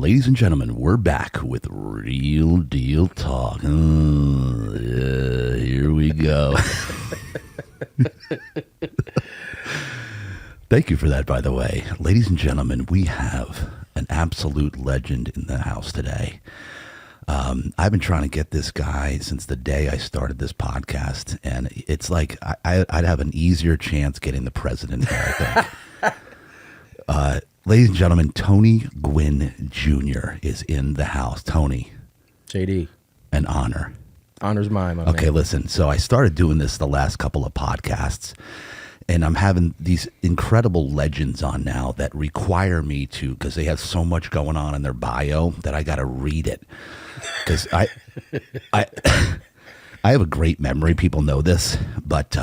ladies and gentlemen, we're back with Real Deal Talk. Here we go. Thank you for that, by the way. Ladies and gentlemen, we have an absolute legend in the house today. I've been trying to get this guy since the day I started this podcast, and it's like I'd have an easier chance getting the president here, I think. Ladies and gentlemen, Tony Gwynn Jr. is in the house. Tony. JD. An honor. Honor's mine, my Okay, man. listen. So I started doing this the last couple of podcasts, and I'm having these incredible legends on now that require me to, because they have so much going on in their bio that I got to read it. Because I have a great memory. People know this, but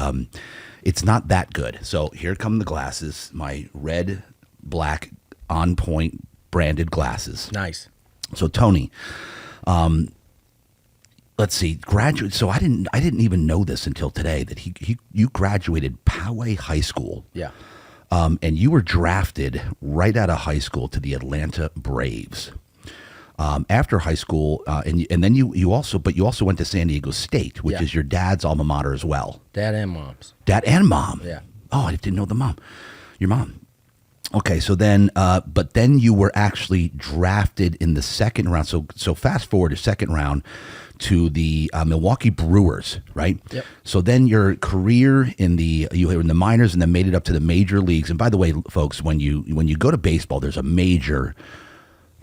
it's not that good. So here come the glasses, my red, black, on point branded glasses. Nice. So Tony, let's see, graduate. So I didn't even know this until today that you graduated Poway High School. Yeah. And you were drafted right out of high school to the Atlanta Braves. After high school, and then you also went to San Diego State, which is your dad's alma mater as well. Dad and mom's. Dad and mom. Yeah. Oh, I didn't know the mom. Your mom. Okay, so then, but then you were actually drafted in the second round. So fast forward to second round to the Milwaukee Brewers, right? Yep. So then your career you were in the minors and then made it up to the major leagues. And by the way, folks, when you go to baseball, there's a major.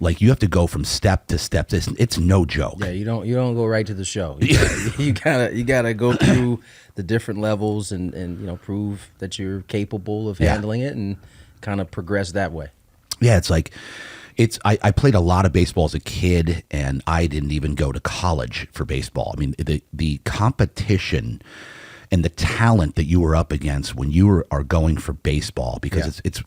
Like you have to go from step to step. It's no joke. Yeah, you don't go right to the show. You gotta go through the different levels and prove that you're capable of handling it and kind of progress that way. Yeah, it's like I played a lot of baseball as a kid, and I didn't even go to college for baseball. I mean, the competition and the talent that you were up against when you are going for baseball, because it's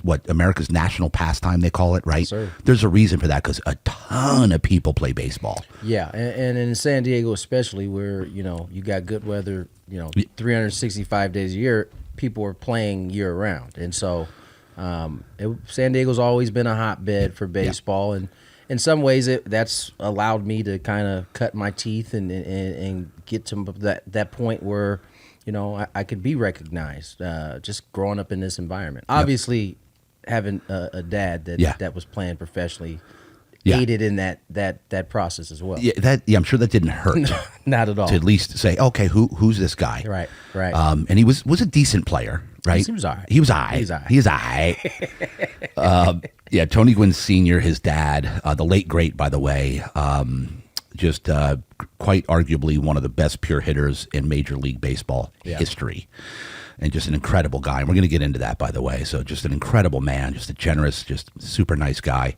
what America's national pastime, they call it, right? Yes, sir. There's a reason for that, because a ton of people play baseball. Yeah, and in San Diego especially, where you got good weather, 365 days a year, people are playing year round, and so San Diego's always been a hotbed for baseball, and in some ways that's allowed me to kind of cut my teeth and get to that point where I could be recognized just growing up in this environment. Obviously, having a dad that was playing professionally aided in that process as well. Yeah, I'm sure that didn't hurt. Not at all. To at least say, okay, who's this guy? Right. And he was a decent player, right? He was all right. He was all right. Yeah, Tony Gwynn Sr., his dad, the late great, by the way, just quite arguably one of the best pure hitters in Major League Baseball history. And just an incredible guy. And we're going to get into that, by the way. So just an incredible man, just a generous, just super nice guy.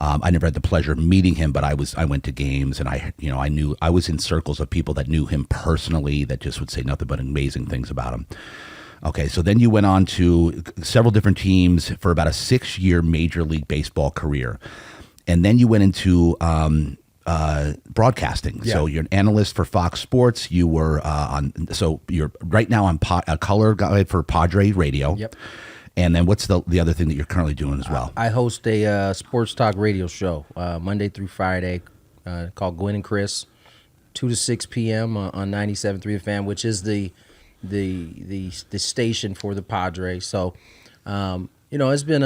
I never had the pleasure of meeting him, but I went to games, and I knew I was in circles of people that knew him personally that just would say nothing but amazing things about him. Okay, so then you went on to several different teams for about a 6-year Major League Baseball career. And then you went into broadcasting. Yeah. So you're an analyst for Fox Sports. You were you're right now on a color guy for Padre Radio. Yep. And then what's the other thing that you're currently doing as well? I host a sports talk radio show Monday through Friday called Gwynn and Chris, 2 to 6 p.m. on 97.3 The Fan, which is the station for the Padres. So, it's been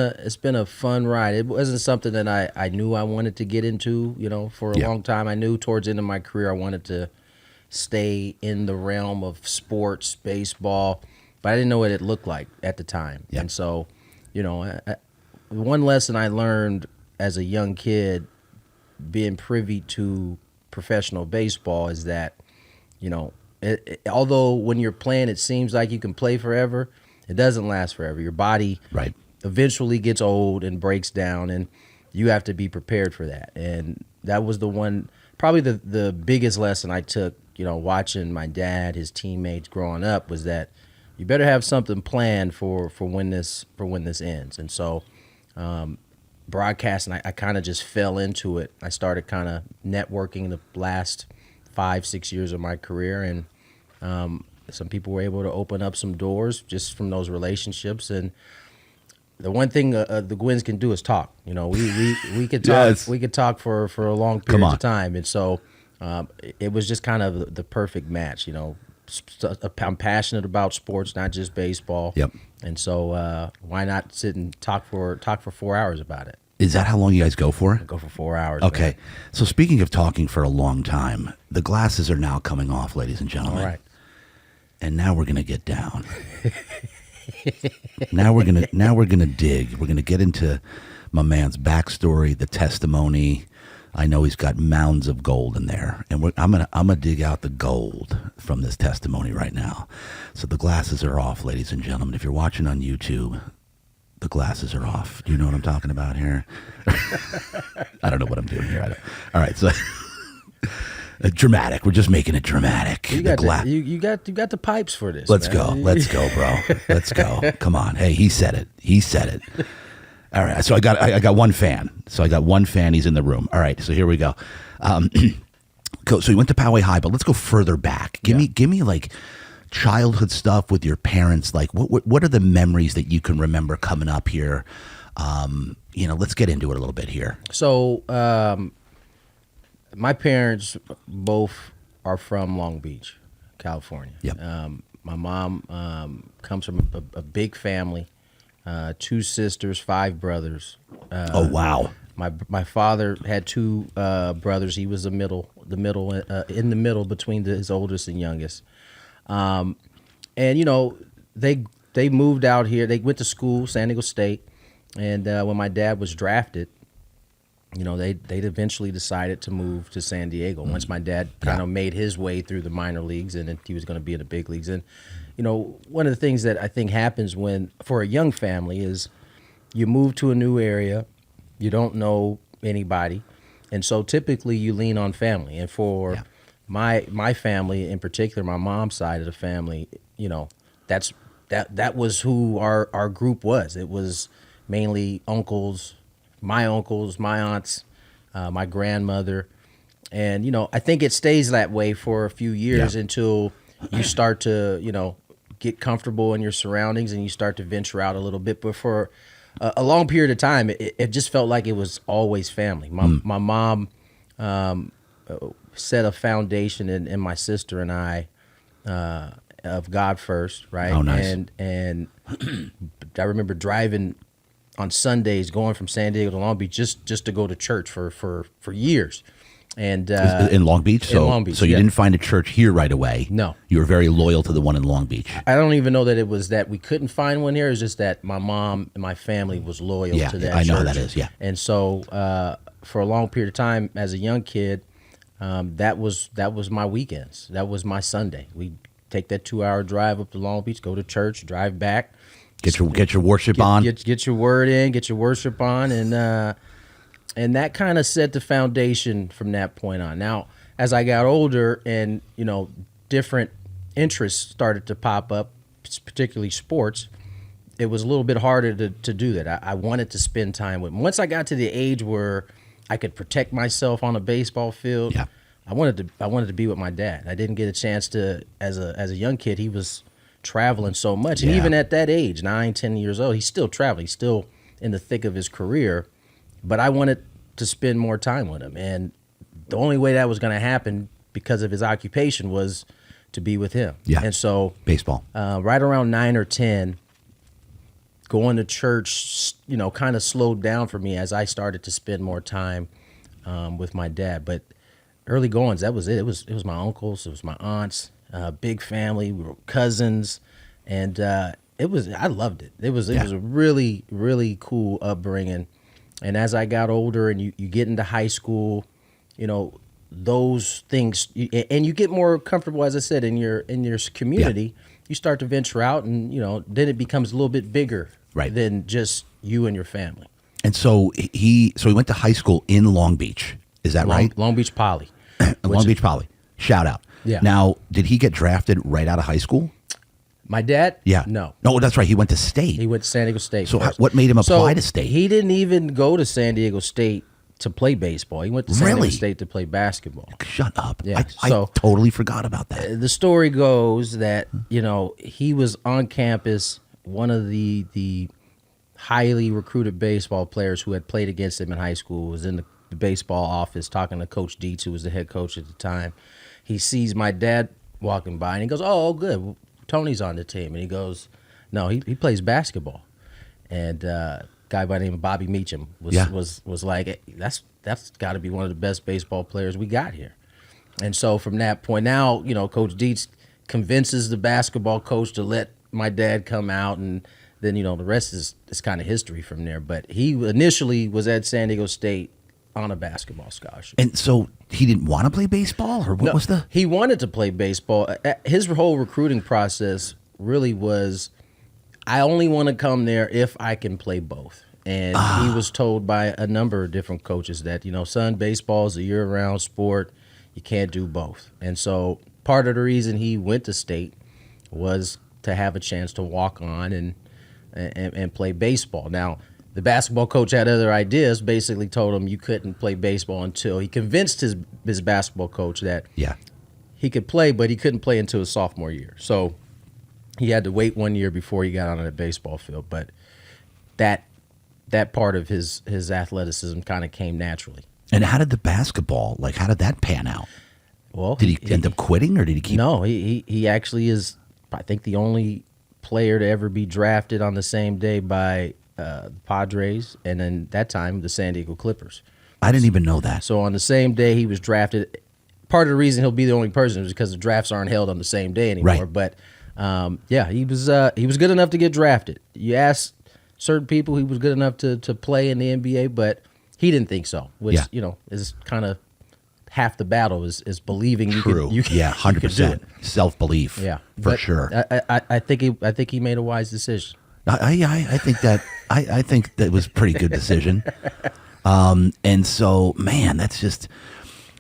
a fun ride. It wasn't something that I knew I wanted to get into, for a long time. I knew towards the end of my career I wanted to stay in the realm of sports, baseball, but I didn't know what it looked like at the time. Yeah. And so, one lesson I learned as a young kid being privy to professional baseball is that, although when you're playing, it seems like you can play forever, it doesn't last forever. Your body eventually gets old and breaks down, and you have to be prepared for that. And that was probably the biggest lesson I took, watching my dad, his teammates growing up, was that you better have something planned for when this ends. And so broadcasting, I kind of just fell into it. I started kind of networking the last 5-6 years of my career, and some people were able to open up some doors just from those relationships. And the one thing the Gwynns can do is talk. You know, we could talk. Yes. We could talk for a long period of time, and so it was just kind of the perfect match. You know, I'm passionate about sports, not just baseball. Yep. And so why not sit and talk for 4 hours about it? Is that how long you guys go for? Go for 4 hours. Okay. Man. So speaking of talking for a long time, the glasses are now coming off, ladies and gentlemen. All right. And now we're gonna get down. now we're gonna dig. We're gonna get into my man's backstory, the testimony. I know he's got mounds of gold in there, and I'm gonna dig out the gold from this testimony right now. So the glasses are off, ladies and gentlemen. If you're watching on YouTube, the glasses are off. Do you know what I'm talking about here? I don't know what I'm doing here. All right, so dramatic. We're just making it dramatic. You got the pipes for this. Let's man. go. Let's go, bro. Let's go. Come on. Hey, he said it. All right. So I got one fan. He's in the room. All right. So here we go. So you went to Poway High, but let's go further back. Give me like childhood stuff with your parents. Like what are the memories that you can remember coming up here? Let's get into it a little bit here. So my parents both are from Long Beach, California. Yep. My mom comes from a big family, 2 sisters, 5 brothers. Oh wow! My father had 2 brothers. He was in the middle between his oldest and youngest. And they moved out here. They went to school, San Diego State, and when my dad was drafted, they'd eventually decided to move to San Diego once my dad kind of made his way through the minor leagues, and then he was going to be in the big leagues. And one of the things that I think happens for a young family is you move to a new area, you don't know anybody, and so typically you lean on family. And for my family in particular, my mom's side of the family, that was who our group was. It was mainly uncles, my aunts, my grandmother. And, I think it stays that way for a few years until you start to, get comfortable in your surroundings and you start to venture out a little bit. But for a long period of time, it just felt like it was always family. My mom set a foundation in my sister and I of God first, right? Oh, nice. And I remember driving on Sundays, going from San Diego to Long Beach just to go to church for years. And in Long Beach? In Long Beach, so you didn't find a church here right away? No. You were very loyal to the one in Long Beach. I don't even know that it was that we couldn't find one here. It's just that my mom and my family was loyal to that church. I know how that is, yeah. And so for a long period of time as a young kid, that was my weekends. That was my Sunday. We'd take that 2-hour drive up to Long Beach, go to church, drive back. Get your worship on. Get your word in, get your worship on, and that kind of set the foundation from that point on. Now, as I got older and, different interests started to pop up, particularly sports, it was a little bit harder to do that. I wanted to spend time with them. Once I got to the age where I could protect myself on a baseball field, I wanted to be with my dad. I didn't get a chance to, as a young kid, he was traveling so much. And even at that age, 9, 10 years old, he's still traveling. He's still in the thick of his career. But I wanted to spend more time with him. And the only way that was going to happen because of his occupation was to be with him. Yeah. And so baseball. Right around 9 or 10, going to church, kind of slowed down for me as I started to spend more time with my dad. But early goings, that was it. It was my uncles, it was my aunts, big family, we were cousins, and I loved it. It was a really, really cool upbringing. And as I got older and you get into high school, those things, and you get more comfortable, as I said, in your community, you start to venture out, and then it becomes a little bit bigger than just you and your family. And so he went to high school in Long Beach. Is that right? Long Beach Poly. Long Beach Poly. Shout out. Yeah. Now, did he get drafted right out of high school? My dad? Yeah. No, that's right. He went to State. He went to San Diego State. So first. what made him apply to State? He didn't even go to San Diego State to play baseball. He went to San Diego State to play basketball. Shut up. Yeah. I totally forgot about that. The story goes that, he was on campus. One of the highly recruited baseball players who had played against him in high school, was in the baseball office talking to Coach Dietz, who was the head coach at the time. He sees my dad walking by, and he goes, oh, good, well, Tony's on the team. And he goes, no, he plays basketball. And a guy by the name of Bobby Meacham was like, hey, that's got to be one of the best baseball players we got here. And so from that point, now, Coach Dietz convinces the basketball coach to let my dad come out, and then, the rest is kind of history from there. But he initially was at San Diego State on a basketball scholarship. And so he didn't want to play baseball, or what was the? He wanted to play baseball. His whole recruiting process really was, I only want to come there if I can play both. And he was told by a number of different coaches that, son, baseball is a year-round sport. You can't do both. And so part of the reason he went to state was to have a chance to walk on and play baseball. Now, the basketball coach had other ideas, basically told him you couldn't play baseball until he convinced his basketball coach that he could play, but he couldn't play until his sophomore year. So he had to wait 1 year before he got on the baseball field. But that part of his athleticism kind of came naturally. And how did the basketball, how did that pan out? Well, did he end up quitting, or did he keep? No, he actually is, I think, the only player to ever be drafted on the same day by the Padres, and then that time the San Diego Clippers. I didn't even know that. So on the same day he was drafted. Part of the reason he'll be the only person is because the drafts aren't held on the same day anymore. Right. But he was good enough to get drafted. You ask certain people, he was good enough to play in the NBA, but he didn't think so. Which is kind of half the battle is believing you True. can. 100% self-belief. Yeah, for sure. I think he made a wise decision. I think that was a pretty good decision. And so, man, that's just.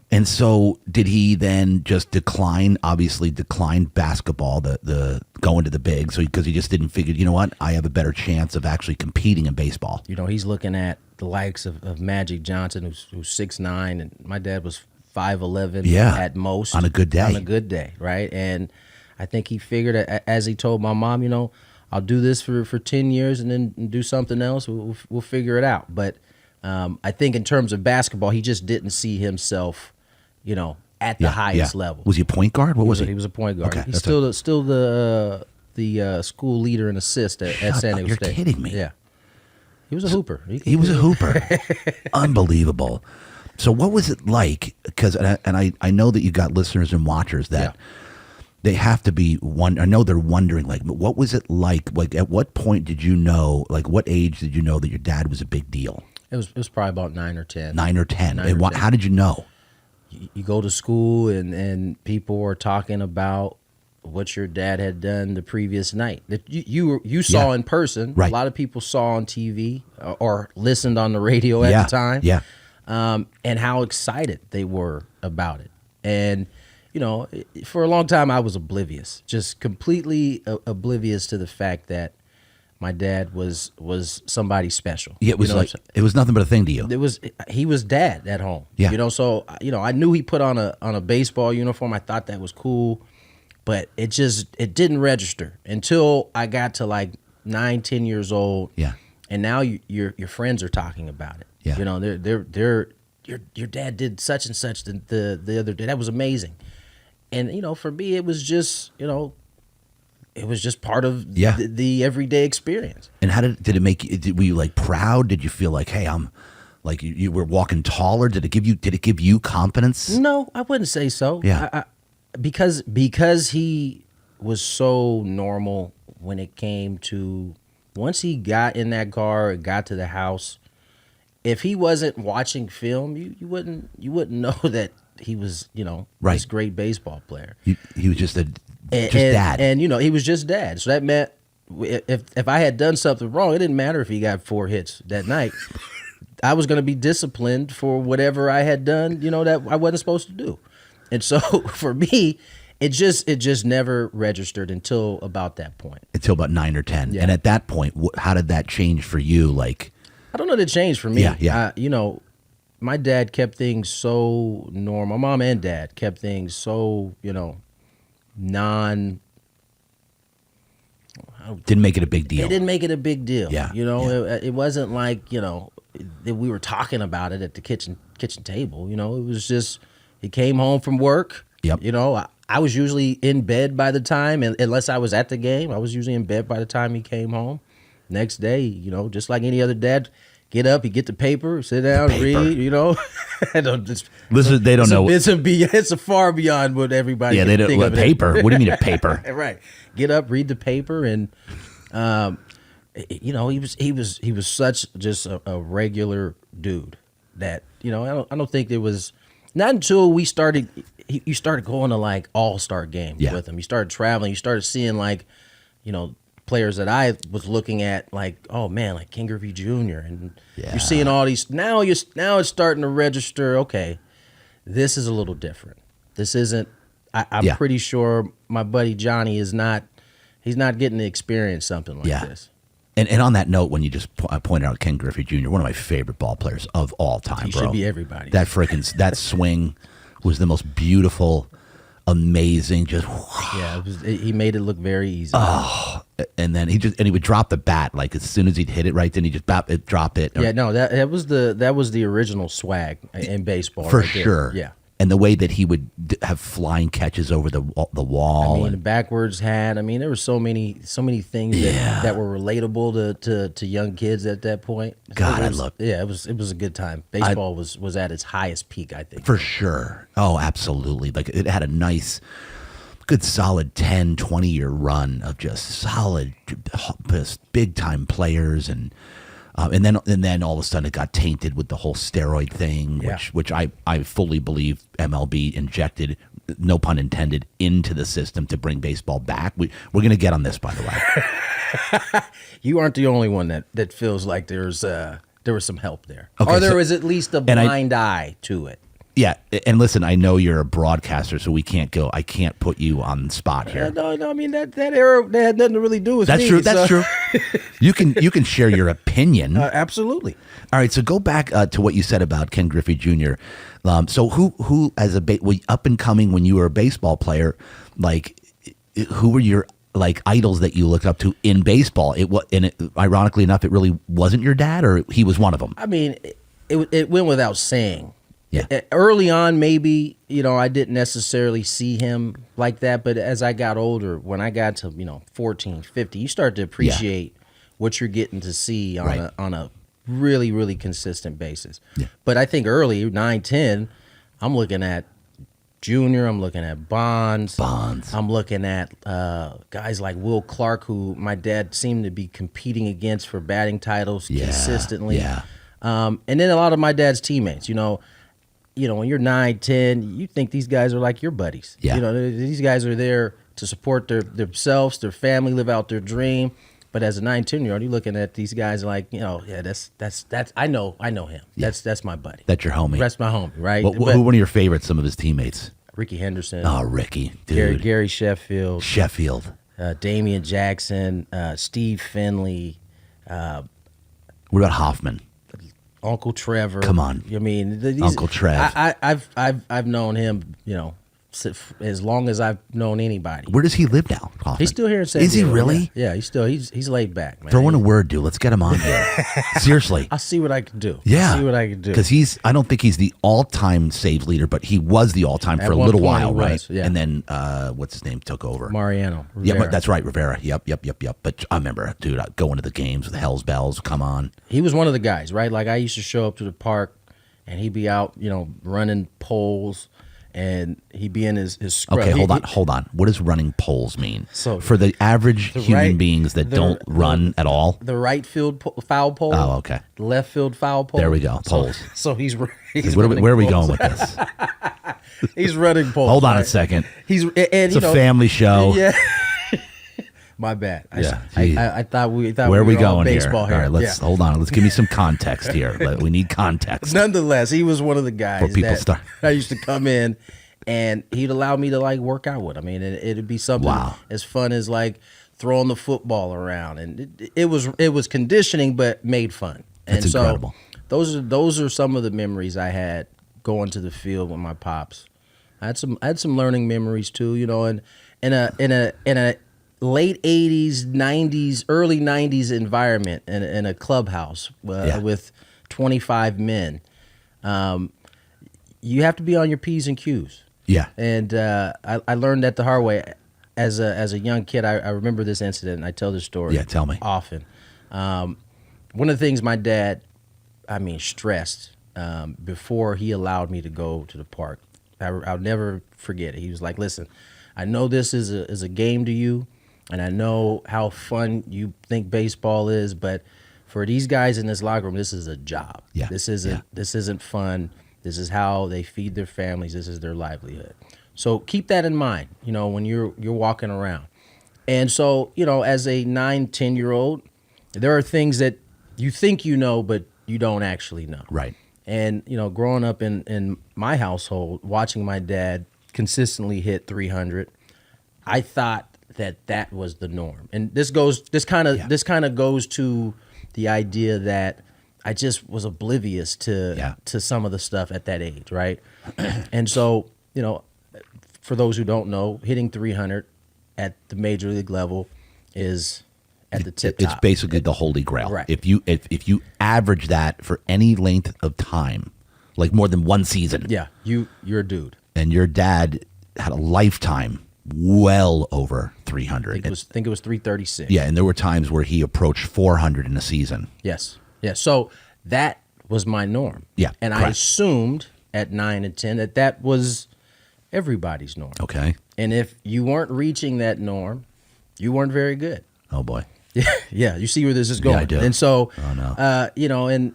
And so, did he then just decline basketball, the going to the big, so because he just didn't figure, you know what, I have a better chance of actually competing in baseball. He's looking at the likes of Magic Johnson, who's 6'9", and my dad was 5'11", at most on a good day. On a good day, right? And I think he figured, as he told my mom, I'll do this for 10 years and then do something else. We'll figure it out. But I think in terms of basketball, he just didn't see himself, at the highest level. Was he a point guard? What was he? He was a point guard. Okay, He's still the school leader in assist at San Diego State. You're kidding me. Yeah. He was a hooper. He was a hooper. Unbelievable. So what was it like? Because I know that you got listeners and watchers that they have to be I know they're wondering, what was it like? At what point did you know? What age did you know that your dad was a big deal? It was probably about 9 or 10. 9 or 10. How did you know? You go to school and people were talking about what your dad had done the previous night that you saw in person. Right. A lot of people saw on TV or listened on the radio at the time. Yeah. And how excited they were about it. And, for a long time I was oblivious, just completely oblivious to the fact that my dad was somebody special. Yeah, it was it was nothing but a thing to you. He was dad at home. Yeah. So I knew he put on a baseball uniform. I thought that was cool, but it didn't register until I got to 9, 10 years old. Yeah. And now your friends are talking about it. Yeah. They're your dad did such and such the other day. That was amazing. And for me it was just it was just part of the everyday experience. And how did it make you? Were you proud? Did you feel hey, I'm you were walking taller? Did it give you confidence? No, I wouldn't say so. Yeah, because he was so normal when it came to once he got in that car and got to the house. If he wasn't watching film, you wouldn't know that he was this great baseball player. He was just dad, and he was just dad. So that meant if I had done something wrong, it didn't matter if he got 4 hits that night. I was going to be disciplined for whatever I had done, that I wasn't supposed to do. And so for me, it just never registered until about that point. Until about 9 or 10. Yeah. And at that point, how did that change for you? I don't know that it changed for me. Yeah. My dad kept things so normal. My mom and dad kept things so, I Didn't make it a big deal. They didn't make it a big deal. Yeah, It wasn't like, that we were talking about it at the kitchen table. It was just, he came home from work. Yep. I was usually in bed by the time, and unless I was at the game, I was usually in bed by the time he came home. Next day, just like any other dad, get up, he get the paper, sit down, read. Listen, they don't know. It's a far beyond what everybody. Yeah, they don't. What paper? What do you mean a paper? Right. Get up, read the paper, and he was such just a regular dude that I don't think there was, not until we started. You started going to like all-star games with him. You started traveling. You started seeing players that I was looking at like, oh man, like Ken Griffey Jr. And you're seeing all these. Now it's starting to register. Okay, this is a little different. This isn't. I'm pretty sure my buddy Johnny is not. He's not getting to experience something like this. And on that note, when you just pointed out Ken Griffey Jr., one of my favorite ball players of all time, he bro. Should be everybody. That swing was the most beautiful, amazing. Just he made it look very easy. Oh, and then he would drop the bat like as soon as he'd hit it right. Then he just drop it. Yeah, no, that was the original swag in baseball for right sure. There. Yeah. And the way that he would have flying catches over the wall. The backwards hat. There were so many things that were relatable to young kids at that point. God, I love it. Yeah, it was a good time. Baseball was at its highest peak, I think. For sure. Oh, absolutely. Like it had a nice, good solid 10, 20-year run of just solid, big time players and then all of a sudden it got tainted with the whole steroid thing, which I fully believe MLB injected, no pun intended, into the system to bring baseball back. We're going to get on this, by the way. You aren't the only one that feels like there was some help there, or there was at least a blind eye to it. Yeah, and listen, I know you're a broadcaster, so I can't put you on the spot here. No, that era that had nothing to really do with that's me. True. That's true. You can share your opinion. Absolutely. All right, so go back to what you said about Ken Griffey Jr. So who as up and coming when you were a baseball player, like who were your like idols that you looked up to in baseball? Ironically enough, it really wasn't your dad, or he was one of them. It went without saying. Yeah. Early on, maybe, I didn't necessarily see him like that. But as I got older, when I got to, 14, 50, you start to appreciate what you're getting to see on a really, really consistent basis. Yeah. But I think early, 9, 10, I'm looking at Junior. I'm looking at Bonds. I'm looking at guys like Will Clark, who my dad seemed to be competing against for batting titles consistently. Yeah. And then a lot of my dad's teammates, when you're 9, 10, you think these guys are like your buddies. Yeah. These guys are there to support themselves, their family, live out their dream. But as a 9, 10-year-old, you're looking at these guys like, that's I know him. Yeah. That's my buddy. That's your homie. That's my homie, right? Who one of your favorites? Some of his teammates. Ricky Henderson. Oh, Ricky, dude. Gary Sheffield. Damian Jackson. Steve Finley. What about Hoffman? Uncle Trevor. Come on. Uncle Trev. I've known him, as long as I've known anybody. Where does he live now, Hoffman? He's still here in San Diego. Is he really? Yeah, he's laid back, man. Throw in a word, dude. Let's get him on here. Seriously. I'll see what I can do. Yeah. I'll see what I can do. Because I don't think he's the all-time saves leader, but he was the all-time for a little while, right? Yeah. And then, what's his name, took over? Mariano Rivera. Yeah, that's right, Rivera. Yep. But I remember, dude, going to the games with the Hell's Bells. Come on. He was one of the guys, right? Like, I used to show up to the park, and he'd be out, running poles. And he'd be in his scrub. Okay, hold on. What does running poles mean? So for the average human beings that don't run at all? The right field foul pole. Oh, okay. The left field foul pole. There we go, poles. So he's where are we going with this? He's running poles. Hold on a second. It's a family show. Yeah. My bad. I thought where we are we were going baseball here. All right, let's hold on. Let's give me some context here. We need context. Nonetheless, he was one of the guys that I used to come in, and he'd allow me to work out with. It'd be something as fun as throwing the football around, and it was conditioning, but made fun. And That's incredible. Those are some of the memories I had going to the field with my pops. I had some learning memories too, and in a late 80s, 90s, early 90s environment in a clubhouse with 25 men. You have to be on your P's and Q's. Yeah. And I learned that the hard way. As a young kid, I remember this incident, and I tell this story tell me. often. One of the things my dad, stressed before he allowed me to go to the park, I'll never forget it. He was like, listen, I know this is a game to you, and I know how fun you think baseball is, but for these guys in this locker room, this is a job. Yeah. This isn't fun. This is how they feed their families. This is their livelihood. So keep that in mind, when you're walking around. And so, as a 9, 10-year-old, there are things that you think you know, but you don't actually know. Right. And, growing up in my household, watching my dad consistently hit 300, I thought that was the norm. And this kind of goes to the idea that I just was oblivious to some of the stuff at that age, right? And so, for those who don't know, hitting 300 at the major league level is at the tip top. It's basically the holy grail. Right. If you average that for any length of time, like more than one season. Yeah, you're a dude. And your dad had a lifetime well over 300. I think it was 336. Yeah, and there were times where he approached 400 in a season. Yes. Yeah. So that was my norm. Yeah, And correct. I assumed at 9 and 10 that was everybody's norm. Okay. And if you weren't reaching that norm, you weren't very good. Oh boy. Yeah, you see where this is going. Yeah, I do. And so, Oh, no. and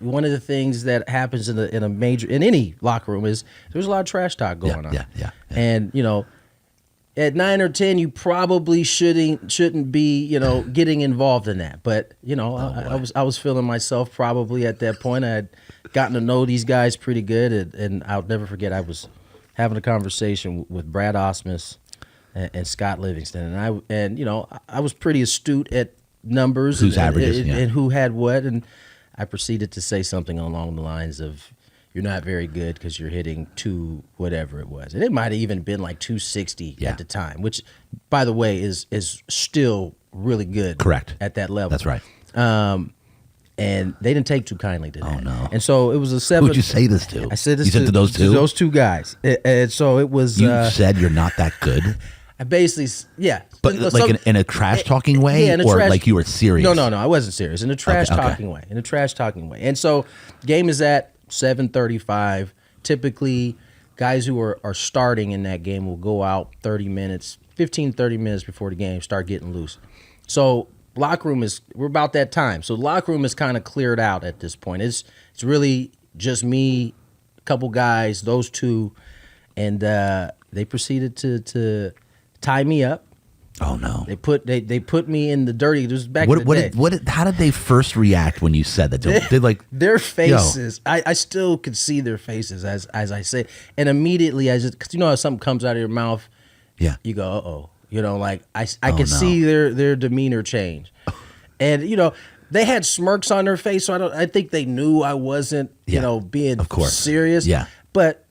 one of the things that happens in any locker room is there's a lot of trash talk going on. Yeah. And at 9 or 10, you probably shouldn't be getting involved in that. But I was feeling myself probably at that point. I had gotten to know these guys pretty good, and I'll never forget. I was having a conversation with Brad Osmus and Scott Livingston, and I was pretty astute at numbers, Whose averages, and who had what, and I proceeded to say something along the lines of, "You're not very good because you're hitting two whatever it was," and it might have even been like 260 at the time, which, by the way, is still really good. Correct. At that level. That's right. And they didn't take too kindly to that. Oh, no. And so it was a 7. Who'd you say this to? I said this you said to those two? To those two guys. And so it was. You said you're not that good? I basically, yeah. But in a trash talking way? Yeah, or like you were serious? No, I wasn't serious. In a trash talking way. In a trash talking way. And so game is at 7:35. Typically, guys who are starting in that game will go out 30 minutes before the game, start getting loose. So locker room we're about that time. So the locker room is kind of cleared out at this point. It's really just me, a couple guys, those two, and they proceeded to tie me up. Oh no! They put me in the dirty. This was back in the day. How did they first react when you said that? They like their faces. I still could see their faces as I say, and immediately because how something comes out of your mouth. Yeah. You go, uh-oh. Like I could see their demeanor change, and they had smirks on their face, so I think they knew I wasn't being serious. Yeah. But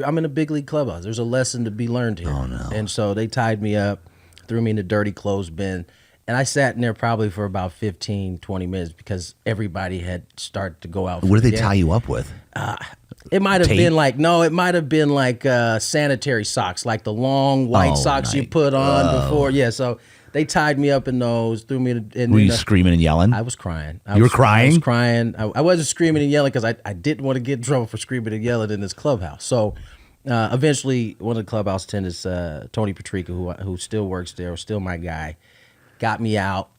I'm in a big league clubhouse. There's a lesson to be learned here. Oh no! And so they tied me up, threw me in the dirty clothes bin, and I sat in there probably for about 15, 20 minutes because everybody had started to go out. What did they tie you up with? It might have been like sanitary socks, like the long white socks you put on before. Yeah, so they tied me up in those, threw me in. Were you screaming and yelling? I was crying. You were crying? I was crying. I wasn't screaming and yelling because I didn't want to get in trouble for screaming and yelling in this clubhouse. So eventually, one of the clubhouse attendants, Tony Patrica, who still works there, still my guy, got me out,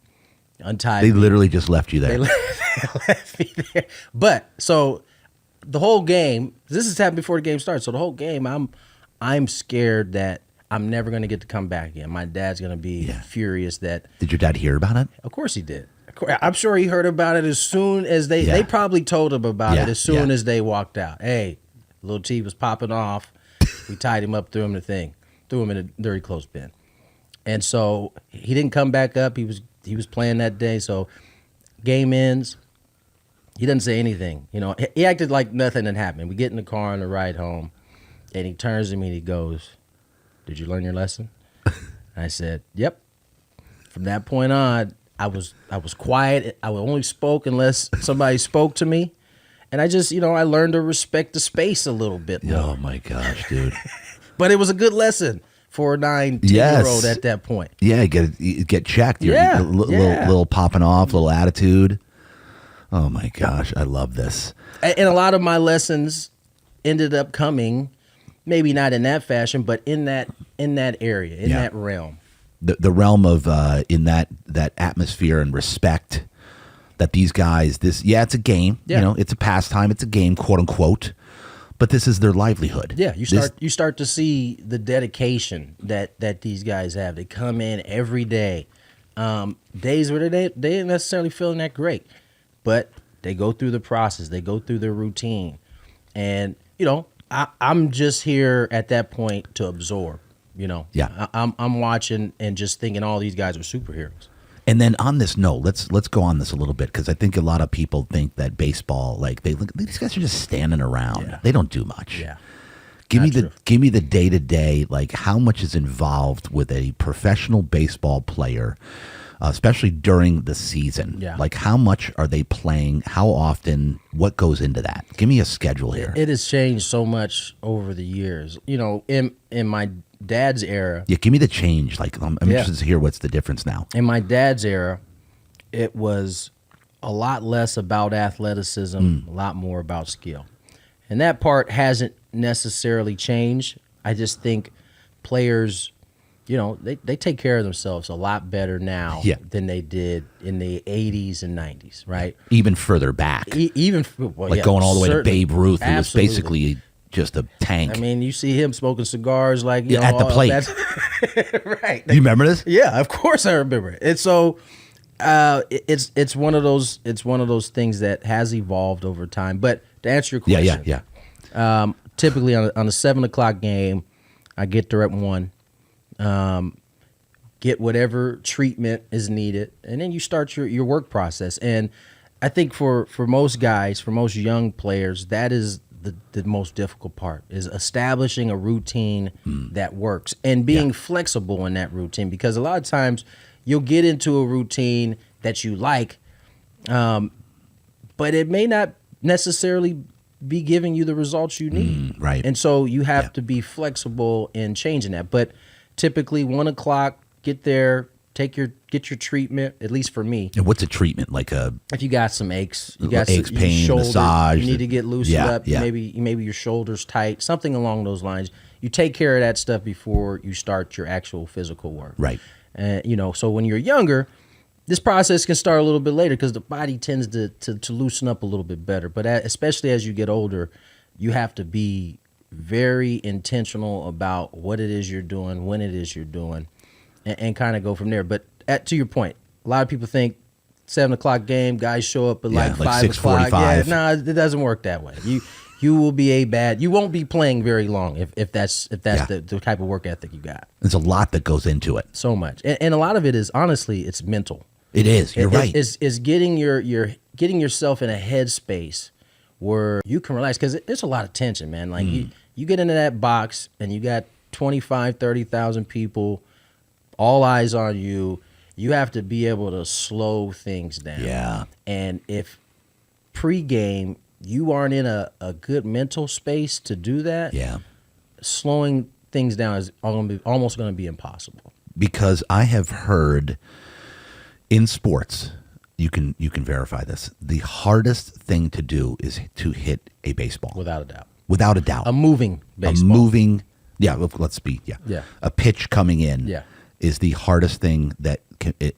untied They me. literally just left you there. They left me there. But so the whole game, this has happened before the game starts. So the whole game, I'm scared that I'm never going to get to come back again. My dad's going to be furious that. Did your dad hear about it? Of course he did. I'm sure he heard about it as soon as they probably told him about it as soon as they walked out. Hey, little T was popping off. We tied him up, threw him in a dirty clothes bin. And so he didn't come back up. He was playing that day. So game ends. He doesn't say anything. He acted like nothing had happened. We get in the car on the ride home, and he turns to me and he goes, "Did you learn your lesson?" I said, "Yep." from that point on, I was quiet. I only spoke unless somebody spoke to me. And I just, I learned to respect the space a little bit more. Oh, my gosh, dude. But it was a good lesson for a 9, 10-year-old at that point. Yeah, get checked. You're little popping off, little attitude. Oh, my gosh, I love this. And a lot of my lessons ended up coming, maybe not in that fashion, but in that area, in that realm. The realm of in that atmosphere and respect that these guys, it's a game, it's a pastime, it's a game, quote unquote, but this is their livelihood. Yeah, you start to see the dedication that these guys have. They come in every day, days where they ain't necessarily feeling that great, but they go through the process, they go through their routine, and I'm just here at that point to absorb. Yeah, I'm watching and just thinking all these guys are superheroes. And then on this note, let's go on this a little bit, because I think a lot of people think that baseball, like these guys are just standing around. Yeah. They don't do much. Yeah. Give me the day-to-day, like how much is involved with a professional baseball player, especially during the season. Yeah. Like how much are they playing? How often? What goes into that? Give me a schedule here. It has changed so much over the years. In my dad's era. Yeah, give me the change. Like I'm interested to hear what's the difference now. In my dad's era, it was a lot less about athleticism, a lot more about skill. And that part hasn't necessarily changed. I just think players, they take care of themselves a lot better now than they did in the 80s and 90s, right? Even further back. Going all the way to Babe Ruth, who was basically just a tank. I mean, you see him smoking cigars like at the plate. Right. Do you remember this? Yeah, of course I remember it. And so it's one of those things that has evolved over time. But to answer your question, typically on a 7:00 game, I get there at 1, get whatever treatment is needed, and then you start your work process. And I think for most guys, for most young players, that is the most difficult part, is establishing a routine that works and being flexible in that routine, because a lot of times you'll get into a routine that you like, but it may not necessarily be giving you the results you need. Right. And so you have to be flexible in changing that. But typically 1:00, get there, get your treatment, at least for me. And what's a treatment? Like if you got some aches, pain, shoulder, massage, you need to get loosened up. Maybe your shoulder's tight, something along those lines. You take care of that stuff before you start your actual physical work. Right. So when you're younger, this process can start a little bit later because the body tends to loosen up a little bit better. But especially as you get older, you have to be very intentional about what it is you're doing, when it is you're doing, and kind of go from there. But to your point, a lot of people think 7:00 game, guys show up at like 5 o'clock. Yeah, no, it doesn't work that way. You will be you won't be playing very long if that's the type of work ethic you got. There's a lot that goes into it. So much, and a lot of it is, honestly, it's mental. It is. You're right. Is getting getting yourself in a headspace where you can relax, because there's a lot of tension, man. Like you get into that box and you got 25, 30,000 people, all eyes on you. You have to be able to slow things down. Yeah. And if pregame you aren't in a good mental space to do that, slowing things down is almost going to be impossible. Because I have heard in sports, you can verify this, the hardest thing to do is to hit a baseball. Without a doubt. Without a doubt. A moving baseball. A pitch coming in is the hardest thing that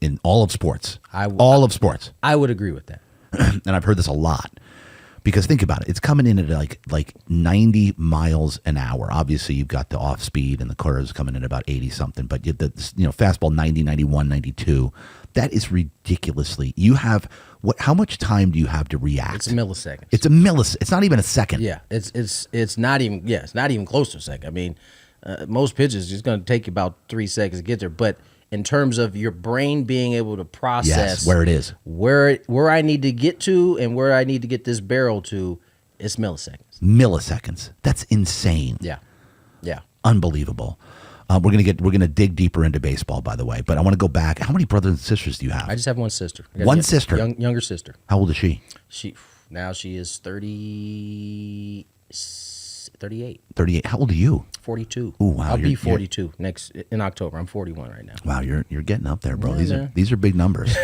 in all of sports. All of sports. I would agree with that. And I've heard this a lot. Because think about it, it's coming in at like 90 miles an hour. Obviously, you've got the off speed and the curves coming in about 80 something. But fastball 90, 91, 92. That is ridiculously. You have how much time do you have to react? It's milliseconds. It's a millisecond. It's not even a second. Yeah, it's not even it's not even close to a second. I mean, most pitches it's going to take you about 3 seconds to get there. But in terms of your brain being able to process where it is, where I need to get to and where I need to get this barrel to, it's milliseconds. Milliseconds. That's insane. Yeah. Unbelievable. We're gonna dig deeper into baseball, by the way. But I want to go back. How many brothers and sisters do you have? I just have one sister. One sister, younger sister. How old is she? She is 38. 38. How old are you? 42. Ooh, wow. I'll be 42 next in October. I'm 41 right now. Wow, you're getting up there, bro. Yeah, these are big numbers.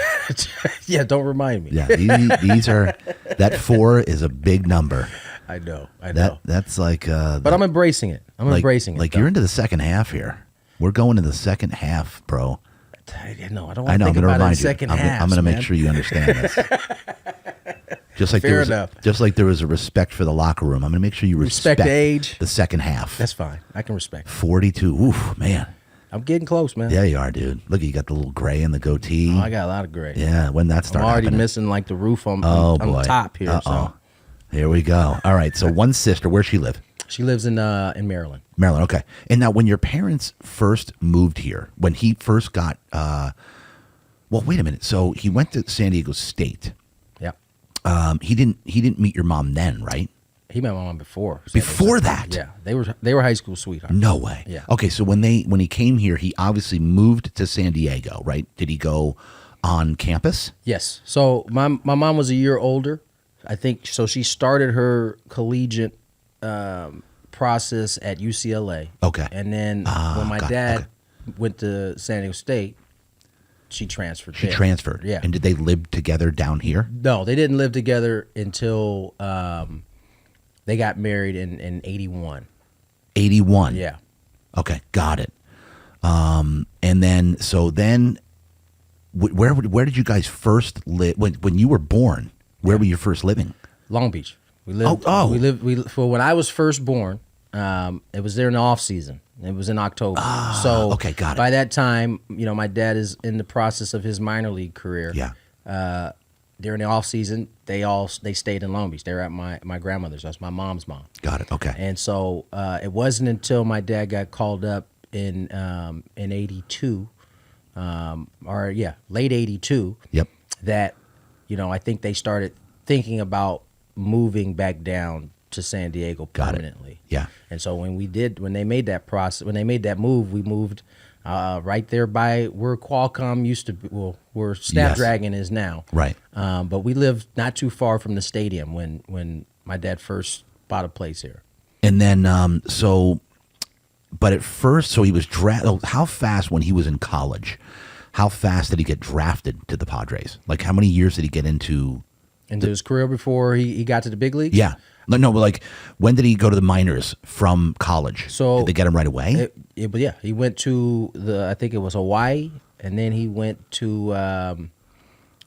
Yeah, don't remind me. Yeah, these are that 4 is a big number. I know. That's like. But I'm embracing it. Embracing it. Like you're into the second half here. We're going to the second half, bro. No, I don't want to think about it in the second half. I'm going to make sure you understand this. Just like just like there was a respect for the locker room, I'm going to make sure you respect the age, the second half. That's fine. I can respect. 42. Oof, man. I'm getting close, man. Yeah, you are, dude. Look, you got the little gray and the goatee. Oh, I got a lot of gray. Yeah, when that started. I'm already missing like the roof on the top here. So. Here we go. All right. So one sister, where's she live? She lives in Maryland. Maryland. Okay. And now, when your parents first moved here, when he first got, well, wait a minute. So he went to San Diego State. Yep. He didn't meet your mom then, right? He met my mom before. Before that? Yeah. They were high school sweethearts. No way. Yeah. Okay. So when he came here, he obviously moved to San Diego, right? Did he go on campus? Yes. So my mom was a year older. I think so. She started her collegiate process at UCLA. Okay. And then when my dad went to San Diego State, she transferred. She transferred. Yeah. And did they live together down here? No, they didn't live together until they got married in 81. 81. Yeah. Okay, got it. And then where did you guys first live when you were born? Where were you first living? Long Beach. We lived. When I was first born. It was there in the off season. It was in October. Okay, got it. By that time, my dad is in the process of his minor league career. Yeah. During the off season, they stayed in Long Beach. They were at my grandmother's. That's my mom's mom. Got it. Okay. And so it wasn't until my dad got called up in '82, late '82. Yep. That I think they started thinking about moving back down to San Diego permanently. Yeah. And so when they made that move, we moved right there by where Qualcomm used to be, where Snapdragon is now. Right. But we lived not too far from the stadium when my dad first bought a place here. And then but at first, so he was drafted. How fast when he was in college? How fast did he get drafted to the Padres? Like, how many years did he get into his career before he got to the big leagues? Yeah. No, but like, when did he go to the minors from college? So did they get him right away? He went to I think it was Hawaii, and then he went to a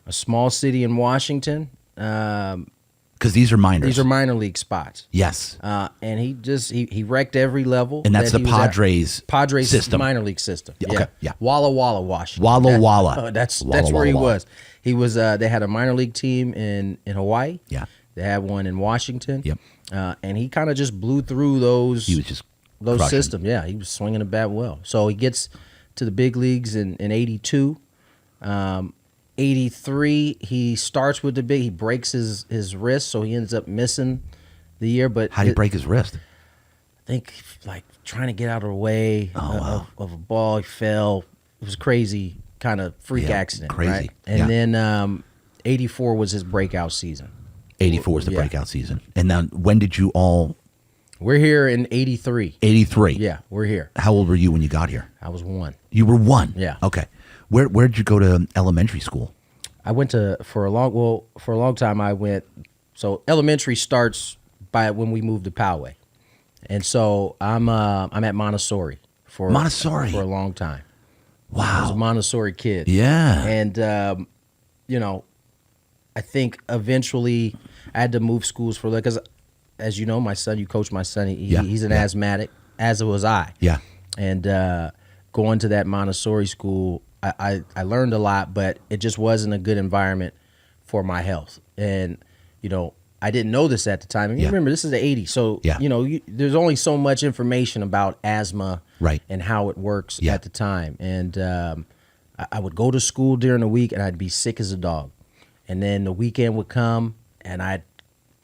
small city in Washington. Because these are minors. These are minor league spots. Yes. And he wrecked every level. And that's the Padres system. Minor league system. Yeah. Okay. Yeah. Walla Walla, Washington. Walla Walla. That's Walla, where he Walla. was. He was. They had a minor league team in Hawaii. Yeah. They had one in Washington. Yep. And he kind of just blew through those. He was just those crushing. systems. Yeah, he was swinging the bat well. So he gets to the big leagues in '82. 83, he starts with the big. He breaks his wrist, so he ends up missing the year. But how did he break his wrist? I think like trying to get out of the way of a ball. He fell. It was a crazy kind of freak accident. Crazy. Right? And then 84 was his breakout season. 84 was the breakout season. And then when did you all? We're here in 83. 83. Yeah, we're here. How old were you when you got here? I was 1. You were 1. Yeah. Okay. Where did you go to elementary school? I went for a long time. I went. So elementary starts by when we moved to Poway, and so I'm at Montessori for a long time. Wow. I was a Montessori kid. Yeah. And I think eventually I had to move schools because, as you know, my son, you coach my son. He's an asthmatic, as was I. Yeah. And going to that Montessori school, I learned a lot, but it just wasn't a good environment for my health. And, I didn't know this at the time. And you remember, this is the 80s. So, there's only so much information about asthma and how it works at the time. And I would go to school during the week, and I'd be sick as a dog. And then the weekend would come, and I'd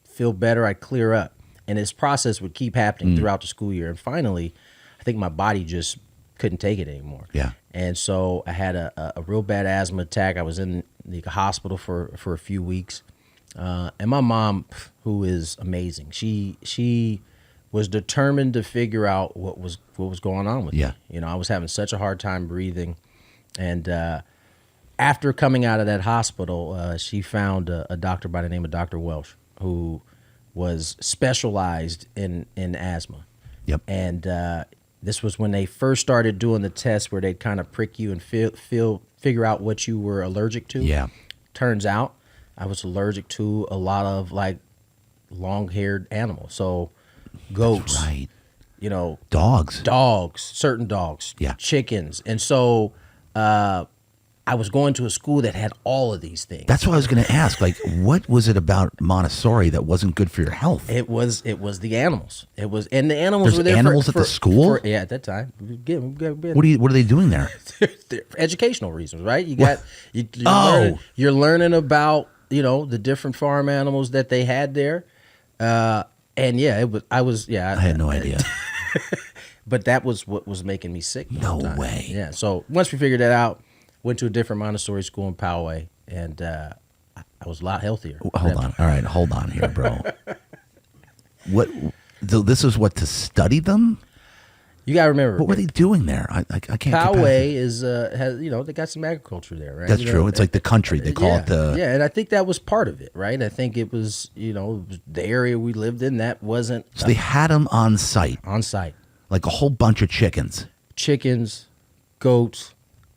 feel better. I'd clear up. And this process would keep happening throughout the school year. And finally, I think my body just couldn't take it anymore. Yeah. And so I had a real bad asthma attack. I was in the hospital for a few weeks. And my mom, who is amazing, she was determined to figure out what was going on with me. You know, I was having such a hard time breathing. And after coming out of that hospital, she found a doctor by the name of Dr. Welsh, who was specialized in asthma. Yep. And this was when they first started doing the tests where they'd kind of prick you and figure out what you were allergic to. Yeah. Turns out I was allergic to a lot of like long-haired animals. So goats, That's right. you know, Dogs, certain dogs, Yeah. chickens. And so I was going to a school that had all of these things. That's what I was going to ask. Like, what was it about Montessori that wasn't good for your health? It was the animals. And the animals There's were there animals at the school? yeah, at that time. What are they doing there? Educational reasons, right? You got you're learning about, you know, the different farm animals that they had there. And yeah, I had no idea. But that was what was making me sick. No way. Yeah. So once we figured that out, went to a different Montessori school in Poway, and I was a lot healthier. Hold on. All right, hold on here, bro. What? So this is what, to study them? You gotta remember, What were they doing there? I can't. get past Poway it. is has, you know, they got some agriculture there, right? That's You know, true. It's like the country. They call it the. Yeah, and I think that was part of it, right? I think it was, you know, the area we lived in that wasn't So they had them on site, on site. like a whole bunch of chickens. Chickens, goats.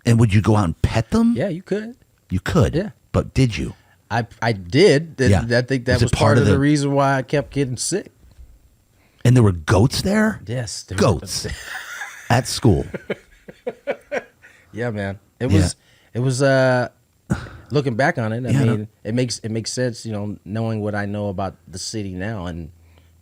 And would you go out and pet them? Yeah, you could. You could. Yeah. But did you? I did. Yeah. I think that Is it was part of the- the reason why I kept getting sick. And there were goats there? Yes, there Goats. At school. Yeah, man. It was looking back on it, I Yeah, mean, it makes sense, you know, knowing what I know about the city now, and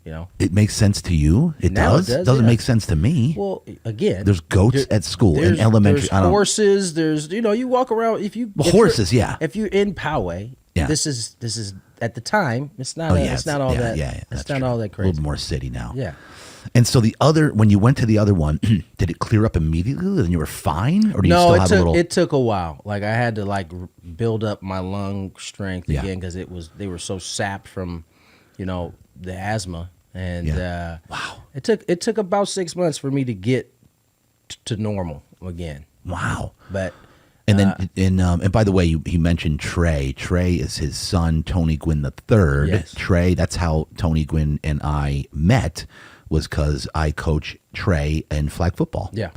you know. It makes sense to you? It Now it does? does, Doesn't yeah. make sense to me. Well, again, There's goats at school in there's- elementary. There's I don't. horses. There's, you know, you walk around if Well, horses, yeah. If you're in Poway, Yeah. this is at the time. It's not. Oh, It's not all that. Yeah, It's that's not true. all that A crazy. little more city now. Yeah. And so when you went to the other one, did it clear up immediately and you were fine? Or do you No, still it have took a little? it took a while. Like I had to build up my lung strength Yeah. again because they were so sapped from, you know, the asthma, and Wow. it took about 6 months for me to get to normal again. Wow. But And then, and by the way, he mentioned Trey. Trey is his son, Tony Gwynn III. Yes. Trey, that's how Tony Gwynn and I met, was because I coach Trey in flag football. yeah,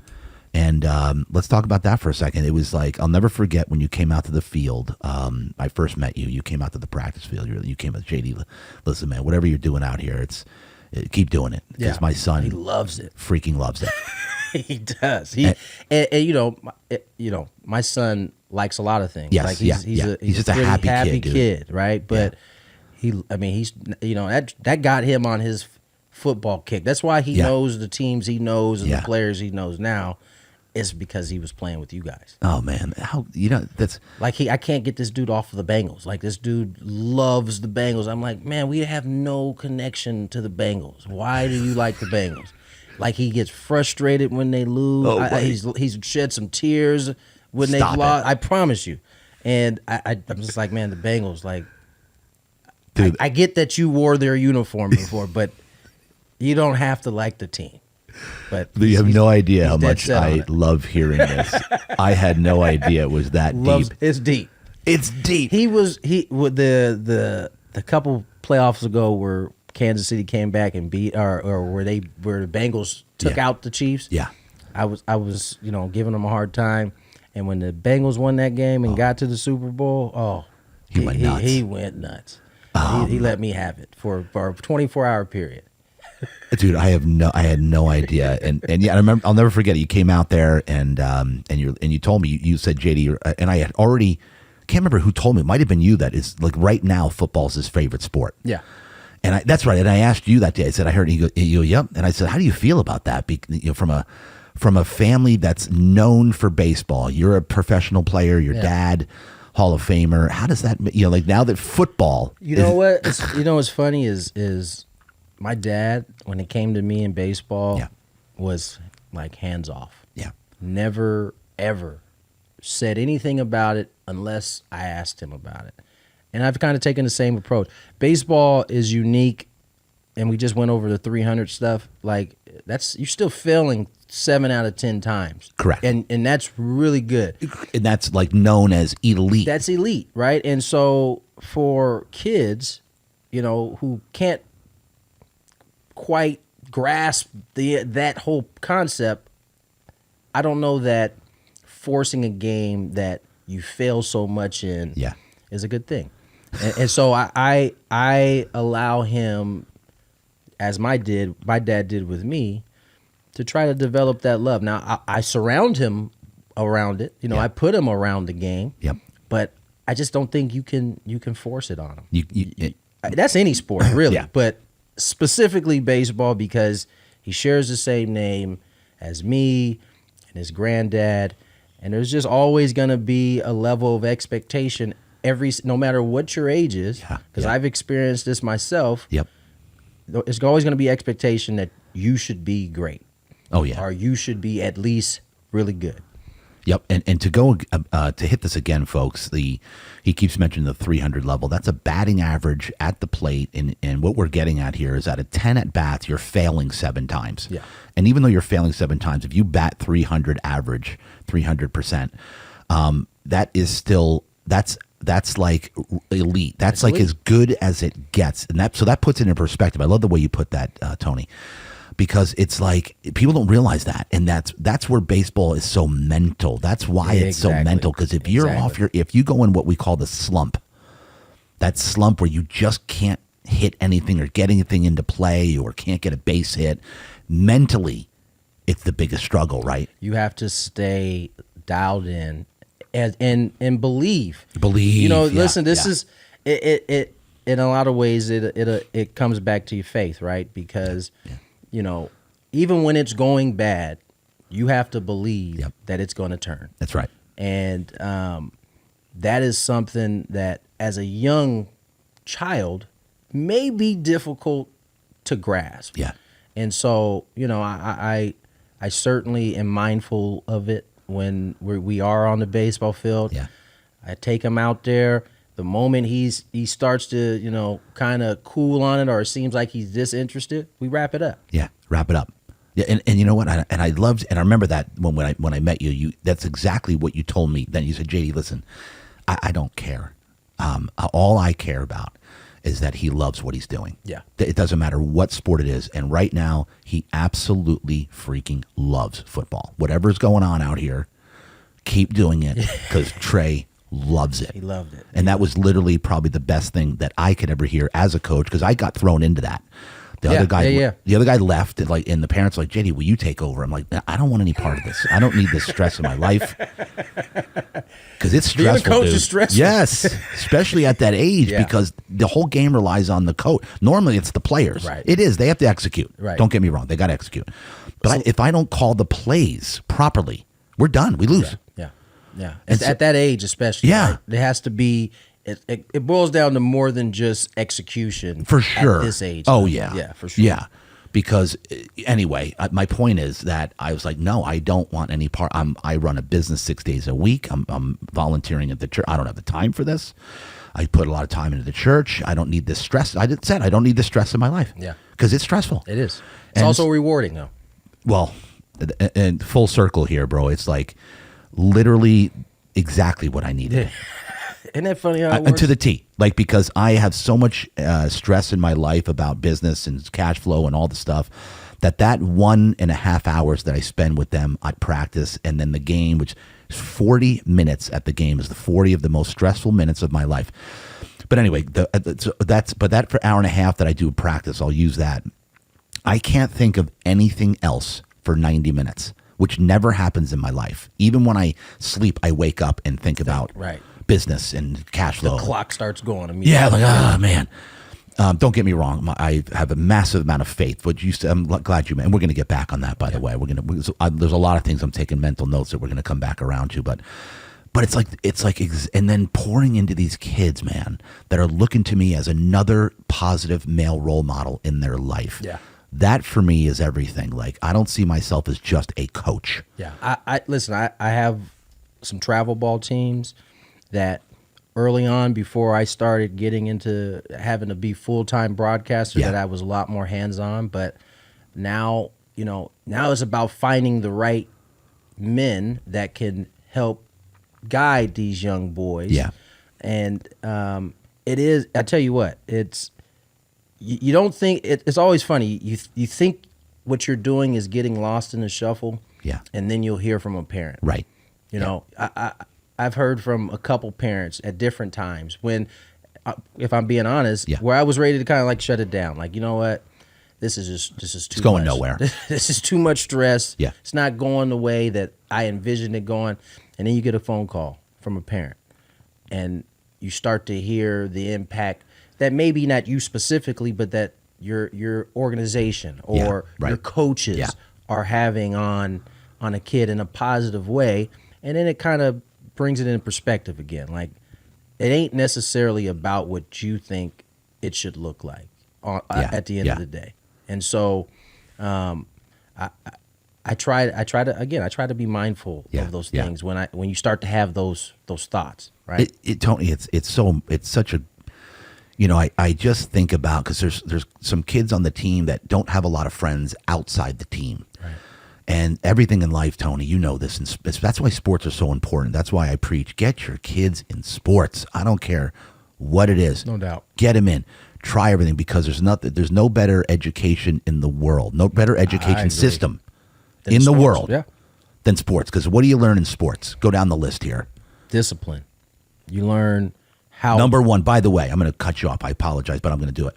And let's talk about that for a second. It was like, I'll never forget when you came out to the field. I first met you. You came out to the practice field. You came with JD. Listen, man, whatever you're doing out here, keep doing it. Because my son, he loves it. freaking loves it. He does. And you know, my son likes a lot of things. Yes, like yeah, he's yeah. a He's just a pretty happy kid, dude. right? But he's, you know, that got him on his football kick. That's why he knows the teams he knows and the players he knows now. Is because he was playing with you guys. Oh man, that's Like I can't get this dude off of the Bengals. Like this dude loves the Bengals. I'm like, man, we have no connection to the Bengals. Why do you like the Bengals? Like he gets frustrated when they lose. He's shed some tears when they've Stop lost. it. I promise you. And I'm just like, man, the Bengals. Like, Dude. I get that you wore their uniform before, but you don't have to like the team. But you have no idea how he's dead much set on I it. love hearing this. I had no idea it was that deep. It's deep. It's deep. He with the couple playoffs ago where Kansas City came back and beat or where the Bengals took out the Chiefs. Yeah. I was you know, giving them a hard time, and when the Bengals won that game and got to the Super Bowl, He went nuts. He went nuts. He let me have it for a 24-hour period. Dude, I had no idea, and yeah, I remember. I'll never forget it. You came out there, and you told me, you said JD, and I had already can't remember who told me. It might have been you. That is like right now, football's his favorite sport. Yeah, and that's right. And I asked you that day. I said I heard you go, yep. And I said, how do you feel about that? From a family that's known for baseball, you're a professional player. Your dad, Hall of Famer. How does that? Like now that football. You know what? What's funny is. My dad, when it came to me in baseball, was like hands off. Yeah. never, ever said anything about it unless I asked him about it. And I've kind of taken the same approach. Baseball is unique, and we just went over the 300 stuff. Like, you're still failing 7 out of 10 times. Correct. And that's really good. And that's like known as elite. That's elite, right? And so for kids, who can't quite grasp that whole concept, I don't know that forcing a game that you fail so much in is a good thing. And so I allow him, as my dad did with me, to try to develop that love. Now, I surround him around it. I put him around the game. Yep. But I just don't think you can force it on him. That's any sport, really. Yeah. But specifically baseball, because he shares the same name as me and his granddad. And there's just always going to be a level of expectation no matter what your age is. Because I've experienced this myself. Yep. There's always going to be expectation that you should be great. Oh, yeah. Or you should be at least really good. Yep, and to go to hit this again, folks. He keeps mentioning the 300 level. That's a batting average at the plate, and what we're getting at here is at a 10 at bats, you're failing 7 times. Yeah. And even though you're failing 7 times, if you bat 300 average, 300%, that is still that's like elite. That's like elite. As good as it gets, and that puts it in perspective. I love the way you put that, Tony. Because it's like people don't realize that, and that's where baseball is so mental. That's why it's so mental. Because if you're if you go in what we call the slump, that slump where you just can't hit anything or get anything into play or can't get a base hit, mentally, it's the biggest struggle, right? You have to stay dialed in and believe. Believe. Listen. This is it. In a lot of ways, it comes back to your faith, right? Because. Even when it's going bad, you have to believe that it's going to turn. That's right. And that is something that, as a young child, may be difficult to grasp. Yeah. And so, I certainly am mindful of it when we are on the baseball field. Yeah. I take him out there. The moment he starts to, kind of cool on it, or it seems like he's disinterested, we wrap it up. Yeah, wrap it up. Yeah, and you know what? And I loved, and I remember that when I met you, that's exactly what you told me. Then you said, JD, listen, I don't care. All I care about is that he loves what he's doing. Yeah. It doesn't matter what sport it is. And right now, he absolutely freaking loves football. Whatever's going on out here, keep doing it, because Trey loves it. He loved it. And that was literally probably the best thing that I could ever hear as a coach, because I got thrown into that. The other guy left, and the parents were like, JD, will you take over? I'm like, I don't want any part of this. I don't need this stress in my life. Because it's stressful, being a coach dude. is stressful. Yes, especially at that age, because the whole game relies on the coach. Normally, it's the players. Right. It is. They have to execute. Right. Don't get me wrong. They got to execute. But if I don't call the plays properly, we're done. We lose. Yeah. At that age, especially. Right? It has to be. It boils down to more than just execution. For sure. At this age. Oh, yeah. Yeah, for sure. Yeah. Because anyway, my point is that I was like, no, I don't want any part. I run a business 6 days a week. I'm volunteering at the church. I don't have the time for this. I put a lot of time into the church. I don't need this stress. I said I don't need this stress in my life. Yeah. Because it's stressful. It is. It's also rewarding, though. Well, and full circle here, bro. It's like literally exactly what I needed. Isn't that funny how it works? And to the T. Like, because I have so much stress in my life about business and cash flow and all the stuff, that 1.5 hours that I spend with them, I practice, and then the game, which is 40 minutes at the game, is the 40 of the most stressful minutes of my life. But anyway, that for hour and a half that I do practice, I'll use that. I can't think of anything else for 90 minutes, which never happens in my life. Even when I sleep, I wake up and think about business and cash flow. The clock starts going immediately. Yeah, like, oh, man. Don't get me wrong. I have a massive amount of faith. What you said, I'm glad you, and we're going to get back on that, by the way. There's a lot of things I'm taking mental notes that we're going to come back around to, but it's like, and then pouring into these kids, man, that are looking to me as another positive male role model in their life. Yeah. That for me is everything. Like, I don't see myself as just a coach. Yeah. I listen, I have some travel ball teams that early on, before I started getting into having to be full-time broadcaster, that I was a lot more hands-on. But now, now it's about finding the right men that can help guide these young boys. Yeah. And it is, I tell you what, it's, you don't think, it's always funny. You think what you're doing is getting lost in the shuffle. Yeah. And then you'll hear from a parent. Right. You know, I've heard from a couple parents at different times when, if I'm being honest, where I was ready to kind of like shut it down. Like, you know what? This is too much. It's going nowhere. This is too much stress. Yeah. It's not going the way that I envisioned it going. And then you get a phone call from a parent and you start to hear the impact that maybe not you specifically, but that your organization or your coaches are having on a kid in a positive way. And then it kind of brings it in perspective again. Like, it ain't necessarily about what you think it should look like at the end of the day. And so I try to be mindful of those things when you start to have those thoughts, right? Tony, it's such a, I just think about, because there's some kids on the team that don't have a lot of friends outside the team. Right. And everything in life, Tony, you know this, and that's why sports are so important. That's why I preach, get your kids in sports. I don't care what it is. No doubt. Get them in. Try everything, because there's no better education in the world, no better education system in the world than sports. Because what do you learn in sports? Go down the list here. Discipline. You learn how. Number one, by the way, I'm going to cut you off. I apologize, but I'm going to do it.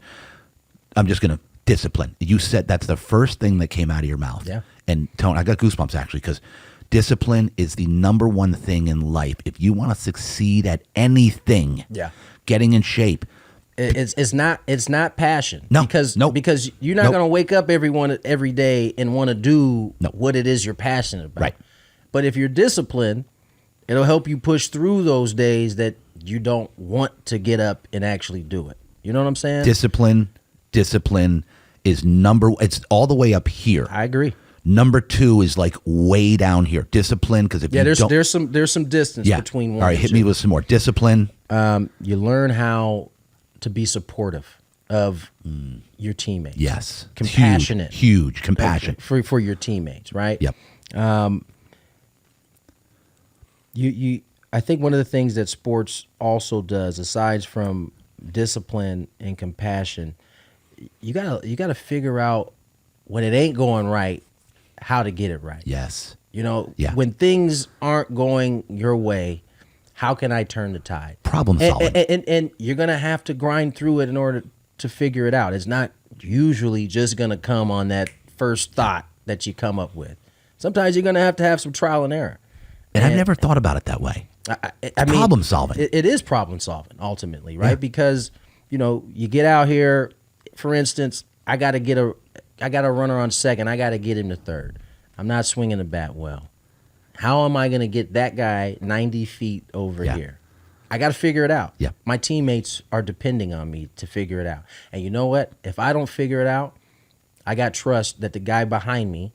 I'm just going to discipline. You said that's the first thing that came out of your mouth. Yeah. And Tony, I got goosebumps actually, because discipline is the number one thing in life. If you want to succeed at anything, getting in shape. It's not passion. No, because you're not going to wake up every day and want to do what it is you're passionate about. Right. But if you're disciplined, it'll help you push through those days that you don't want to get up and actually do it. You know what I'm saying? Discipline is it's all the way up here. I agree. Number two is like way down here. Discipline, because if there's some distance between one. All right, hit me with some more discipline. You learn how to be supportive of your teammates. Yes, compassionate, huge compassion for your teammates. Right. Yep. I think one of the things that sports also does, aside from discipline and compassion, you gotta figure out when it ain't going right, how to get it right. Yes. When things aren't going your way, how can I turn the tide? Problem solving. And you're going to have to grind through it in order to figure it out. It's not usually just going to come on that first thought that you come up with. Sometimes you're going to have some trial and error. And I've never thought about it that way. I mean, problem solving. It is problem solving ultimately, right? Yeah. Because, you get out here, for instance, I got a runner on second. I got to get him to third. I'm not swinging the bat well. How am I going to get that guy 90 feet over here? I got to figure it out. Yeah. My teammates are depending on me to figure it out. And you know what? If I don't figure it out, I got trust that the guy behind me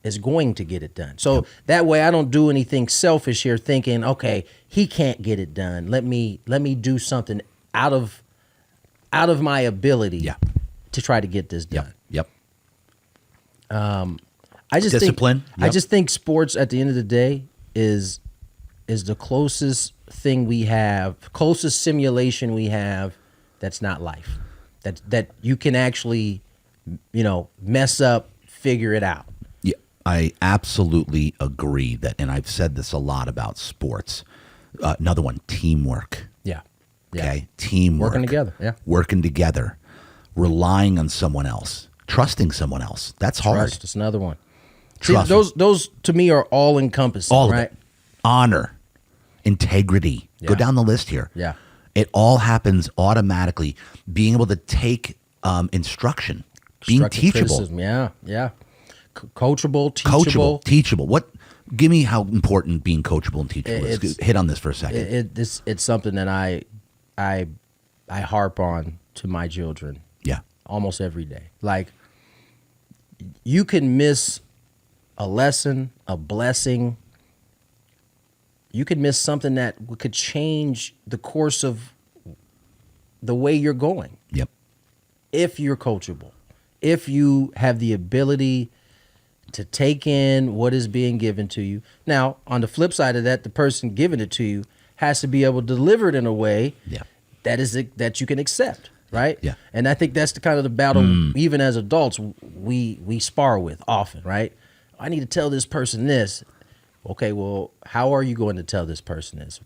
is going to get it done. So that way I don't do anything selfish here thinking, okay, he can't get it done. Let me do something out of my ability to try to get this done. Yep. I just discipline. I just think sports at the end of the day is the closest thing we have, closest simulation we have that's not life. That you can actually, mess up, figure it out. Yeah, I absolutely agree that, and I've said this a lot about sports. Another one, teamwork. Yeah. Okay, teamwork. Working together, relying on someone else, trusting someone else. That's hard. Trust. That's another one. See, those to me are all encompassing. All right? of it. Honor, integrity. Go down the list here. Yeah. It all happens automatically. Being able to take instruction, being teachable. Criticism. Yeah. Coachable, teachable. What? Give me how important being coachable and teachable is. Hit on this for a second. It's something that I harp on to my children. Yeah. Almost every day. Like, you can miss a lesson, a blessing. You could miss something that could change the course of the way you're going. Yep. If you're coachable, if you have the ability to take in what is being given to you. Now, on the flip side of that, the person giving it to you has to be able to deliver it in a way that you can accept, right? Yeah. And I think that's the kind of the battle, even as adults, we spar with often, right? I need to tell this person this. Okay, well, how are you going to tell this person this?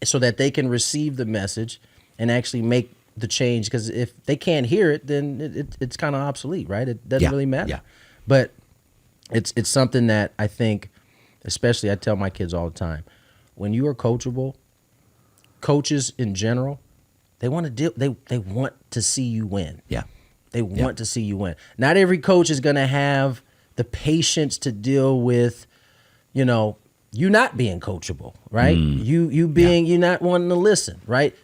So that they can receive the message and actually make the change. Because if they can't hear it, then it's kind of obsolete, right? It doesn't really matter. Yeah. But it's something that I think, especially I tell my kids all the time, when you are coachable, coaches in general, they want to see you win. Yeah. They want to see you win. Not every coach is going to have the patience to deal with, you not being coachable, right? You're not wanting to listen, right?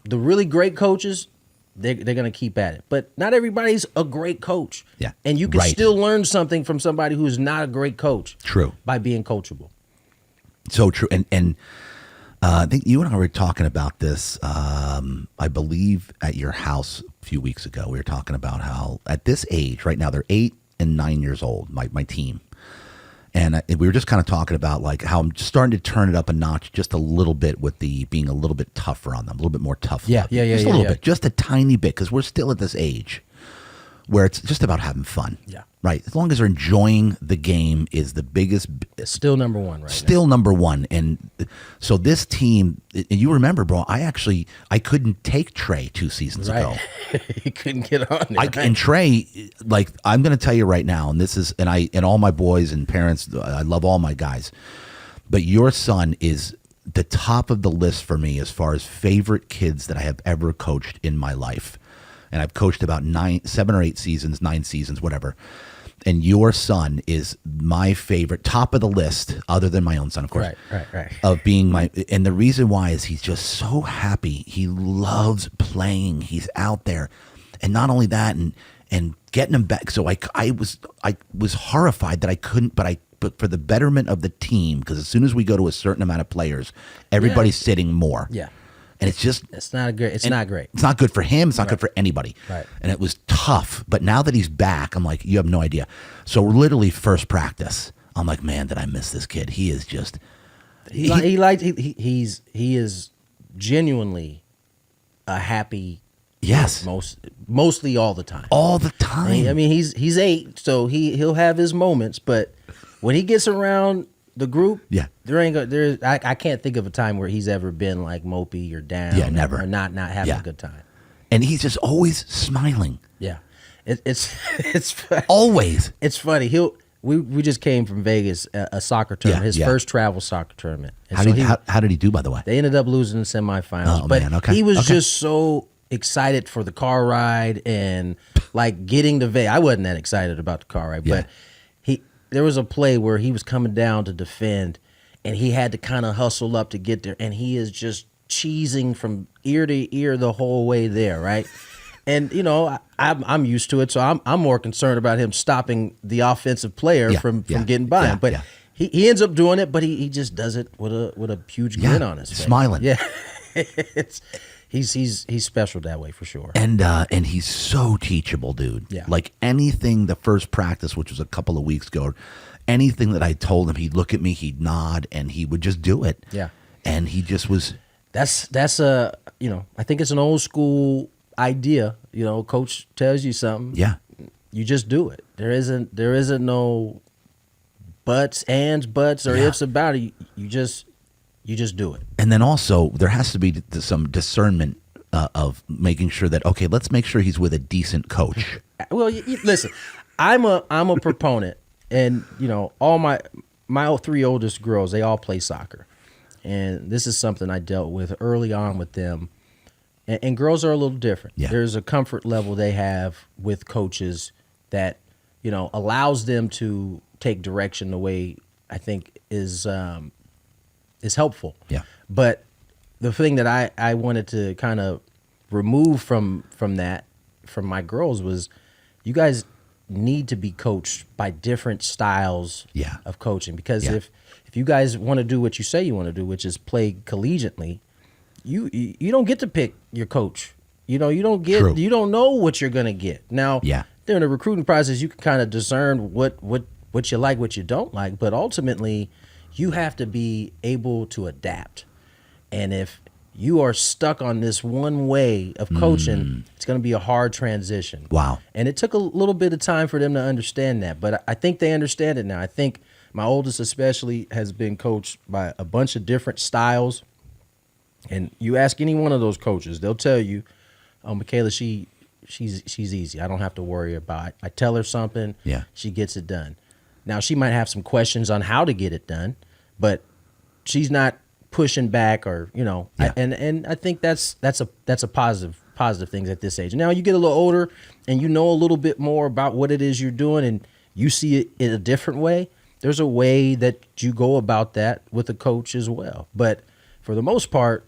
The really great coaches, they're going to keep at it. But not everybody's a great coach. Yeah. And you can still learn something from somebody who's not a great coach. True. By being coachable. So true. And I think you and I were talking about this, I believe, at your house a few weeks ago. We were talking about how at this age, right now, they're 8 and 9 years old, my team. And we were just kind of talking about like how I'm starting to turn it up a notch just a little bit with the being a little bit tougher on them, a little bit more tough. Yeah. Just a little bit, just a tiny bit, because we're still at this age where it's just about having fun. Yeah. Right. As long as they're enjoying the game is the biggest. It's still number one, right? Still number one. And so this team, and you remember, bro, I couldn't take Trey 2 seasons ago. You couldn't get on it. Right? And Trey, like, I'm going to tell you right now, and this is, and all my boys and parents, I love all my guys, but your son is the top of the list for me as far as favorite kids that I have ever coached in my life. And I've coached about 7 or 8 seasons, 9 seasons, whatever. And your son is my favorite, top of the list, other than my own son, of course. Right. Of being and the reason why is he's just so happy. He loves playing. He's out there, and not only that, and getting him back. So I was horrified that I couldn't, but for the betterment of the team, because as soon as we go to a certain amount of players, everybody's sitting more. Yeah. And it's not great. It's not great. It's not good for him. It's not good for anybody. Right. And it was tough. But now that he's back, I'm like, you have no idea. So literally first practice, I'm like, man, did I miss this kid? He is just. He is genuinely a happy. Yes. Mostly all the time. All the time. I mean, he's 8, so he'll have his moments, but when he gets around the group, I can't think of a time where he's ever been like mopey or down. Yeah, never. Or not having a good time. And he's just always smiling. Yeah, it's always. It's funny. We just came from Vegas, a soccer tournament, his first travel soccer tournament. And how did he do, by the way? They ended up losing the semifinals. Oh, but man, okay. He was just so excited for the car ride and like getting to Vegas. I wasn't that excited about the car ride, but there was a play where he was coming down to defend, and he had to kind of hustle up to get there, and he is just cheesing from ear to ear the whole way there, right? And I'm used to it, so I'm more concerned about him stopping the offensive player from getting by him. But he ends up doing it, but he just does it with a huge grin on his face, smiling. Yeah, he's special that way for sure. And he's so teachable, dude. Yeah. Like anything, the first practice, which was a couple of weeks ago, anything that I told him, he'd look at me, he'd nod, and he would just do it. Yeah. And he just was. That's I think it's an old school idea. Coach tells you something. Yeah. You just do it. There isn't no buts, ands, buts, or ifs about it. You just do it. And then also there has to be some discernment of making sure that, okay, let's make sure he's with a decent coach. Well, listen, I'm a proponent, and all my 3 oldest girls, they all play soccer, and this is something I dealt with early on with them. And girls are a little different. Yeah. There's a comfort level they have with coaches that allows them to take direction the way I think is helpful. Yeah. But the thing that I wanted to kind of remove from that from my girls was, you guys need to be coached by different styles Yeah. of coaching. Because Yeah. if you guys want to do what you say you want to do, which is play collegiately, you don't get to pick your coach. You know, True. you don't know what you're gonna get. Now, Yeah. during the recruiting process, you can kind of discern what you like, what you don't like, but ultimately, you have to be able to adapt. And if you are stuck on this one way of coaching, it's going to be a hard transition. Wow. And it took a little bit of time for them to understand that, but I think they understand it now. I think my oldest especially has been coached by a bunch of different styles. And you ask any one of those coaches, they'll tell you, "Oh, Michaela, she's easy. I don't have to worry about it. I tell her something, Yeah. she gets it done." Now, she might have some questions on how to get it done, but she's not pushing back or, you know, Yeah. and I think that's a positive things at this age. Now you get a little older and you know a little bit more about what it is you're doing and you see it in a different way. There's a way that you go about that with a coach as well. But for the most part,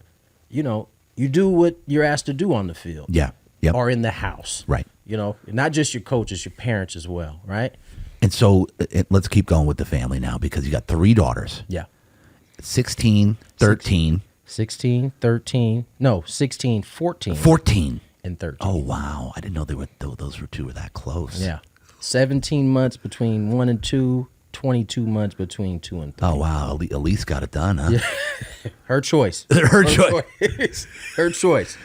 you know, you do what you're asked to do on the field. Yeah. Yep. Or in the house. Right. You know, not just your coaches, your parents as well, right? And so let's keep going with the family now because you got 3 daughters. Yeah. 16, 13. 16, 13. No, 16, 14. 14. And 13. Oh, wow. I didn't know those two were that close. Yeah. 17 months between 1 and 2, 22 months between 2 and 3. Oh, wow. Elise got it done, huh? Yeah. Her choice. Her choice. Her choice.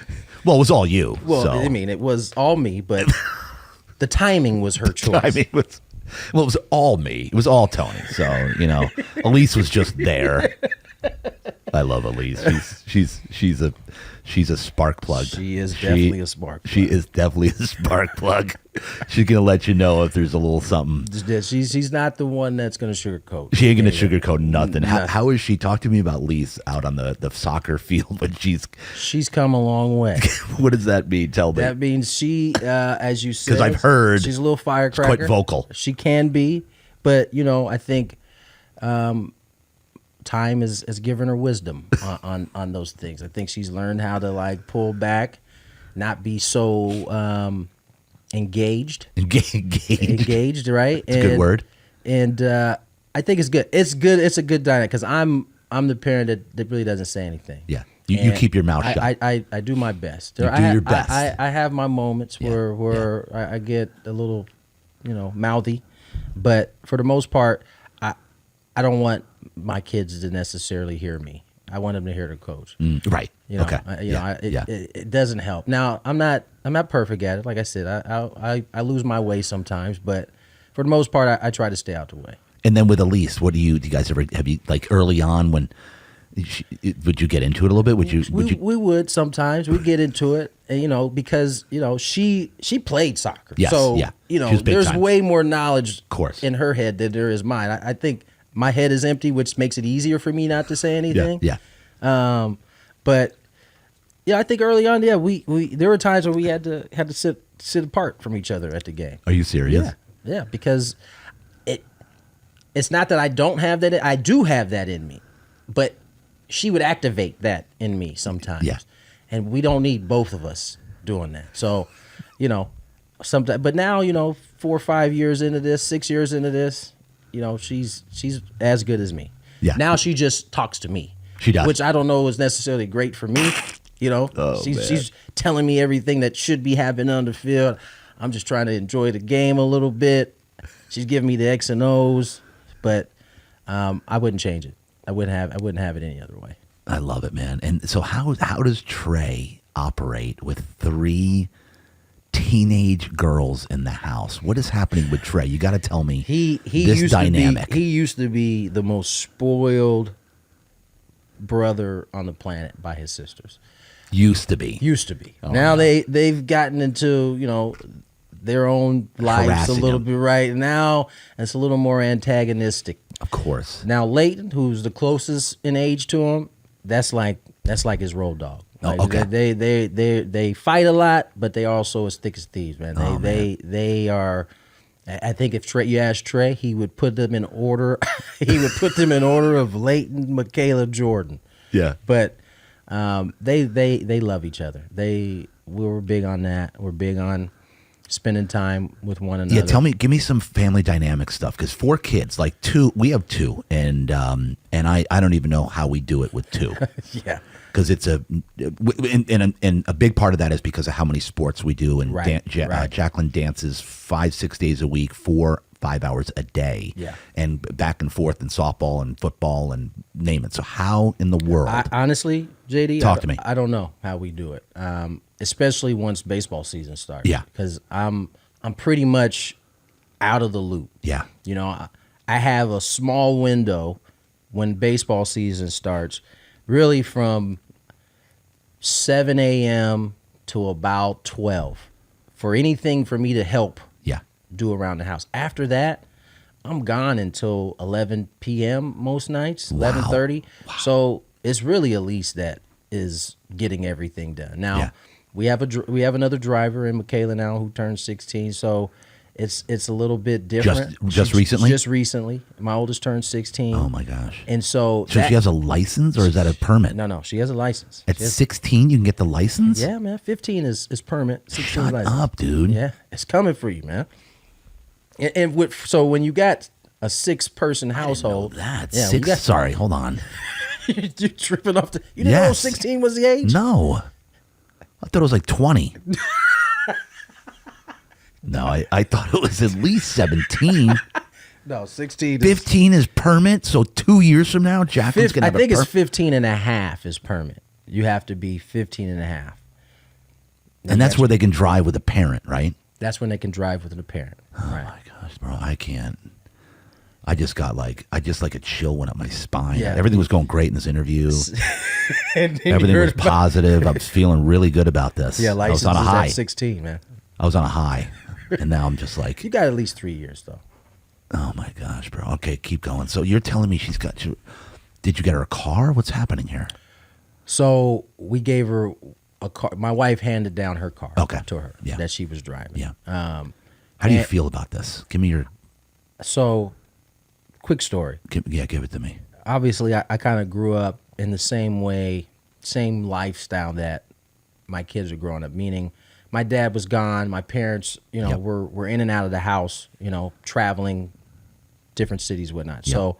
Well, it was all you. Well, so. I mean, it was all me, but the timing was her choice. I mean, it was all me. It was all Tony. So, you know, Elise was just there. I love Elise. She's a spark plug. She is definitely a spark plug. She is definitely a spark plug. She's gonna let you know if there's a little something. She's not the one that's gonna sugarcoat. She ain't gonna sugarcoat nothing. How is she? Talk to me about Elise out on the soccer field when she's come a long way. What does that mean? Tell me. That means she, as you said, because I've heard she's a little firecracker. She's quite vocal. She can be, but you know, I think time has given her wisdom on those things. I think she's learned how to like pull back, not be so engaged. Engaged, right? It's a good word. And I think it's good. It's good. It's a good dynamic because I'm the parent that really doesn't say anything. Yeah, you keep your mouth shut. I do my best. You do your best. I have my moments where I get a little, you know, mouthy, but for the most part, I don't want my kids to necessarily hear me. I want them to hear the coach. Right. You know, okay. It doesn't help. Now I'm not perfect at it. Like I said, I lose my way sometimes, but for the most part, I try to stay out the way. And then with Elise, what do you guys ever have you like early on when would you get into it a little bit? We would sometimes. We get into it, and, you know, because you know she played soccer. Yes, so yeah. you know there's time. way more knowledge, of course, in her head than there is mine. I think my head is empty, which makes it easier for me not to say anything. Yeah. But yeah, I think early on, we there were times where we had to sit apart from each other at the game. Are you serious? Yeah, because it's not that I don't have that. I do have that in me, but she would activate that in me sometimes. Yeah. And we don't need both of us doing that. So, you know, sometimes, but now, you know, 4 or 5 years into this, 6 years into this, you know, she's as good as me. Yeah. Now she just talks to me. She does. Which I don't know is necessarily great for me. You know, she's telling me everything that should be happening on the field. I'm just trying to enjoy the game a little bit. She's giving me the X and O's, but I wouldn't change it. I wouldn't have it any other way. I love it, man. And so how does Trey operate with 3 teenage girls in the house? What is happening with Trey? You got to tell me. He this used dynamic. He used to be the most spoiled brother on the planet by his sisters. Used to be. Oh, now no. they've gotten into, you know, their own lives Harassing a little him. bit right now. It's a little more antagonistic. Of course. Now Leighton, who's the closest in age to him, that's like his road dog. Like, okay. They fight a lot, but they also as thick as thieves, man. They are. I think if you ask Trey, he would put them in order. He would put them in order of Leighton, Michaela, Jordan. Yeah. But they love each other. We were big on that. We're big on spending time with one another. Yeah, give me some family dynamic stuff, because 4 kids, like we have 2, and I don't even know how we do it with 2. Yeah. Because it's and a big part of that is because of how many sports we do, and Right. Jacqueline dances 5-6 days a week, 4-5 hours a day, Yeah. and back and forth in softball and football and name it. So how in the world? Honestly, JD, Talk to me. I don't know how we do it, especially once baseball season starts. Yeah. Because I'm pretty much out of the loop. Yeah. You know, I have a small window when baseball season starts, really from 7 a.m. to about 12 for anything for me to help Yeah. do around the house. After that, I'm gone until 11 p.m. most nights, 11:30. Wow. So it's really Elise that is getting everything done. Now, Yeah. we have another driver in Michaela now who turned 16, so it's a little bit different. Just recently? Just recently. My oldest turned 16. Oh my gosh. And so she has a license, or is that a permit? No, she has a license. At 16, you can get the license? Yeah, man. 15 is permit. 16 Shut license. up, dude. Yeah, it's coming for you, man. So when you got a 6-person household, That yeah, 6. Sorry, hold on. you're tripping off you didn't know 16 was the age? No, I thought it was like 20. No, I thought it was at least 17. No, 16. 15 is permit. So 2 years from now, Jacqueline's gonna have I think it's 15 and a half is permit. You have to be 15 and a half. And that's where they can drive with a parent, right? That's when they can drive with a parent. Oh right. my gosh, bro, I can't. I just like a chill went up my spine. Yeah. Everything was going great in this interview. And Everything was positive. I was feeling really good about this. Yeah, I was license on a is high. at 16, man. I was on a high, and now I'm just like, You got at least 3 years, though. oh my gosh, bro. Okay, keep going. So you're telling me did you get her a car? What's happening here? So we gave her a car. My wife handed down her car to her Yeah. that she was driving. Yeah. How do you feel about this? Give me your. So, quick story. Give it to me. Obviously, I kind of grew up in the same way, same lifestyle that my kids are growing up, meaning my dad was gone. My parents, Yep. were in and out of the house, traveling different cities, whatnot. Yep. So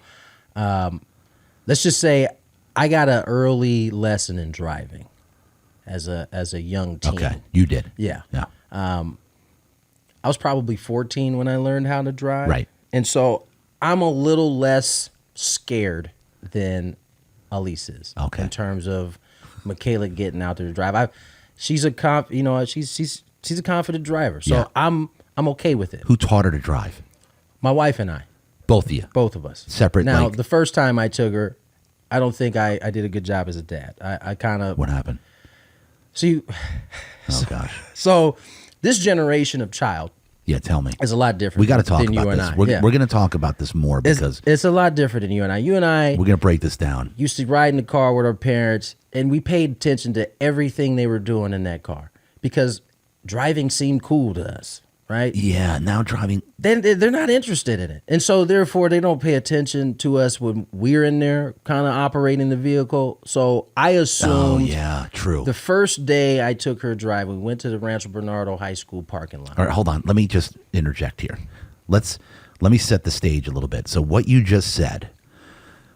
let's just say I got an early lesson in driving as a young teen. Okay, you did. Yeah. Yeah. I was probably 14 when I learned how to drive. Right. And so I'm a little less scared than Elise is. Okay. In terms of Michaela getting out there to drive. She's a she's a confident driver. So Yeah. I'm okay with it. Who taught her to drive? My wife and I. Both of you. Both of us. Separate. Now, like, the first time I took her, I don't think I did a good job as a dad. I kind of. what happened? So, Oh gosh. so this generation of child Yeah, tell me. is a lot different. We got to talk than about you and this. I. We're Yeah. going to talk about this more because It's a lot different than you and I. You and I we're going to break this down. used to ride in the car with our parents, and we paid attention to everything they were doing in that car because driving seemed cool to us, right? Yeah, now driving. They're not interested in it. And so, therefore, they don't pay attention to us when we're in there kind of operating the vehicle. So I assumed Oh yeah, true. the first day I took her driving, we went to the Rancho Bernardo High School parking lot. All right, hold on. Let me just interject here. Let me set the stage a little bit. So what you just said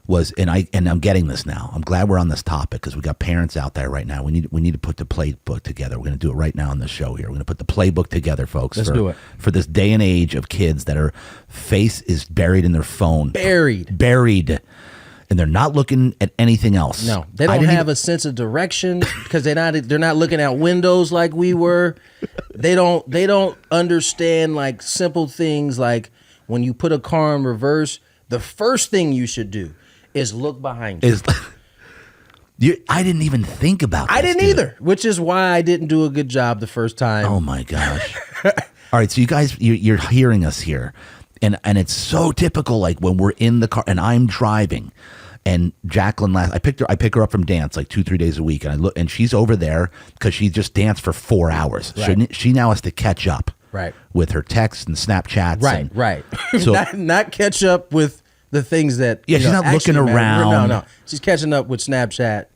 was, and I'm getting this now. I'm glad we're on this topic because we got parents out there right now. We need to put the playbook together. We're going to do it right now on the show here. We're going to put the playbook together, folks. Let's do it. For this day and age of kids that are face is buried in their phone. Buried. And they're not looking at anything else. No, they don't have a sense of direction because they're not looking out windows like we were. They don't understand like simple things like when you put a car in reverse, the first thing you should do is look behind you. I didn't even think about this. I didn't dude. either, which is why I didn't do a good job the first time. Oh my gosh. All right, so you guys you're hearing us here. And it's so typical, like when we're in the car and I'm driving, and Jacqueline I pick her up from dance like 2-3 days a week, and I look and she's over there because she just danced for 4 hours. Right. She now has to catch up, Right. with her texts and Snapchats. Right. So not catch up with the things that Yeah, she's not actually looking matter. around. No. She's catching up with Snapchat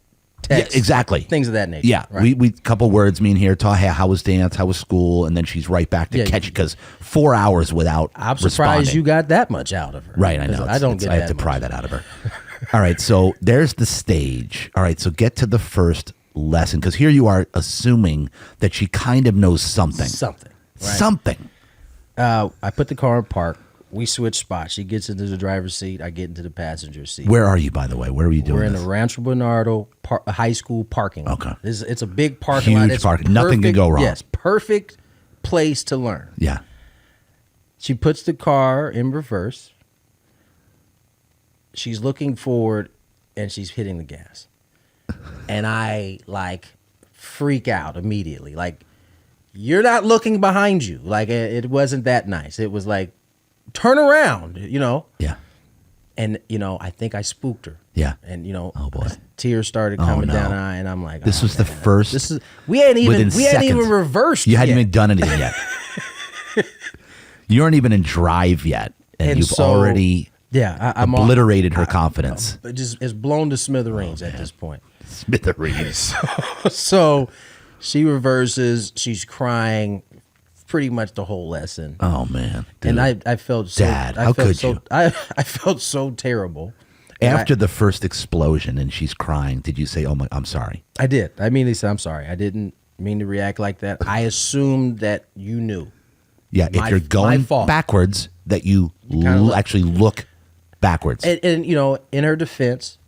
text, exactly. things of that nature. Yeah, right? we couple words, me and here, talk, hey, how was dance, how was school, and then she's right back to catch it, because 4 hours without I'm surprised responding. you got that much out of her. Right, I know. I don't get I that have to much. pry that out of her. All right, so there's the stage. All right, so get to the first lesson, because here you are assuming that she kind of knows something. Something. Right? Something. I put the car in park. We switch spots. She gets into the driver's seat. I get into the passenger seat. Where are you, by the way? Where are you doing We're in this? the Rancho Bernardo high school parking lot. Okay. It's a big parking lot. Huge It's parking. Nothing can go wrong. Yes, perfect place to learn. Yeah. She puts the car in reverse. She's looking forward, and she's hitting the gas. And I, freak out immediately. You're not looking behind you. It wasn't that nice. It was turn around, Yeah. And, I think I spooked her. Yeah. And, Oh, boy. tears started coming no. down her eye, and I'm like, This was the man, first. we hadn't even seconds. reversed You hadn't yet. even done anything yet. You aren't even in drive yet, and you've so, already I'm obliterated her confidence. It's blown to smithereens at this point. Smithereens. So she reverses. She's crying pretty much the whole lesson. Oh man! Dude. And I felt so. Dad, I how felt could so, you? I felt so terrible. After the first explosion and she's crying, did you say, "Oh my, I'm sorry"? I did. I immediately said, "I'm sorry. I didn't mean to react like that. I assumed that you knew." Yeah, if you're going fault. backwards, that you kinda actually look backwards. And in her defense,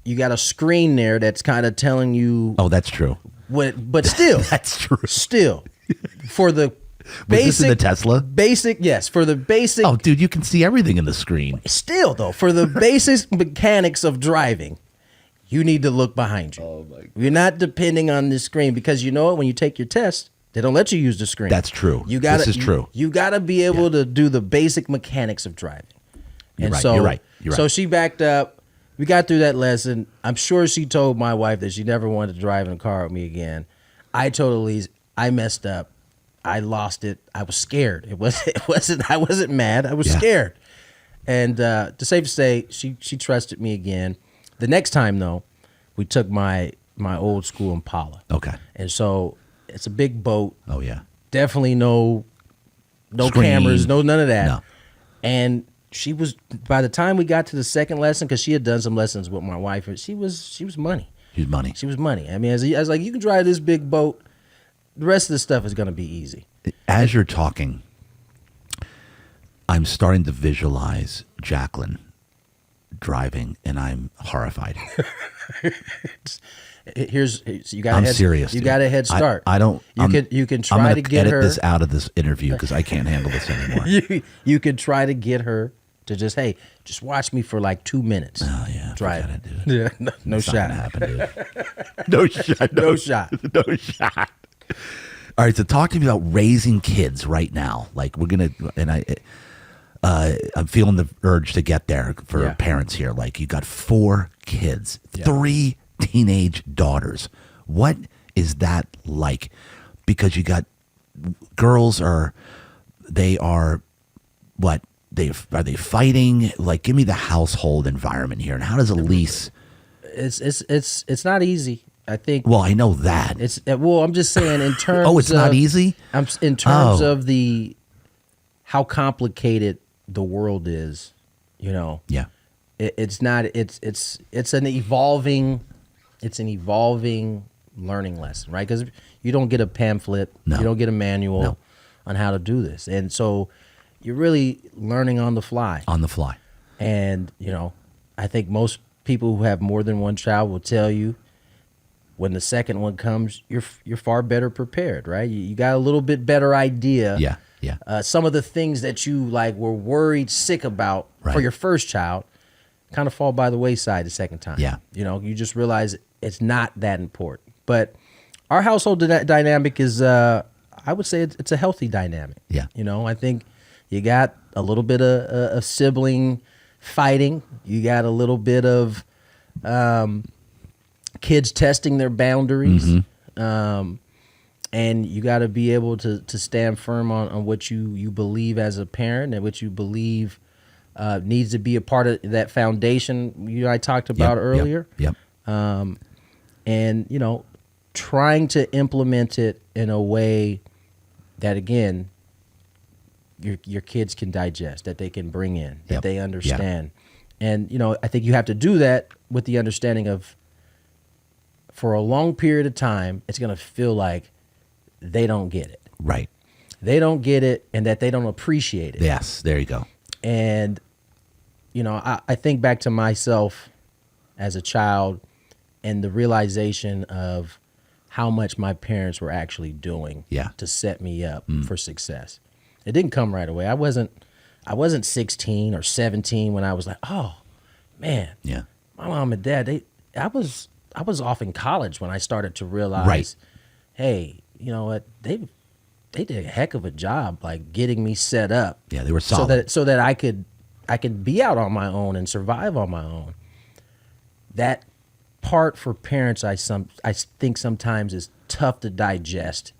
you got a screen there that's kind of telling you. Oh, that's true. But still, That's true. still, for the Was basic, this in the Tesla? yes, for the basic. Oh, dude, you can see everything in the screen. Still, though, for the basic mechanics of driving, you need to look behind you. Oh, my God. You're not depending on the screen, because you know what? When you take your test, they don't let you use the screen. That's true. This is true. You got to be able to do the basic mechanics of driving. You're right, you're right. So she backed up. We got through that lesson. I'm sure she told my wife that she never wanted to drive in a car with me again. I messed up. I lost it. I was scared. I wasn't mad. I was scared. And to safe to say, she trusted me again. The next time, though, we took my old school Impala. Okay. And so it's a big boat. Oh yeah. Definitely no Screen. cameras, none of that. No. And she was, by the time we got to the second lesson, because she had done some lessons with my wife, she was money. She's money. She was money. I mean, I was like, you can drive this big boat. The rest of the stuff is going to be easy. As you're talking, I'm starting to visualize Jacqueline driving, and I'm horrified. You got. I'm serious. You dude. got a head start. I don't. You can I'm try gonna to get edit her. this out of this interview because I can't handle this anymore. You could try to get her to just watch me for 2 minutes. Oh yeah, Try forget it. it, dude. Yeah, no It's not shot. gonna happen, dude. No shot. No shot. No shot. All right, so talk to me about raising kids right now. We're gonna, and I'm feeling the urge to get there for parents here. You got 4 kids, 3 teenage daughters. What is that like? Because you got girls are they fighting? Give me the household environment here, and how does Elise? It's not easy. I think. Well, I know that. I'm just saying in terms. Oh, it's not easy. In terms of how complicated the world is, Yeah. It's not. It's an evolving learning lesson, right? Because you don't get a pamphlet, No. you don't get a manual No. on how to do this, and so you're really learning on the fly. On the fly. And I think most people who have more than one child will tell you, when the second one comes, you're far better prepared, right? You got a little bit better idea. Yeah. Yeah. Some of the things that you were worried sick about for Right. your first child kind of fall by the wayside the second time. Yeah. You just realize it's not that important. But our household dynamic is, I would say it's a healthy dynamic. Yeah. I think you got a little bit of a sibling fighting. You got a little bit of kids testing their boundaries. Mm-hmm. And you got to be able to stand firm on what you believe as a parent and what you believe needs to be a part of that foundation I talked about earlier. Yep. and trying to implement it in a way that, again, your kids can digest, that they can bring in, that they understand. And I think you have to do that with the understanding of, for a long period of time, it's going to feel like they don't get it. Right. They don't get it, and that they don't appreciate it. Yes, there you go. And, I think back to myself as a child and the realization of how much my parents were actually doing to set me up for success. It didn't come right away. I wasn't 16 or 17 when I was like, oh, man, my mom and dad, I was off in college when I started to realize, hey, you know what, they did a heck of a job, like, getting me set up. Yeah, they were solid. So that I could be out on my own and survive on my own. That part for parents, I think sometimes is tough to digest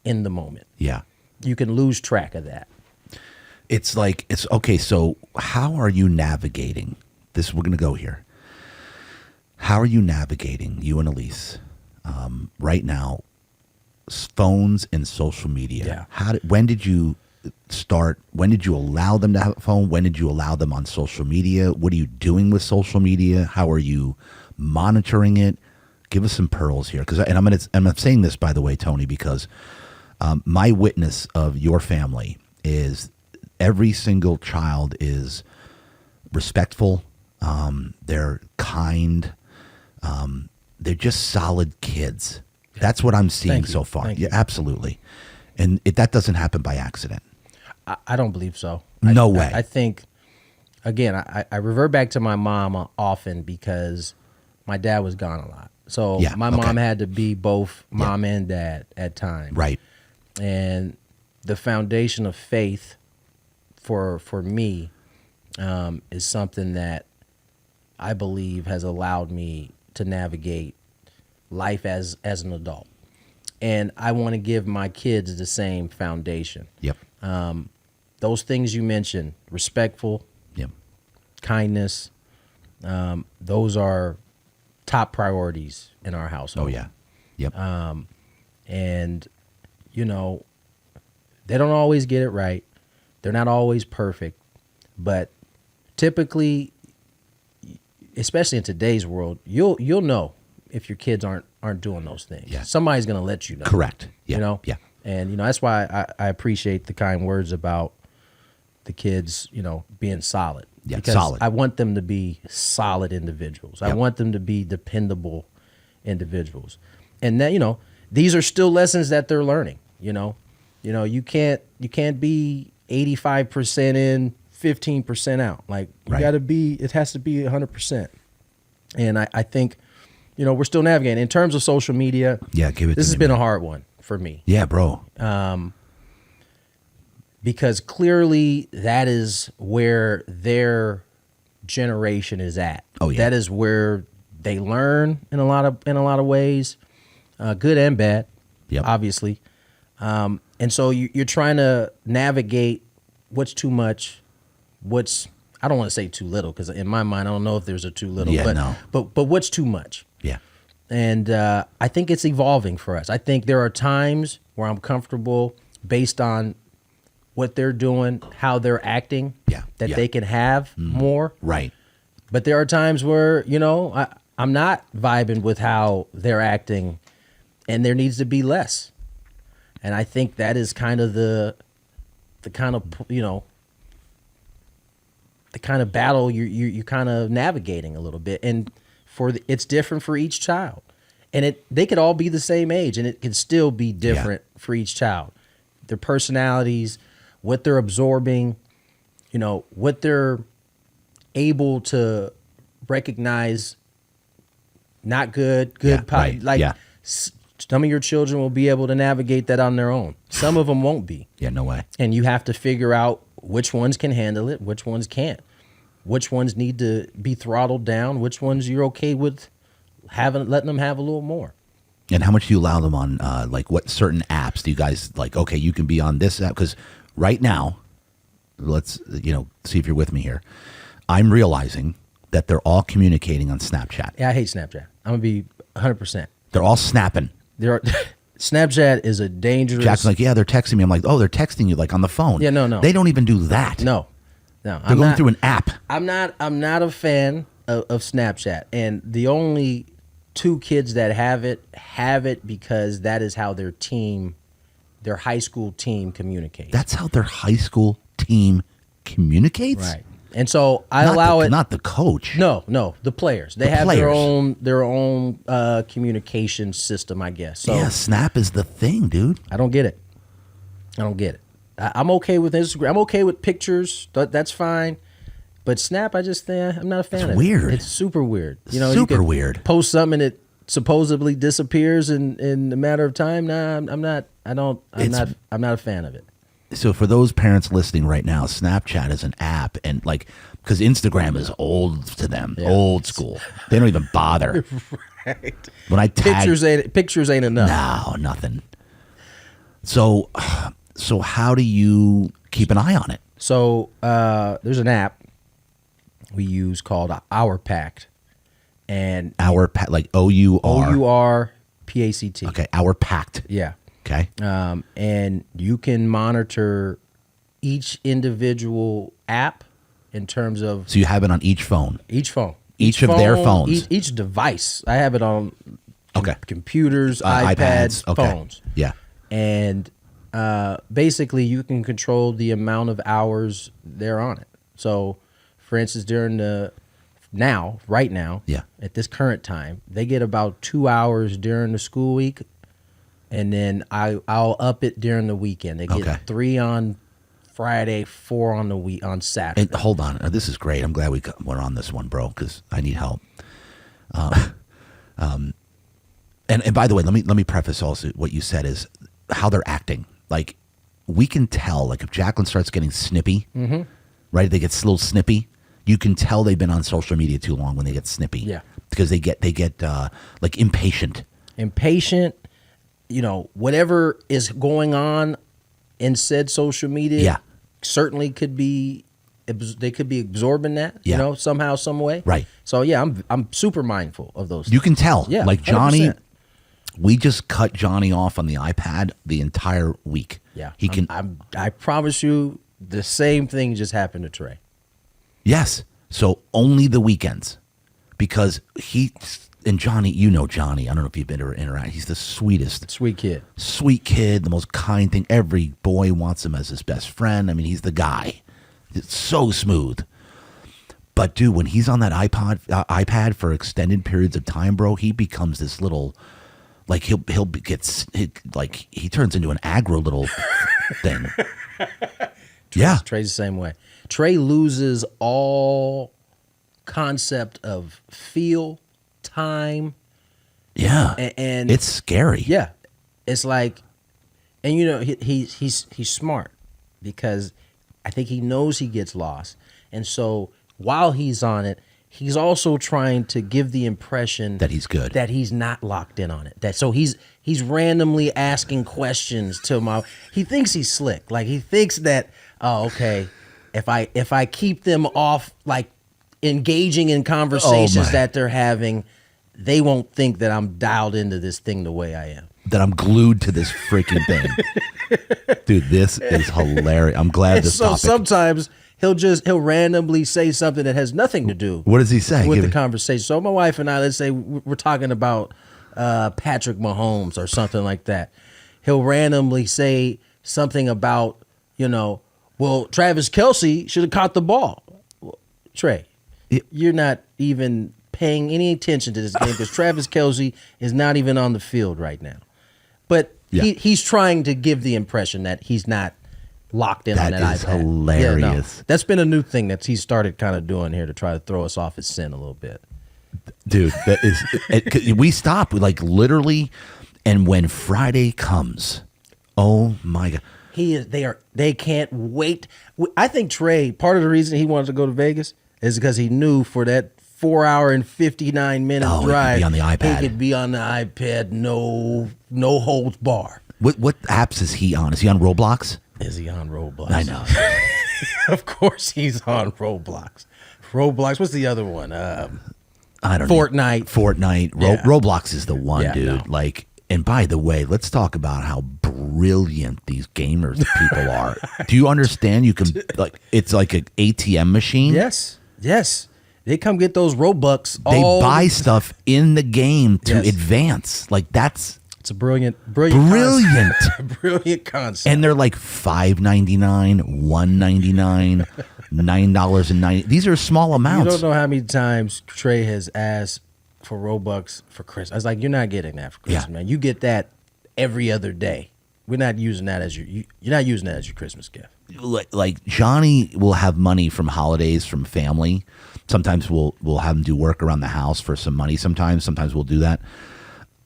in the moment. Yeah. You can lose track of that. It's like, okay, so how are you navigating this? We're going to go here. How are you navigating, you and Elise, right now, phones and social media? Yeah. When did you start? When did you allow them to have a phone? When did you allow them on social media? What are you doing with social media? How are you monitoring it? Give us some pearls here, and I'm saying this, by the way, Tony, because my witness of your family is every single child is respectful. They're kind. They're just solid kids. That's what I'm seeing so far. Yeah, absolutely. And that doesn't happen by accident. I don't believe so. No way. I think, again, I revert back to my mom often because my dad was gone a lot. So my mom had to be both mom and dad at times. Right. And the foundation of faith for me is something that I believe has allowed me to navigate life as an adult. And I want to give my kids the same foundation. Yep. Those things you mentioned, respectful, kindness, those are top priorities in our household. Oh, yeah. Yep. And, they don't always get it right. They're not always perfect. But typically, especially in today's world, you'll know if your kids aren't doing those things. Yeah. Somebody's going to let you know. Correct. Yeah. Yeah. And, that's why I appreciate the kind words about the kids, being solid. Yeah, because solid. I want them to be solid individuals. I want them to be dependable individuals. And that, these are still lessons that they're learning, you can't be 85% in, 15% out. Like, you got to be, it has to be 100%. And I think, we're still navigating. In terms of social media, this has been a hard one for me. Yeah, bro. Because clearly that is where their generation is at. Oh, yeah. That is where they learn in a lot of ways, good and bad, obviously. And so you're trying to navigate what's too much, I don't want to say too little, because in my mind I don't know if there's a too little. But what's too much? Yeah. And I think it's evolving for us. I think there are times where I'm comfortable based on what they're doing, how they're acting, that they can have more. Right. But there are times where, I'm not vibing with how they're acting, and there needs to be less. And I think that is kind of the kind of, the kind of battle you're kind of navigating a little bit. And it's different for each child. And they could all be the same age, and it can still be different for each child. Their personalities, what they're absorbing, what they're able to recognize, not good, some of your children will be able to navigate that on their own. Some of them won't be. Yeah, no way. And you have to figure out which ones can handle it, which ones can't, which ones need to be throttled down, which ones you're okay with letting them have a little more. And how much do you allow them on, what certain apps do you guys okay, you can be on this app? Because right now, let's, see if you're with me here. I'm realizing that they're all communicating on Snapchat. Yeah, I hate Snapchat. I'm going to be 100%. They're all snapping. Snapchat is a dangerous. Jack's like, yeah, they're texting me. I'm like, oh, they're texting you like on the phone. Yeah, no. They don't even do that. No. They're going through an app. I'm not a fan of Snapchat, and the only two kids that have it because that is how their high school team communicates. That's how their high school team communicates? Right. And so I allow it. Not the coach. No, the players. They have their own communication system, I guess. So yeah, Snap is the thing, dude. I don't get it. I'm okay with Instagram. I'm okay with pictures. That's fine. But Snap, I'm not a fan of it. It's weird. It's super weird. Super weird. Post something and it supposedly disappears in a matter of time. Nah, I'm not a fan of it. So for those parents listening right now, Snapchat is an app, and because Instagram is old to them, old school. They don't even bother. Right. When I tag pictures ain't enough. No, nothing. So how do you keep an eye on it? So there's an app we use called Our Pact, and Our Pact, like OURPACT. Okay, Our Pact. Yeah. Okay. And you can monitor each individual app in terms of. So you have it on each phone. Each phone. Each of their phones. Each device. I have it on. Computers, iPads, phones. Yeah. And basically, you can control the amount of hours they're on it. So, for instance, right now, at this current time, they get about 2 hours during the school week. And then I'll up it during the weekend. They get 3 on Friday, 4 on Saturday. And hold on, this is great. I'm glad we're on this one, bro, because I need help. And by the way, let me preface also what you said is how they're acting. Like we can tell, like if Jacqueline starts getting snippy, right? They get a little snippy. You can tell they've been on social media too long when they get snippy. Yeah, because they get like impatient. Whatever is going on in said social media, certainly could be. They could be absorbing that, somehow, some way. Right. So I'm super mindful of those. You can tell. Yeah. Like Johnny, 100%. we just cut Johnny off on the iPad the entire week. Yeah. He can. I promise you, the same thing just happened to Trey. Yes. So only the weekends, because and Johnny, Johnny. I don't know if you've been interact. He's the sweetest. Sweet kid, the most kind thing. Every boy wants him as his best friend. I mean, he's the guy. It's so smooth. But dude, when he's on that iPad for extended periods of time, bro, he becomes this little, like he turns into an aggro little thing. Trey's the same way. Trey loses all concept of feel, time. Yeah, and it's scary. Yeah, it's like, and he's smart because I think he knows he gets lost, and so while he's on it, he's also trying to give the impression that he's good, that he's not locked in on it. So he's randomly asking questions to he thinks he's slick, like he thinks that if I keep them off, like engaging in conversations that they're having, they won't think that I'm dialed into this thing the way I am. That I'm glued to this freaking thing. Dude, this is hilarious. I'm glad this topic. So sometimes he'll randomly say something that has nothing to do. What does he say? With the conversation. So my wife and I, let's say we're talking about Patrick Mahomes or something like that. He'll randomly say something about, Travis Kelce should have caught the ball. Well, Trey, you're not even paying any attention to this game because Travis Kelce is not even on the field right now. But he's trying to give the impression that he's not locked in on that iPad. That is hilarious. That's been a new thing that he started kind of doing here to try to throw us off his scent a little bit. Dude, that is we stop like literally, and when Friday comes, oh my God. They can't wait. I think Trey, part of the reason he wanted to go to Vegas is because he knew for that 4 hour and 59 minute drive, he could be on the iPad. He could be on the iPad, no holds bar. What apps is he on? Is he on Roblox? Is he on Roblox? I know. Of course he's on Roblox. What's the other one? I don't know. Fortnite. Yeah. Roblox is the one, Yeah, dude. no. Like, and by the way, let's talk about how brilliant these gamers people are. Do you understand? You can like, it's like an ATM machine. Yes. They come get those Robux. They buy stuff in the game to advance. Like it's a brilliant concept. brilliant concept. And they're like $5.99, $1.99, $9.90. These are small amounts. You don't know how many times Trey has asked for Robux for Christmas. I was like, you're not getting that for Christmas, man. You get that every other day. We're not using that as you're not using that as your Christmas gift. Like Johnny will have money from holidays from family. Sometimes we'll have him do work around the house for some money. Sometimes we'll do that.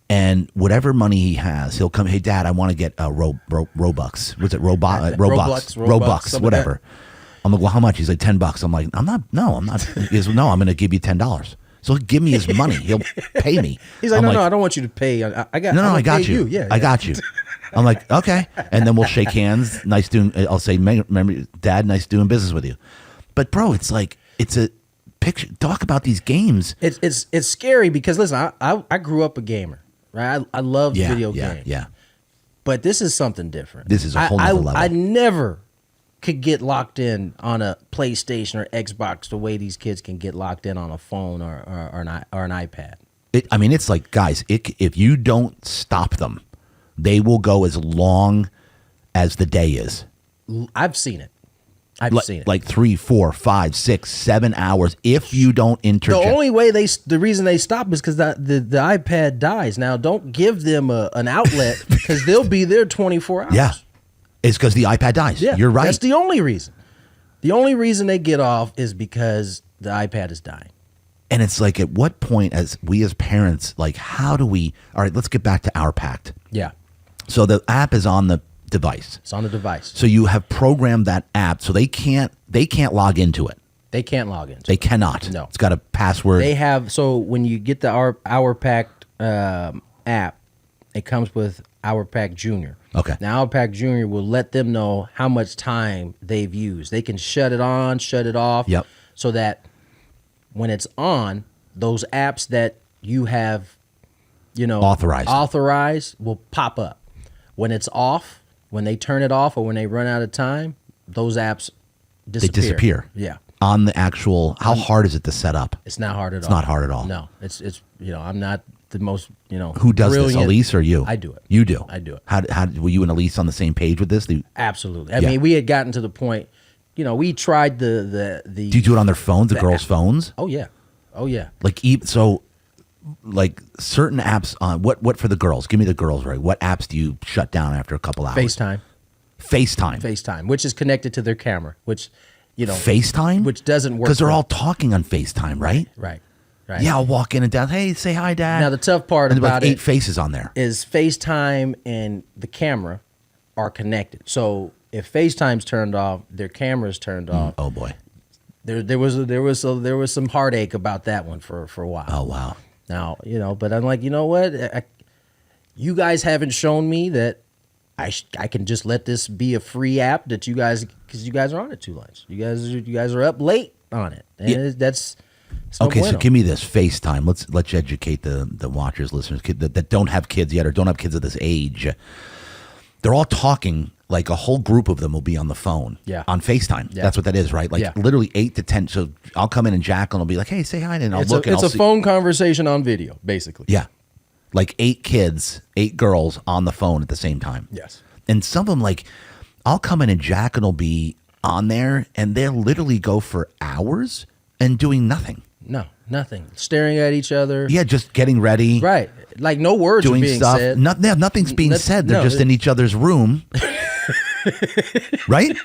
And whatever money he has, he'll come. Hey, Dad, I want to get Robux. Was it Robux, whatever. I'm like, well, how much? He's like, $10. I'm like, I'm not. He goes, no, I'm going to give you $10. So he'll give me his money. He'll pay me. He's like, no, I don't want you to pay. I got you. Yeah, I got you. I'm like, okay. And then we'll shake hands. Nice doing. I'll say, remember, Dad, nice doing business with you. But bro, it's like it's a picture. Talk about these games. It's scary because listen, I grew up a gamer, right? I love video games. Yeah. But this is something different. This is a whole nother level. I never could get locked in on a PlayStation or Xbox the way these kids can get locked in on a phone or an iPad. It's like, guys, if you don't stop them, they will go as long as the day is. I've seen it. Like 3, 4, 5, 6, 7 hours if you don't interject. The only way the reason they stop is because the iPad dies. Now, don't give them an outlet because they'll be there 24 hours. Yeah. It's because the iPad dies. Yeah, you're right. That's the only reason. The only reason they get off is because the iPad is dying. And it's like, at what point, as parents, like, how do we? All right, let's get back to our pact. Yeah. So the app is on the device. It's on the device. So you have programmed that app, so they can't log into it. They can't log into They it. cannot. No. It's got a password. They have, so when you get the Our Pact app, it comes with Our Pact Jr. Okay. Now, Our Pact Jr. will let them know how much time they've used. They can shut it on, shut it off. Yep. So that when it's on, those apps that you have, authorized will pop up. When it's off, when they turn it off or when they run out of time, those apps disappear. They disappear. Yeah. On the actual, how hard is it to set up? It's not hard at all. It's not hard at all. No, it's I'm not the most Who does brilliant. this, Elise or you? I do it. You do. I do it. How were you and Elise on the same page with this? Absolutely. I mean, we had gotten to the point. We tried the. Do you do it on their phones, the girls' phones? Oh yeah. Like certain apps on what for the girls? Give me the girls, right? What apps do you shut down after a couple hours? FaceTime, which is connected to their camera, which FaceTime, which doesn't work because they're all talking on FaceTime, right? Right. Yeah, I'll walk in and down. Hey, say hi, Dad. Now the tough part and about like 8 faces on there is FaceTime and the camera are connected. So if FaceTime's turned off, their camera's turned off. Oh boy, there was some heartache about that one for a while. Oh wow. Now but I'm like, what? You guys haven't shown me that I can just let this be a free app that you guys, because you guys are on it too much. You guys are up late on it, and that's no okay. bueno. So give me this FaceTime. Let's educate the watchers, listeners that don't have kids yet or don't have kids of this age. They're all talking. Like a whole group of them will be on the phone, on FaceTime. Yeah. That's what that is, right? Like literally 8 to 10. So I'll come in and Jacqueline will be like, "Hey, say hi," and I'll look. It's a phone conversation on video, basically. Yeah, like 8 kids, 8 girls on the phone at the same time. Yes, and some of them, like, I'll come in and Jacqueline will be on there, and they'll literally go for hours and doing nothing. No, nothing. Staring at each other. Yeah, just getting ready. Right, like no words doing are being stuff. said. Nothing's being said. They're just in each other's room. Right?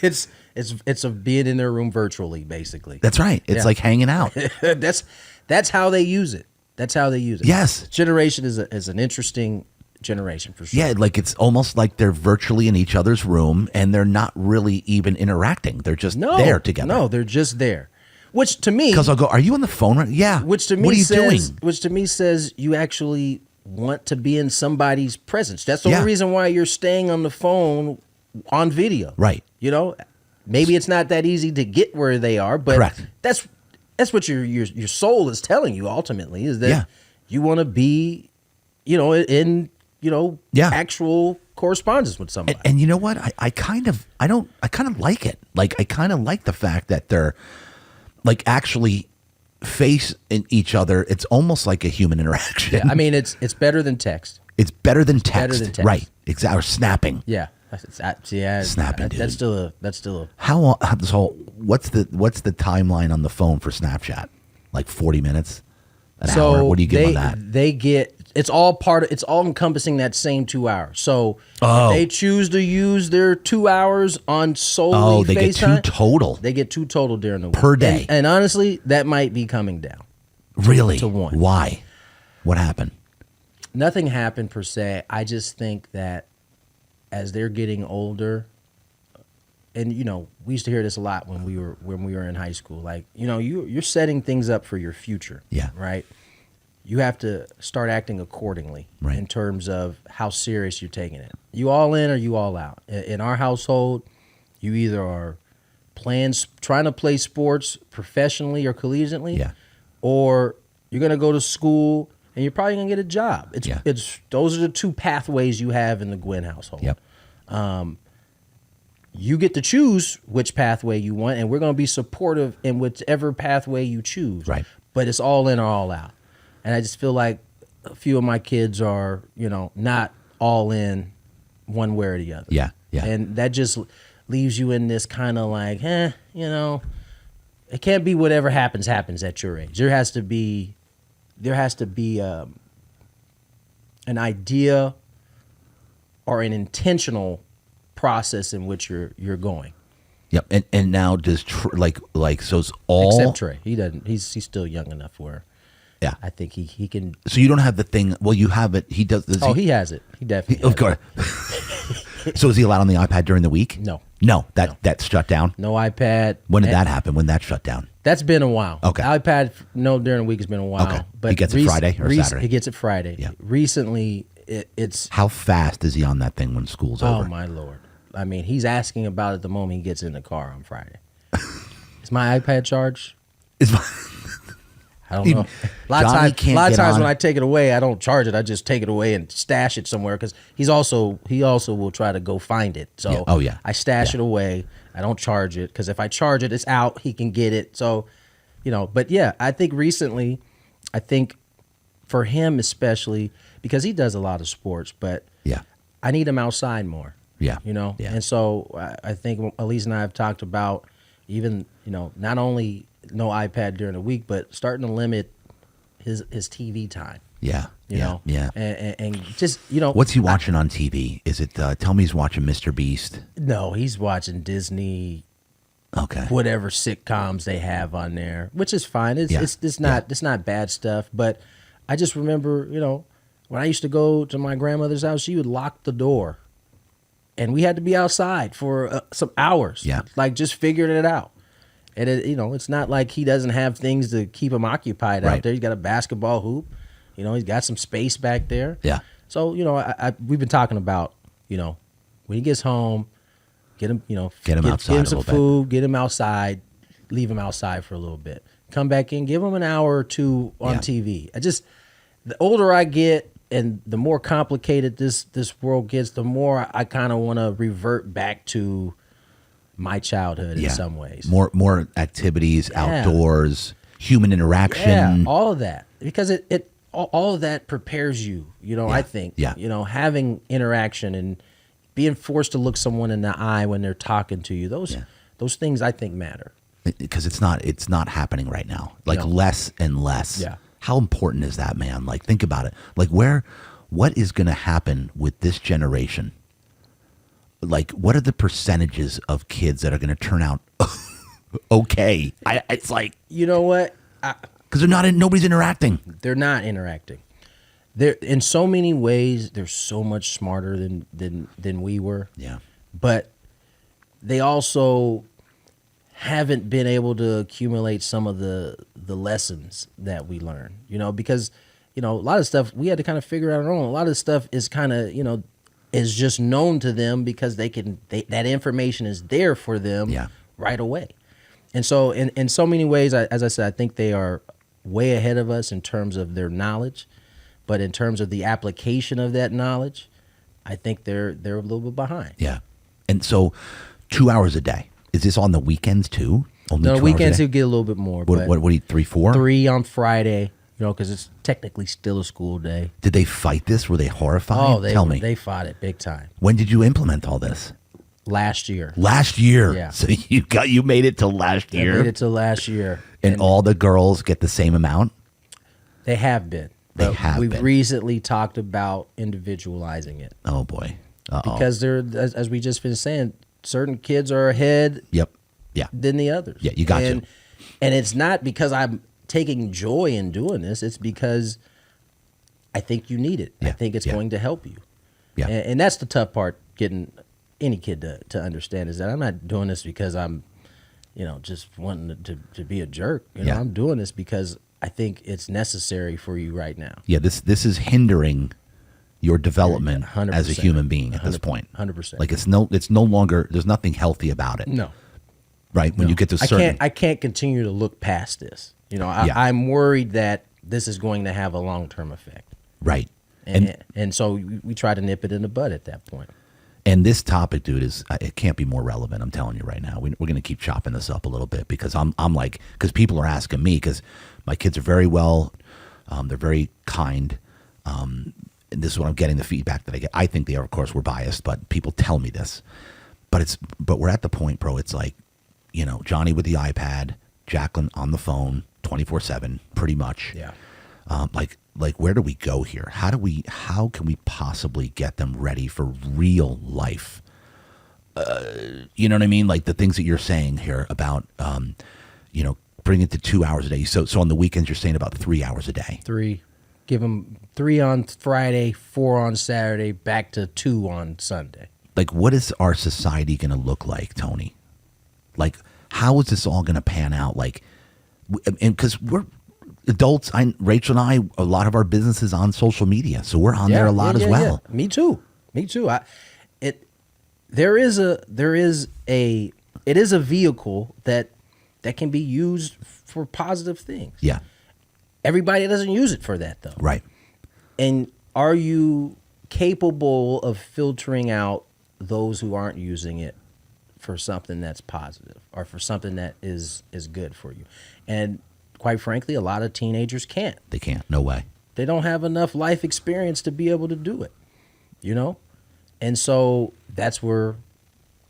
It's of being in their room virtually, basically. That's right. It's like hanging out. That's how they use it. Yes. This generation is an interesting generation for sure. Yeah, like it's almost like they're virtually in each other's room and they're not really even interacting. They're just there together. No, they're just there. Which to me, because I'll go, "Are you on the phone right?" Yeah. Which to me what are you doing? Which to me says you actually want to be in somebody's presence. That's the only reason why you're staying on the phone on video. Right. Maybe it's not that easy to get where they are, but correct. That's that's what your soul is telling you ultimately, is that Yeah. you want to be, in actual correspondence with somebody. And you know what? I kind of like it. Like, I kind of like the fact that they're like actually face in each other. It's almost like a human interaction. Yeah, I mean, it's better than text. It's better than text. Better than text. Right? Exactly. Or snapping. Yeah, Snapping, dude. That's still a. So what's the timeline on the phone for Snapchat? Like 40 minutes, an hour. What do you give on that? They get it's all encompassing that same 2 hours. So if they choose to use their 2 hours on solely they FaceTime, get 2 total. They get 2 total during the week Per day. And honestly, that might be coming down. Really? To 1. Why? What happened? Nothing happened per se. I just think that as they're getting older, and we used to hear this a lot when we were in high school. Like, you're setting things up for your future. Yeah. Right. You have to start acting accordingly in terms of how serious you're taking it. You all in or you all out. In our household, you either are trying to play sports professionally or collegiately, or you're going to go to school and you're probably going to get a job. Those are the 2 pathways you have in the Gwynn household. Yep. You get to choose which pathway you want, and we're going to be supportive in whichever pathway you choose. Right. But it's all in or all out. And I just feel like a few of my kids are, not all in one way or the other. Yeah, yeah. And that just leaves you in this kind of like, it can't be whatever happens at your age. There has to be an idea or an intentional process in which you're going. Yep. And now does so it's all Except Trey, he doesn't. He's still young enough where. Yeah, I think he can. So you don't have the thing. Well, you have it. He does. He has it. He definitely. Of course. So is he allowed on the iPad during the week? No. That's shut down. No iPad. When did that happen? When that shut down? That's been a while. Okay. iPad during the week has been a while. Okay. But He gets it Friday or Saturday? He gets it Friday. Yeah. Recently, it's. How fast is he on that thing when school's over? Oh my Lord! I mean, he's asking about it the moment he gets in the car on Friday. Is my iPad charged? I don't know. A lot of times when I take it away, I don't charge it. I just take it away and stash it somewhere because he also will try to go find it. So I stash it away. I don't charge it because if I charge it, it's out. He can get it. So, But yeah, I think recently, for him especially because he does a lot of sports, but I need him outside more. Yeah. Yeah. And so I think Elise and I have talked about even not only no iPad during the week, but starting to limit his TV time. Yeah. And just, What's he watching on TV? Is it, tell me he's watching Mr. Beast? No, he's watching Disney. Okay. Whatever sitcoms they have on there, which is fine. It's not bad stuff. But I just remember, when I used to go to my grandmother's house, she would lock the door and we had to be outside for some hours. Yeah. Like just figuring it out. And it's not like he doesn't have things to keep him occupied out there. He's got a basketball hoop. He's got some space back there. Yeah. So, we've been talking about, when he gets home, get him, get him outside, get him some food, get him outside, leave him outside for a little bit. Come back in, give him an hour or 2 on TV. The older I get and the more complicated this world gets, the more I kind of want to revert back to my childhood in some ways. More activities, outdoors, human interaction. Yeah, all of that. Because all of that prepares you, I think. Yeah. Having interaction and being forced to look someone in the eye when they're talking to you, those things I think matter. Because it's not happening right now. Like less and less. Yeah. How important is that, man? Like think about it. Like what is going to happen with this generation? Like, what are the percentages of kids that are going to turn out okay? It's like, you know what? Because nobody's interacting. They're not interacting. They're in so many ways. They're so much smarter than we were. Yeah. But they also haven't been able to accumulate some of the lessons that we learned. Because a lot of stuff we had to kind of figure out on our own. A lot of stuff is kind of is just known to them because that information is there for them right away. And so in so many ways, as I said, I think they are way ahead of us in terms of their knowledge, but in terms of the application of that knowledge, I think they're a little bit behind. Yeah. And so 2 hours a day. Is this on the weekends too? Only No, 2 weekends hours a you day? get a little bit more. What do you eat, 3, 4? 3 on Friday, because it's technically still a school day. Did they fight this? Were they horrified? Oh, Tell me. they fought it big time. When did you implement all this? Last year. Last year. Yeah. So you made it till last I year. made it to last year. And all the girls get the same amount? They have been. They But have we've been. recently talked about individualizing it. Oh boy. Uh-oh. Because as we just finished saying, certain kids are ahead Yep. Yeah. than the others. Yeah, you got you. And it's not because I'm taking joy in doing this. It's because I think you need it. I Yeah, think it's yeah. going to help you. Yeah. And that's the tough part, getting any kid to understand, is that I'm not doing this because I'm, just wanting to be a jerk. Yeah. I'm doing this because I think it's necessary for you right now. Yeah, this is hindering your development 100%. as a human being at this point. 100%. Like it's no longer, there's nothing healthy about it. No. Right? When you get to certain I can't continue to look past this. Yeah. I'm worried that this is going to have a long-term effect. right. And so we try to nip it in the bud at that point. And this topic, dude, it can't be more relevant. I'm telling you right now. We're going to keep chopping this up a little bit because I'm like, because people are asking me, because my kids are very well, they're very kind. And this is what I'm getting, the feedback that I get. I think they are, of course, we're biased, but people tell me this. But we're at the point, bro. It's like, Johnny with the iPad, Jacqueline on the phone, 24/7, pretty much. Yeah. Like where do we go here? How can we possibly get them ready for real life? You know what I mean? Like the things that you're saying here about, bring it to 2 hours a day. So on the weekends, you're saying about 3 hours a day. 3. Give them 3 on Friday, 4 on Saturday, back to 2 on Sunday. Like, what is our society going to look like, Tony? Like, how is this all going to pan out? Like, and because we're adults, Rachel and I, a lot of our business is on social media, so we're on there a lot as well. Yeah. Me too. It is a vehicle that can be used for positive things. Yeah, Everybody doesn't use it for that though. right. And are you capable of filtering out those who aren't using it for something that's positive or for something that is good for you? And quite frankly, a lot of teenagers can't. They can't. No way. They don't have enough life experience to be able to do it, And so that's where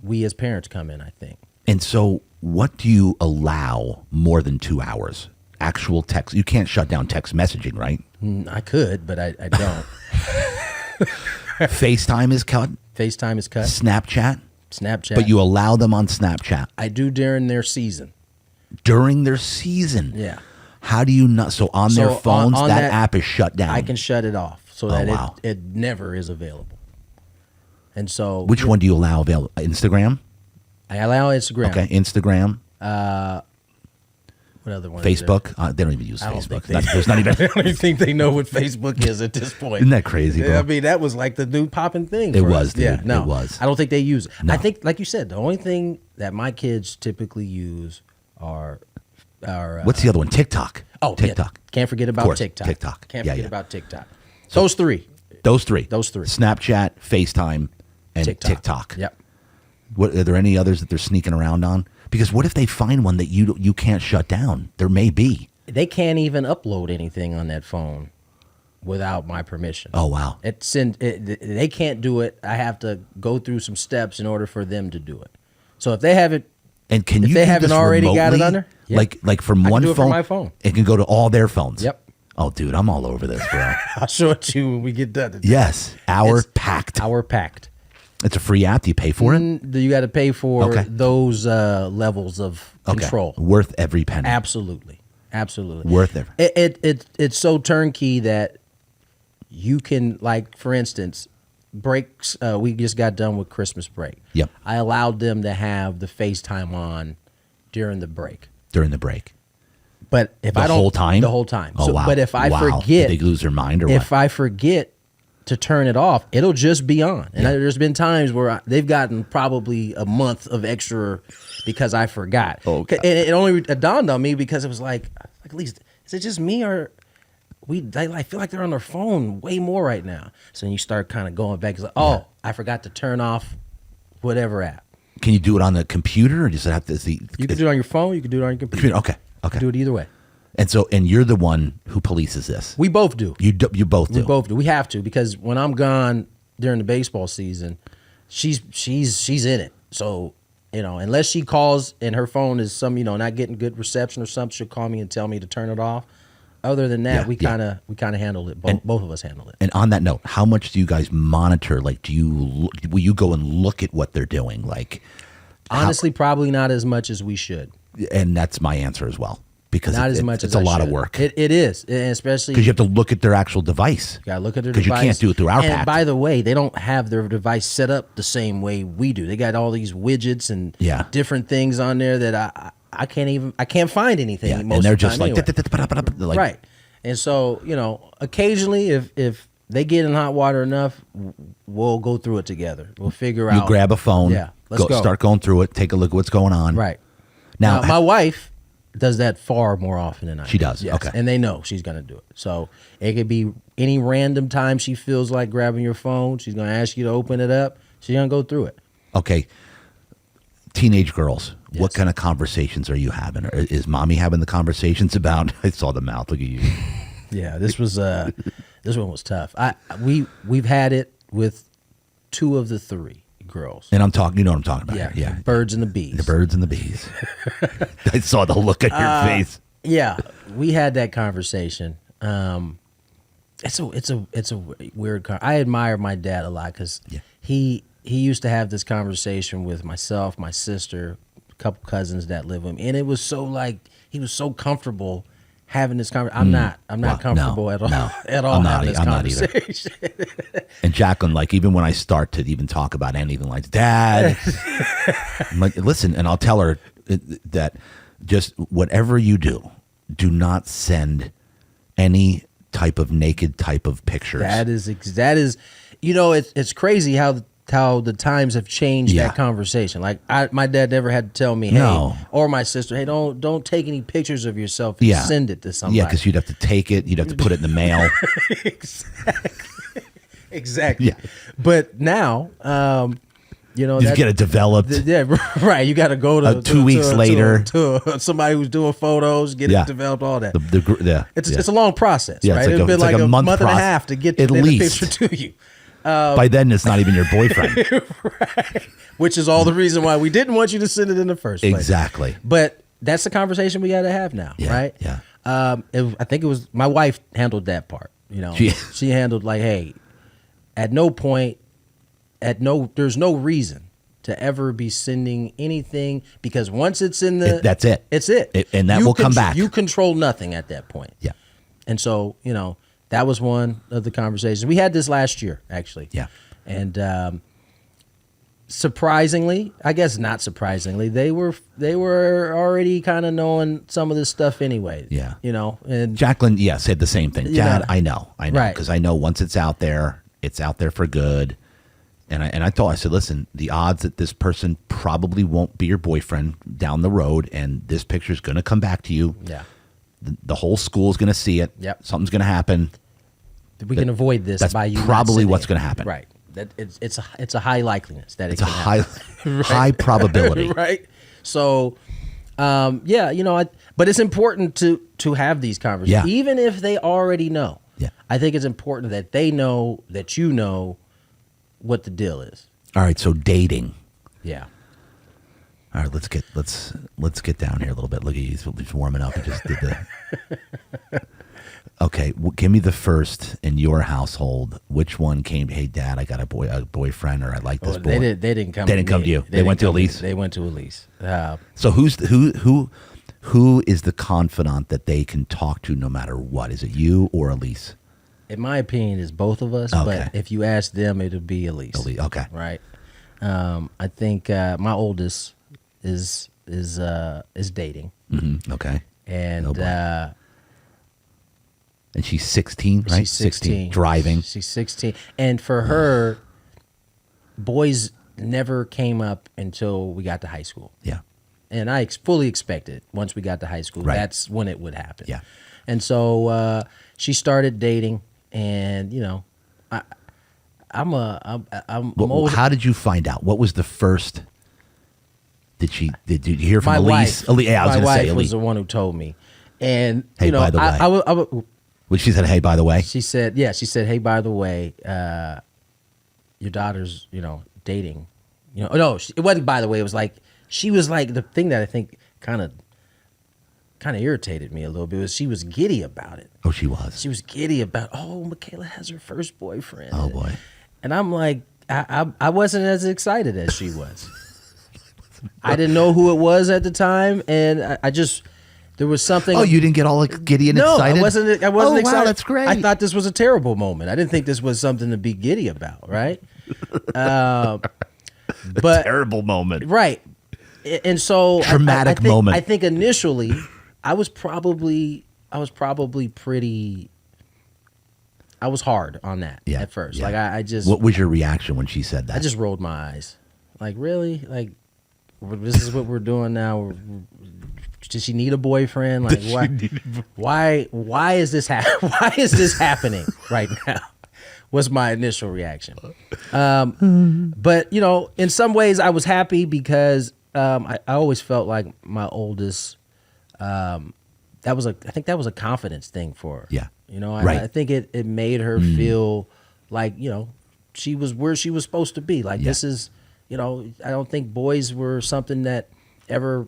we as parents come in, I think. And so, what do you allow more than 2 hours? Actual text. You can't shut down text messaging, right? I could, but I don't. FaceTime is cut. FaceTime is cut. Snapchat. Snapchat. But you allow them on Snapchat I do during their season. during their season. Yeah. How do you not? So on their So phones, on that that, app is shut down. I can shut it off so that wow. it never is available. And so Which one do you allow available? Instagram? I allow Instagram. Okay, Instagram. What other one? is there? Facebook. They don't even use I don't Facebook. think There's not even. I don't even think they know what Facebook is at this point. Isn't that crazy, bro? I mean, that was like the new popping thing. It for was, us. dude. Yeah, no, It was. I don't think they use it. No. I think, like you said, the only thing that my kids typically use are What's the other one? TikTok. TikTok. Yeah. Can't forget Of about course, TikTok. TikTok. Can't Yeah, forget yeah. about TikTok. Those three. Those three. Snapchat, FaceTime, and TikTok. Yep. What, are there any others that they're sneaking around on? Because what if they find one that you can't shut down? There may be. They can't even upload anything on that phone without my permission. Oh, wow. They can't do it. I have to go through some steps in order for them to do it. So if they haven't, And can if you they do haven't this already got it remotely? under? Yeah. Like from I can one do it phone, from my phone. It can go to all their phones. Yep. Oh, dude, I'm all over this, bro. I'll show it to you when we get done today. Yes, It's packed. Hour packed. It's a free app. Do you pay for it? You got to pay for Okay. those levels of control. Okay. Worth every penny. Absolutely. Worth every. It's so turnkey that you can, like, for instance, breaks. We just got done with Christmas break. Yep. I allowed them to have the FaceTime on during the break. During the break. But if The I don't, whole time? the whole time. Oh, wow. They Did they lose their mind or if what? I forget to turn it off, it'll just be on. And there's been times where they've gotten probably a month of extra because I forgot. Okay. And it only dawned on me because it was like at least, is it just me or I feel like they're on their phone way more right now. So then you start kind of going back. It's like, I forgot to turn off whatever app. Can you do it on the computer, or does it have to? You can do it on your phone. You can do it on your computer. Okay. You can do it either way. And you're the one who polices this. We both do. You both do. We both do. We have to, because when I'm gone during the baseball season, she's in it. So, unless she calls and her phone is not getting good reception or something, she'll call me and tell me to turn it off. Other than that, we kind of handle it. Both of us handle it. And on that note, how much do you guys monitor? Like, will you go and look at what they're doing? Like, honestly, probably not as much as we should. And that's my answer as well. Because it's a lot of work. It is, and especially because you have to look at their actual device. You gotta look at their device, because you can't do it through our pack. By the way, they don't have their device set up the same way we do. They got all these widgets and different things on there that I can't find anything. Yeah. Most And they're of the just time like right. And so occasionally if they get in hot water enough, we'll go through it together. We'll figure out. You grab a phone. Yeah, let's go. Start going through it. Take a look at what's going on. Right. Now my wife does that far more often than I do. She does. Yes. Okay. And they know she's going to do it. So it could be any random time she feels like grabbing your phone. She's going to ask you to open it up. She's going to go through it. Okay. Teenage girls, Yes. what kind of conversations are you having? Or is mommy having the conversations about? I saw the mouth. Look at you. Yeah, this one was tough. We've had it with 2 of the 3 girls. And I'm talking, you know what I'm talking about. Yeah. Birds and the bees. The birds and the bees. I saw the look on your face. Yeah, we had that conversation. It's a weird. I admire my dad a lot because he used to have this conversation with myself, my sister, a couple cousins that live with him, and it was so like he was so comfortable having this conversation. I'm not comfortable at all. No, at all. I'm not, having this I'm conversation. not either. And Jacqueline, like, even when I start to even talk about anything like Dad, I'm like, listen, and I'll tell her that just whatever you do not send any type of naked type of pictures. That is, it's crazy how the times have changed that conversation. Like my dad never had to tell me, hey, or my sister, hey, don't take any pictures of yourself and send it to somebody. Yeah, because you'd have to take it, you'd have to put it in the mail. Exactly. Yeah. But now, you get it developed. Yeah, right. You got to go to 2 weeks later to somebody who's doing photos, get it developed, all that. It's a long process, right? It's been like a month and a half to get at the least picture to you. By then, it's not even your boyfriend. Right. Which is all the reason why we didn't want you to send it in the first place. Exactly. But that's the conversation we got to have now, right? Yeah. I think it was my wife handled that part. She handled like, hey, at no point, there's no reason to ever be sending anything, because once it's in that's it. It's it. And that will come back. You control nothing at that point. Yeah. And so, that was one of the conversations. We had this last year, actually. Yeah. And surprisingly, I guess not surprisingly, they were already kind of knowing some of this stuff anyway. Yeah. And Jacqueline, said the same thing. Dad, I know. Right. Because I know once it's out there for good. And I said, listen, the odds that this person probably won't be your boyfriend down the road, and this picture's going to come back to you. Yeah. The whole school's going to see it. Yep. Something's going to happen. We can avoid this that's by you. Probably what's going to happen. Right. That it's a high likeliness that it's can happen. high probability. Right. So, but it's important to have these conversations, even if they already know. Yeah. I think it's important that they know that you know what the deal is. All right. So dating. Yeah. All right, let's get down here a little bit. Look at you, he's warming up. He just did the. Okay, give me the first in your household. Which one came? Hey, Dad, I got a boyfriend, or I like this boy. They didn't come. They didn't come to you. They went to Elise. They went to Elise. So who is the confidant that they can talk to no matter what? Is it you or Elise? In my opinion, it's both of us. Okay. But if you ask them, it'll be Elise. Elise, okay. Right. I think my oldest is dating. Mm-hmm. Okay. And And she's 16, right? She's 16. Driving. She's 16. And for her, boys never came up until we got to high school. Yeah. And I fully expected once we got to high school, Right. that's when it would happen. Yeah. And so she started dating, and I'm Well, how did you find out? What was the first? Did you hear from my Elise? wife. Yeah, I was my going to say wife was Elise. the one who told me. And Hey, by the way. Well, she said, "Hey, by the way." she said, "Hey, by the way, your daughter's, dating." No, it wasn't. By the way, it was like she was like the thing that I think kind of irritated me a little bit was she was giddy about it. Oh, she was. She was giddy about, Michaela has her first boyfriend. Oh boy. And I'm like, I wasn't as excited as she was. I didn't know who it was at the time, and I just there was something. Oh, you didn't get all like giddy and no, excited? I wasn't excited. Wow, that's great. I thought this was a terrible moment. I didn't think this was something to be giddy about, right? But terrible moment. right. And so Traumatic moment. I think initially I was probably pretty. I was hard on that at first. Yeah. Like I just. What was your reaction when she said that? I just rolled my eyes. Like, really? Like, this is what we're doing now. Does she need a boyfriend? Like, why is this why is this happening right now? Was my initial reaction. But in some ways, I was happy because I always felt like my oldest. I think that was a confidence thing for her. Yeah. I think it made her feel like she was where she was supposed to be. Like this is. I don't think boys were something that ever,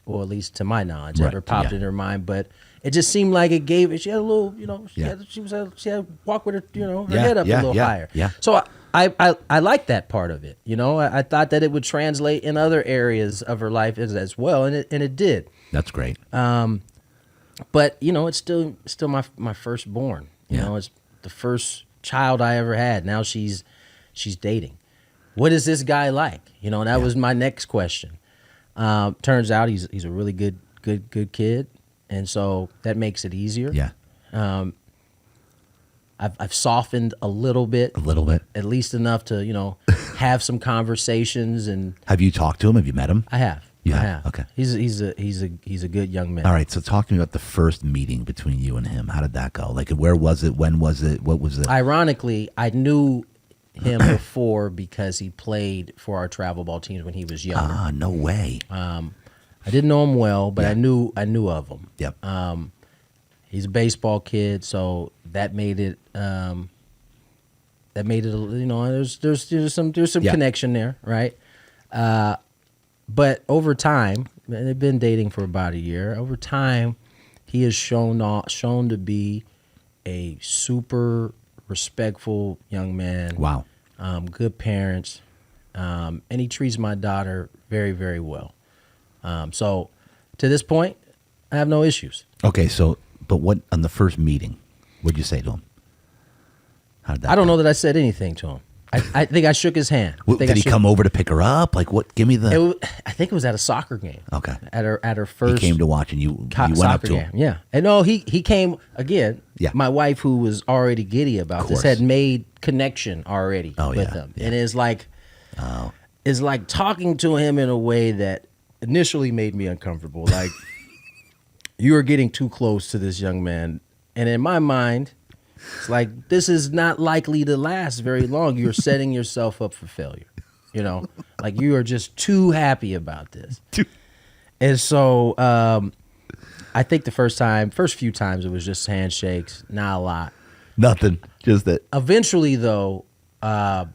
or at least to my knowledge, ever popped in her mind. But it just seemed like it gave. She had a little, she had to walk with her, her head up a little higher. Yeah. So I liked that part of it. I thought that it would translate in other areas of her life as well, and it did. That's great. But it's still my firstborn. It's the first child I ever had. Now she's dating. What is this guy like? And that was my next question. Turns out he's a really good kid, and so that makes it easier. Yeah. I've softened a little bit, at least enough to have some conversations. And have you talked to him? Have you met him? I have. You I have? have. Okay. He's a good young man. All right. So talk to me about the first meeting between you and him. How did that go? Like, where was it? When was it? What was it? Ironically, I knew him before because he played for our travel ball teams when he was younger. Ah, no way. I didn't know him well, but I knew of him. Yep. He's a baseball kid, so that made it. There's some connection there, right? But over time, and they've been dating for about a year. Over time, he has shown to be a super respectful young man. Wow. Good parents, and he treats my daughter very, very well. So to this point, I have no issues. Okay, but what on the first meeting? What'd you say to him? How did that I don't go? know that I said anything to him. I think I shook his hand. Did he come over to pick her up? Like, what? Give me the. I think it was at a soccer game. Okay. At her first. He came to watch, and you went up to him. Yeah, and no, he came again. Yeah. My wife, who was already giddy about this, had made connection already with him, and it's like, talking to him in a way that initially made me uncomfortable. Like, you are getting too close to this young man, and in my mind, it's like, this is not likely to last very long. You're setting yourself up for failure. Like, you are just too happy about this. And so I think the first few times it was just handshakes, not a lot. Nothing, just that. Eventually, though, I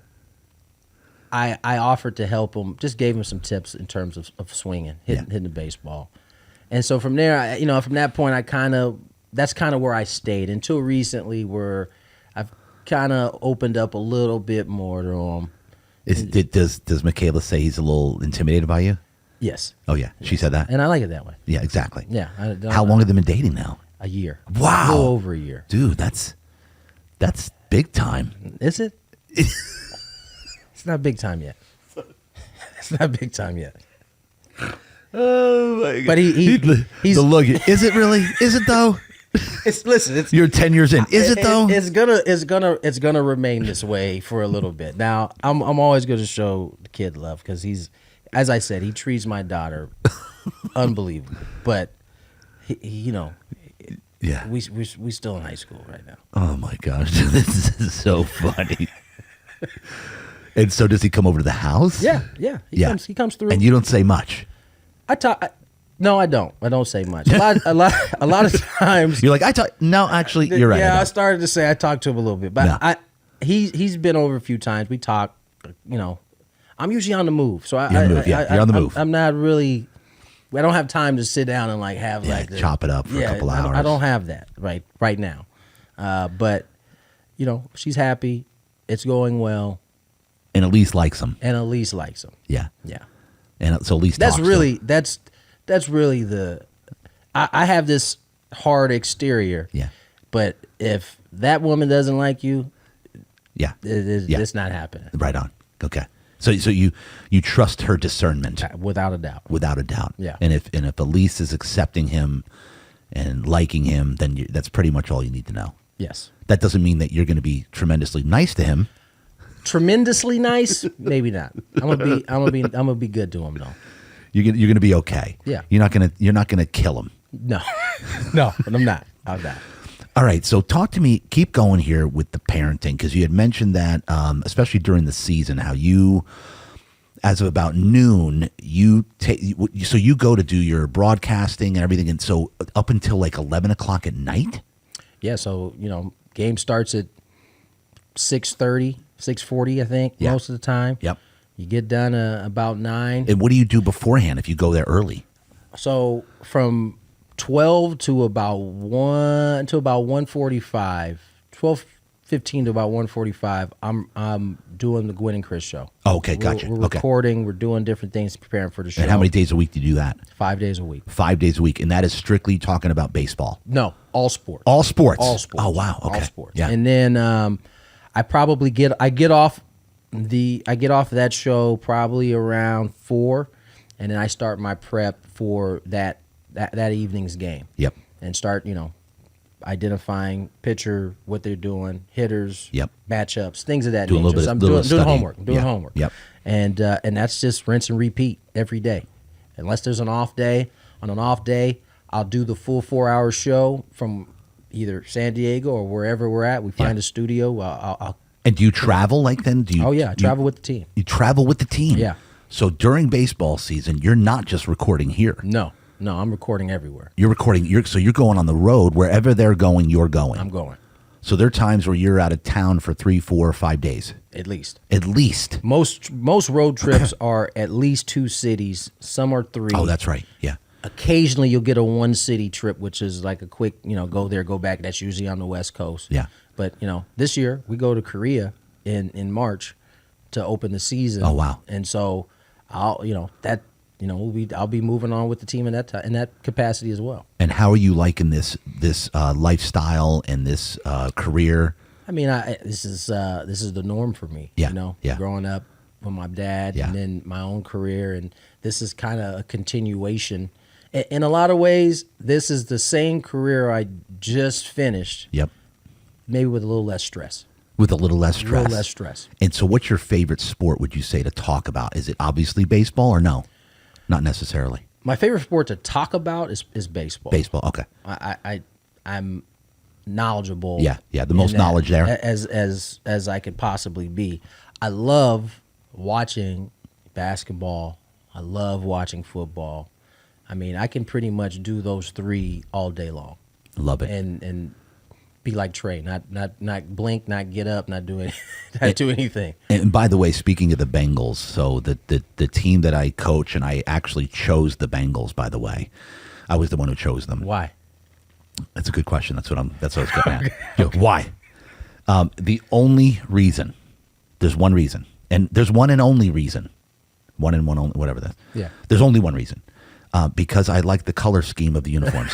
offered to help him, just gave him some tips in terms of swinging, hitting the baseball. And so from there, from that point, that's kind of where I stayed until recently, where I've kind of opened up a little bit more to him. Does Michaela say he's a little intimidated by you? Yes. Oh yeah, she said that. And I like it that way. Yeah, exactly. Yeah. How long have they been dating now? A year. Wow. A little over a year. Dude, that's big time. Is it? It's not big time yet. It's not big time yet. Oh my God. But he's the look. Is it really? Is it though? You're 10 years in. Is it though? It's gonna remain this way for a little bit. Now, I'm always going to show the kid love because he's, as I said, he treats my daughter unbelievable. But yeah, we still in high school right now. Oh my gosh, this is so funny. And so, does he come over to the house? Yeah. He comes through. And you don't say much. No, I don't. I don't say much. A lot of times You're like, no, actually, you're right. Yeah, I started to say I talked to him a little bit, but No. he's been over a few times. We talk. I'm usually on the move, so You're on the move. I'm not really. I don't have time to sit down and have chop it up for a couple hours. I don't have that right now, but she's happy. It's going well, and Elise likes him. Yeah. And so Elise. That's really the. I have this hard exterior. Yeah. But if that woman doesn't like you, it's not happening. Right on. Okay. So you trust her discernment without a doubt. Without a doubt. Yeah. And if Elise is accepting him and liking him, then that's pretty much all you need to know. Yes. That doesn't mean that you're going to be tremendously nice to him. Tremendously nice? Maybe not. I'm gonna be good to him though. You're going to be okay. Yeah. You're not going to kill him. No. No, I'm not. I'm not. All right, so talk to me. Keep going here with the parenting because you had mentioned that, especially during the season, how you, as of about noon, you go to do your broadcasting and everything, and so up until like 11 o'clock at night. Yeah, so game starts at 6:30, 6:40, I think, most of the time. Yep. You get done about 9. And what do you do beforehand if you go there early? So from 12 to about 1:45, 12:15 to about 1:45, I'm doing the Gwynn and Chris show. Oh, okay, gotcha. We're recording, we're doing different things, preparing for the show. And how many days a week do you do that? 5 days a week. 5 days a week, and that is strictly talking about baseball. No, all sports. All sports. All sports. Oh wow. Okay. All sports. Yeah. And then I probably get off that show probably around 4, and then I start my prep for that evening's game. Yep. And start, identifying pitcher, what they're doing, hitters, Yep. Matchups, things of that Do a nature. little bit, So I'm little doing study. homework. I'm doing Yeah. homework. Yep. And that's just rinse and repeat every day. Unless there's an off day. On an off day, I'll do the full 4-hour show from either San Diego or wherever we're at. We find a studio. I'll And do you travel like then? Do you? Oh yeah, I travel with the team. You travel with the team. Yeah. So during baseball season, you're not just recording here. No, I'm recording everywhere. You're recording. So you're going on the road wherever they're going. You're going. I'm going. So there are times where you're out of town for 3, 4, 5 days. At least. At least. Most road trips are at least 2 cities. Some are 3. Oh, that's right. Yeah. Occasionally you'll get a 1-city trip, which is like a quick, go there, go back. That's usually on the West Coast. Yeah. But this year we go to Korea in March to open the season. Oh wow. And so I'll be moving on with the team in that capacity as well. And how are you liking this lifestyle and this career? I mean, this is the norm for me. Yeah. Yeah. Growing up with my dad and then my own career, and this is kind of a continuation. In a lot of ways, this is the same career I just finished. Yep. Maybe with a little less stress. With a little less stress. A little less stress. And so what's your favorite sport, would you say, to talk about? Is it obviously baseball or no? Not necessarily. My favorite sport to talk about is baseball. Baseball, okay. I'm knowledgeable. Yeah, the most knowledge there. As I could possibly be. I love watching basketball. I love watching football. I mean, I can pretty much do those 3 all day long. Love it. And be like Trey, not blink, not get up, not do anything. And by the way, speaking of the Bengals, so the team that I coach, and I actually chose the Bengals, by the way. I was the one who chose them. Why? That's a good question. That's what I was getting at. Why? The only reason, there's one reason, and there's one and only reason, one and one only, whatever that. Yeah. There's only one reason, because I like the color scheme of the uniforms.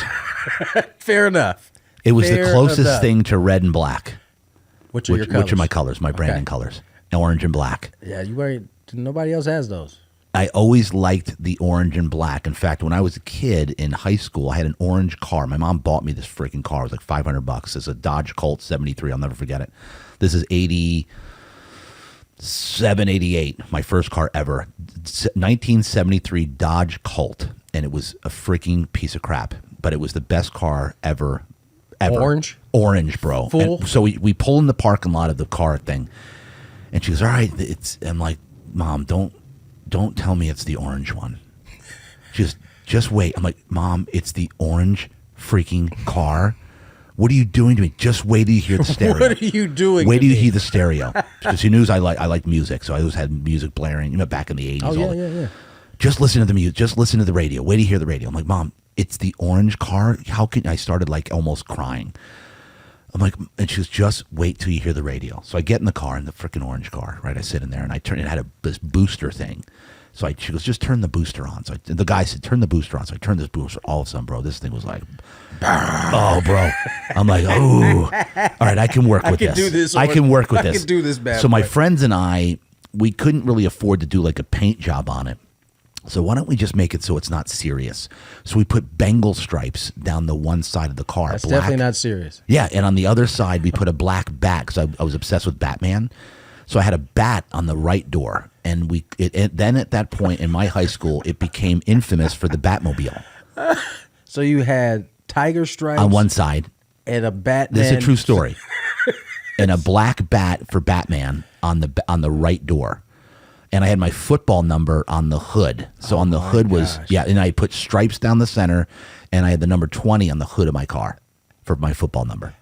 Fair enough. It was Fair the closest enough. thing to red and black. Which are your colors? Which are my colors, my branding colors, orange and black. Yeah, nobody else has those. I always liked the orange and black. In fact, when I was a kid in high school, I had an orange car. My mom bought me this freaking car. It was like $500. It's a Dodge Colt 73. I'll never forget it. This is 87, 88, my first car ever. 1973 Dodge Colt, and it was a freaking piece of crap, but it was the best car ever. Orange, bro. Full? And so we pull in the parking lot of the car thing, and she goes, all right, I'm like, Mom, don't tell me it's the orange one. Just wait. I'm like, Mom, it's the orange freaking car. What are you doing to me? Just wait till you hear the stereo. What are you doing? Wait till you hear the stereo. Because she knew I liked music, so I always had music blaring. Back in the 80s. Oh yeah. Just listen to the music. Just listen to the radio. Wait till you hear the radio. I'm like, Mom, it's the orange car. How can I started like almost crying. I'm like, and she goes, just wait till you hear the radio. So I get in the car, in the freaking orange car, right? I sit in there, and I turn. It had this booster thing. So she goes, just turn the booster on. So the guy said, turn the booster on. So I turned this booster. All of a sudden, bro, this thing was like, oh, bro. I'm like, oh, all right, I can work with this. I can work with this. I can do this bad. So my friends and I, we couldn't really afford to do like a paint job on it. So why don't we just make it so it's not serious? So we put Bengal stripes down the one side of the car. That's definitely not serious. Yeah, and on the other side, we put a black bat because I was obsessed with Batman. So I had a bat on the right door. And then at that point in my high school, it became infamous for the Batmobile. So you had tiger stripes on one side. And a Batman. This is a true story. And a black bat for Batman on the right door. And I had my football number on the hood. So on the hood was, and I put stripes down the center, and I had the number 20 on the hood of my car for my football number.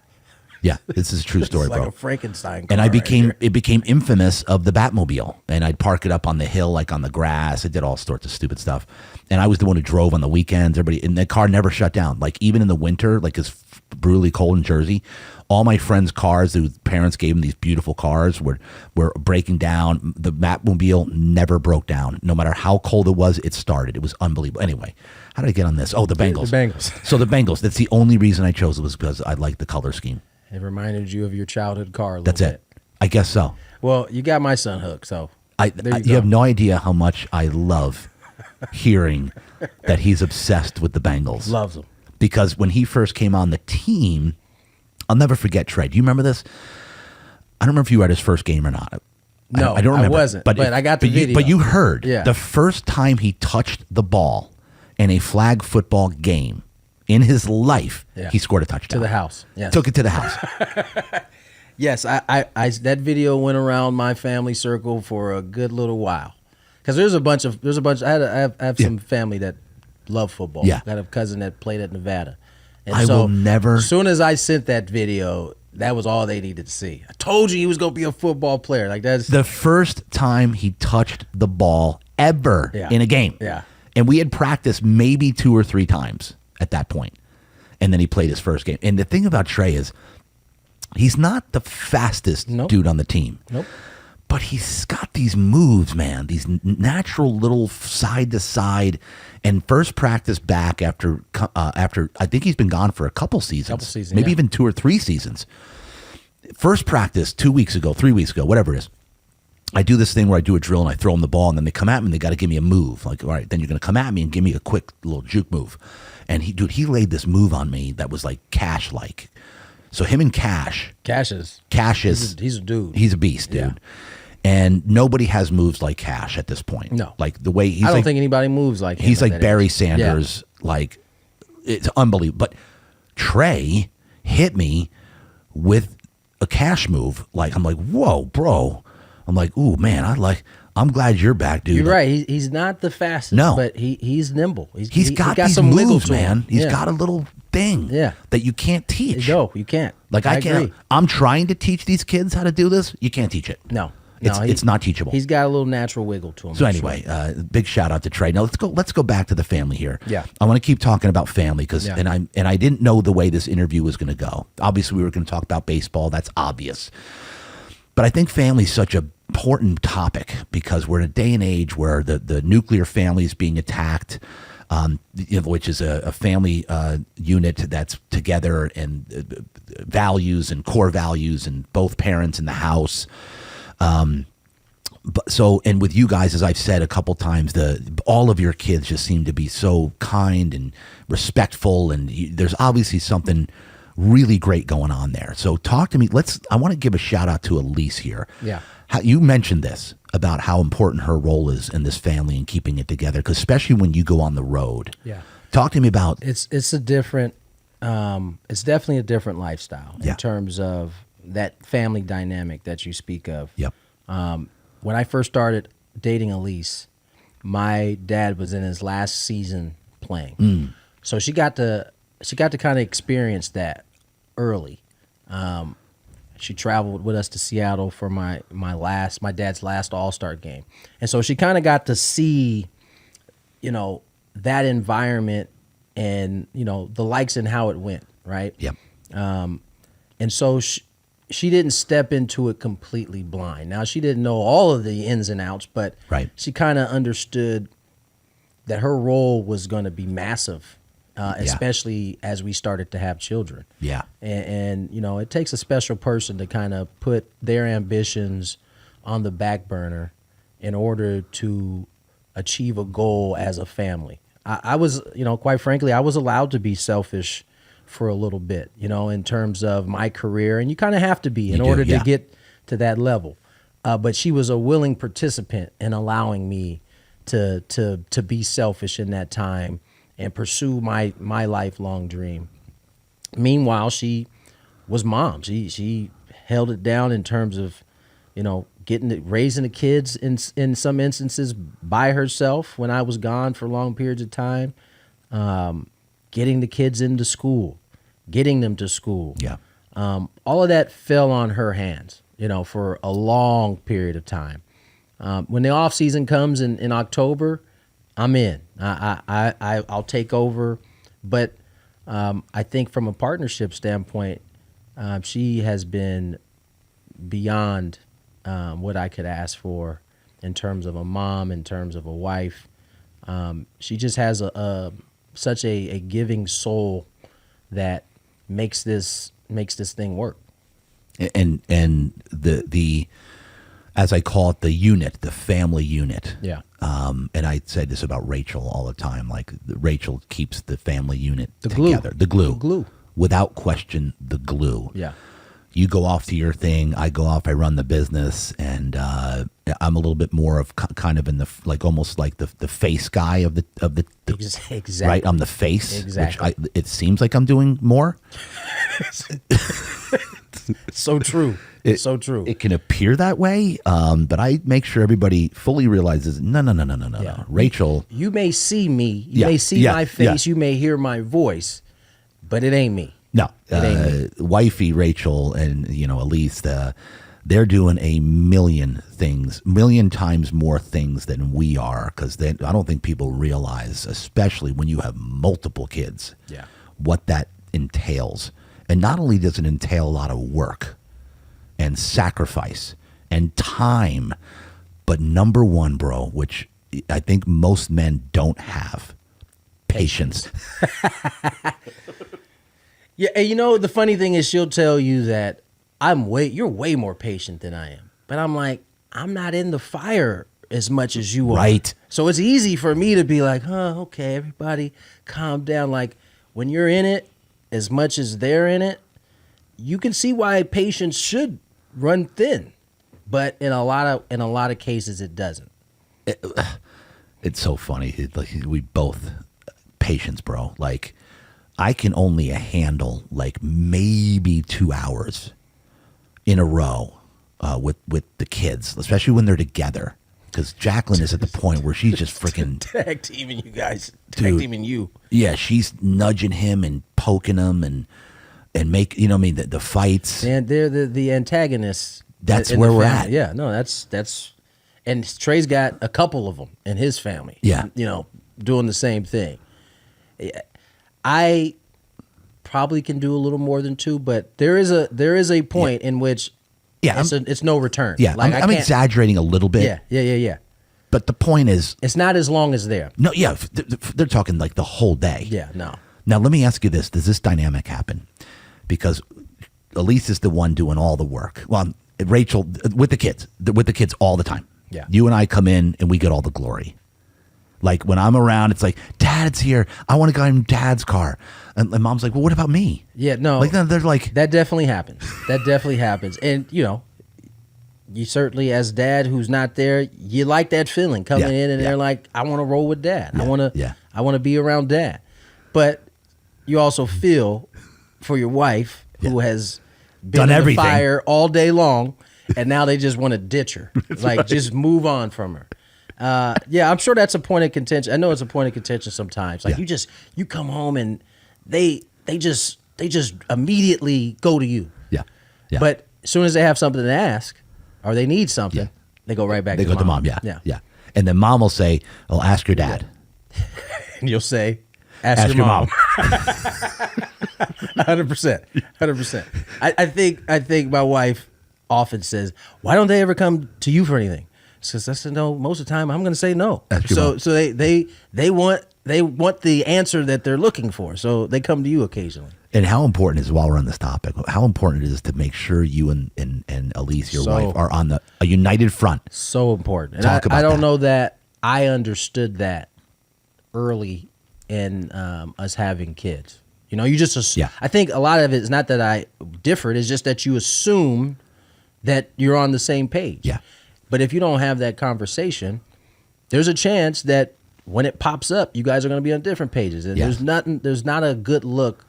Yeah, this is a true story, like bro. A Frankenstein car. And it became infamous of the Batmobile. And I'd park it up on the hill, like on the grass. I did all sorts of stupid stuff. And I was the one who drove on the weekends. And the car never shut down. Like even in the winter, like it's brutally cold in Jersey, all my friends' cars, whose parents gave them these beautiful cars, were breaking down. The Batmobile never broke down. No matter how cold it was, it started. It was unbelievable. Anyway, how did I get on this? Oh, the Bengals. The Bengals. So the Bengals. That's the only reason I chose it, was because I liked the color scheme. It reminded you of your childhood car a little That's bit. it. I guess so. Well, you got my son hooked, so you have no idea how much I love hearing that he's obsessed with the Bengals. Loves them. Because when he first came on the team, I'll never forget Trey. Do you remember this? I don't remember if you were at his first game or not. No, I don't remember. I wasn't, but I got the video. But you heard. Yeah. The first time he touched the ball in a flag football game in his life, he scored a touchdown. To the house. Yes. Took it to the house. Yes, I that video went around my family circle for a good little while. Because there's a bunch. I have some family that love football. Yeah. I got a cousin that played at Nevada. And I will never. As soon as I sent that video, that was all they needed to see. I told you he was going to be a football player. Like that's the first time he touched the ball ever in a game. Yeah. And we had practiced maybe 2 or 3 times at that point. And then he played his first game. And the thing about Trey is he's not the fastest dude on the team. Nope. But he's got these moves, man, these natural little side to side. And first practice back after I think he's been gone for a couple seasons, maybe even 2 or 3 seasons. First practice 2 weeks ago, 3 weeks ago, whatever it is. I do this thing where I do a drill and I throw them the ball, and then they come at me and they got to give me a move. Like, all right, then you're going to come at me and give me a quick little juke move. And he laid this move on me that was like Cash-like. So him and Cash is he's a dude. He's a beast, dude. Yeah. And nobody has moves like Cash at this point. No. Like the way I don't think anybody moves like him. He's like Barry Sanders. Yeah. Like, it's unbelievable. But Trey hit me with a Cash move. Like, I'm like, whoa, bro. I'm like, ooh, man, I'm glad you're back, dude. You're right. He's not the fastest, but he's nimble. He's got these some moves, man. He's got a little thing that you can't teach. No, you can't. Like, I can't. Agree. I'm trying to teach these kids how to do this. You can't teach it. No. It's not teachable. He's got a little natural wiggle to him. So anyway, big shout out to Trey. Now let's go back to the family here. Yeah, I want to keep talking about family because and I didn't know the way this interview was going to go. Obviously, we were going to talk about baseball. That's obvious. But I think family is such an important topic because we're in a day and age where the nuclear family is being attacked, which is a family unit that's together and values and core values and both parents in the house. But so, and with you guys, as I've said a couple times, all of your kids just seem to be so kind and respectful, and there's obviously something really great going on there. So talk to me. I want to give a shout out to Elise here. Yeah. You mentioned this about how important her role is in this family and keeping it together, because especially when you go on the road. Yeah. Talk to me about. It's a different, it's definitely a different lifestyle in terms of that family dynamic that you speak of. Yep. When I first started dating Elise, my dad was in his last season playing. So she got to kind of experience that early. She traveled with us to Seattle for my dad's last All-Star game. And so she kind of got to see, that environment and, the likes and how it went, right? Yep. And so she didn't step into it completely blind. Now, she didn't know all of the ins and outs, but right. She kind of understood that her role was going to be massive, especially as we started to have children. Yeah. And it takes a special person to kind of put their ambitions on the back burner in order to achieve a goal as a family. I was, quite frankly, I was allowed to be selfish for a little bit, in terms of my career. And you kind of have to be in order to get to that level. But she was a willing participant in allowing me to be selfish in that time and pursue my lifelong dream. Meanwhile, she was mom. She held it down in terms of, raising the kids in some instances by herself when I was gone for long periods of time. Getting the kids into school, getting them to school. Yeah. All of that fell on her hands, for a long period of time. When the off season comes in October, I'm in. I'll take over. But I think from a partnership standpoint, she has been beyond what I could ask for in terms of a mom, in terms of a wife. She just has such a giving soul that makes this thing work. And the as I call it, the unit, the family unit. Yeah. And I say this about Rachel all the time. Like Rachel keeps the family unit glue. together. The glue. The glue. Without question, the glue. Yeah. You go off to your thing. I go off. I run the business, and I'm a little bit more of kind of in the almost like the face guy of the Exactly. right. I'm the face. Exactly. Which it seems like I'm doing more. So true. So true. It can appear that way, but I make sure everybody fully realizes no. Rachel, you may see me. You may see my face. You may hear my voice, but it ain't me. No, wifey Rachel and Elise, they're doing a million times more things than we are, because I don't think people realize, especially when you have multiple kids, what that entails. And not only does it entail a lot of work and sacrifice and time, but number one, bro, which I think most men don't have, patience. Yeah, and the funny thing is, she'll tell you that you're way more patient than I am. But I'm like, I'm not in the fire as much as you are. Right. So it's easy for me to be like, okay, everybody calm down. Like, when you're in it, as much as they're in it, you can see why patience should run thin. But in a lot of cases, it doesn't. It's so funny. Like, we both patience, bro. Like, I can only handle like maybe 2 hours in a row with the kids, especially when they're together. Because Jacqueline is at the point where she's just freaking tag teaming you guys, tag teaming you. Yeah, she's nudging him and poking him and make the fights. And they're the antagonists. That's where we're at. Yeah, no, that's and Trey's got a couple of them in his family. Yeah, doing the same thing. I probably can do a little more than 2, but there is a point in which it's no return. Yeah, like I'm exaggerating a little bit. Yeah. But the point is, it's not as long as there. No, yeah, they're talking like the whole day. Yeah, no. Now let me ask you this: does this dynamic happen? Because Elise is the one doing all the work. Well, Rachel with the kids all the time. Yeah. You and I come in and we get all the glory. Like when I'm around, it's like, Dad's here. I want to go in Dad's car. And Mom's like, well, what about me? Yeah, no. Like they're like, that definitely happens. That definitely happens. And, you certainly, as dad who's not there, you like that feeling coming in and they're like, I want to roll with Dad. I want to be around Dad. But you also feel for your wife who has been done in everything. the fire all day long, and now they just want to ditch her. Just move on from her. I'm sure that's a point of contention. I know it's a point of contention sometimes. Like you come home and they just immediately go to you. Yeah. But as soon as they have something to ask or they need something, they go right back They to go mom. to Mom. Yeah. And then Mom will say, "Oh, ask your dad." And you'll say, ask your mom. 100%. I think my wife often says, why don't they ever come to you for anything? Because I said, no, most of the time I'm going to say no. So they want the answer that they're looking for. So they come to you occasionally. And how important is, while we're on this topic, how important it is to make sure you and Elise, your wife, are on a united front. So important. And I don't know that I understood that early in us having kids. You just I think a lot of it is not that I differed, it's just that you assume that you're on the same page. Yeah. But if you don't have that conversation, there's a chance that when it pops up, you guys are going to be on different pages. And there's not a good look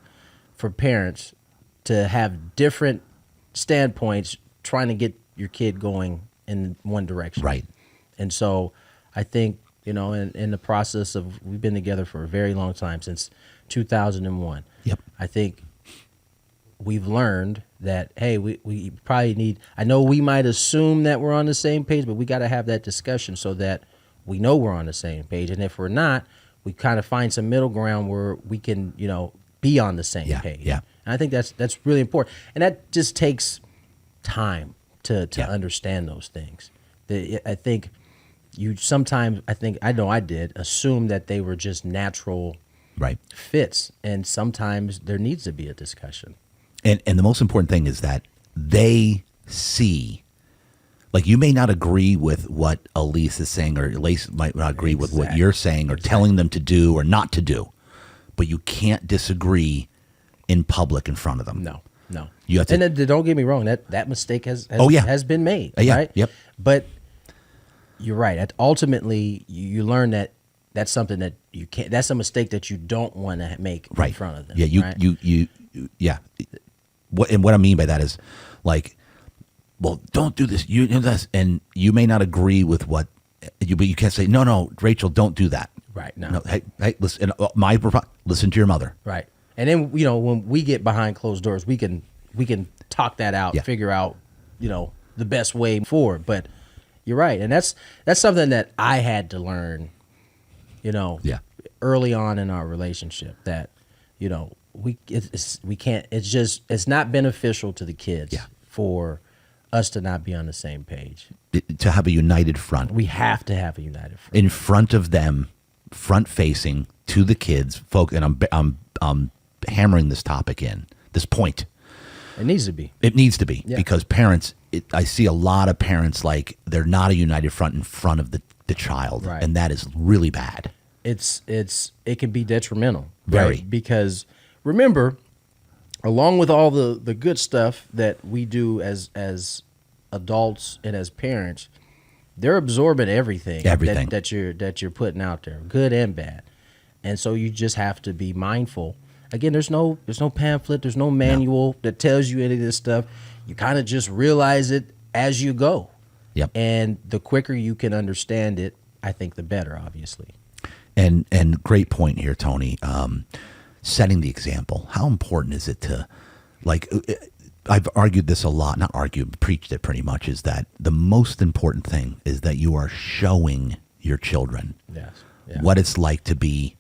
for parents to have different standpoints trying to get your kid going in one direction. Right. And so I think, in the process of, we've been together for a very long time, since 2001. Yep. I think we've learned that, hey, we probably need, I know we might assume that we're on the same page, but we got to have that discussion so that we know we're on the same page. And if we're not, we kind of find some middle ground where we can, be on the same page. Yeah. And I think that's really important. And that just takes time to understand those things. I think you sometimes, I know I did, assume that they were just natural fits. And sometimes there needs to be a discussion. And the most important thing is that they see, like, you may not agree with what Elise is saying, or Elise might not agree with what you're saying or telling them to do or not to do, but you can't disagree in public in front of them. No. You have to, and then, don't get me wrong, that mistake has been made. Right? Yep. But you're right. Ultimately, you learn that that's something that you can't. That's a mistake that you don't want to make in front of them. Yeah. What I mean by that is, like, well, don't do this. You know this, and you may not agree with what you, but you can't say no, Rachel, don't do that. Right. No. Hey, listen. Listen to your mother. Right. And then when we get behind closed doors, we can talk that out, figure out the best way forward. But you're right, and that's something that I had to learn. Early on in our relationship, that we can't. It's not beneficial to the kids for us to not be on the same page. To have a united front. We have to have a united front in front of them, front facing to the kids, folk. And I'm hammering this topic in, this point. It needs to be. It needs to be because parents. I see a lot of parents, like, they're not a united front in front of the child, and that is really bad. It can be detrimental, very, right? Because remember, along with all the good stuff that we do as adults and as parents, they're absorbing everything that you're putting out there, good and bad. And so you just have to be mindful. Again, there's no pamphlet, there's no manual that tells you any of this stuff. You kind of just realize it as you go. Yep. And the quicker you can understand it, I think the better, obviously. And great point here, Tony. Setting the example. How important is it to, like, I've argued this a lot, not argued, preached it pretty much, is that the most important thing is that you are showing your children what it's like to be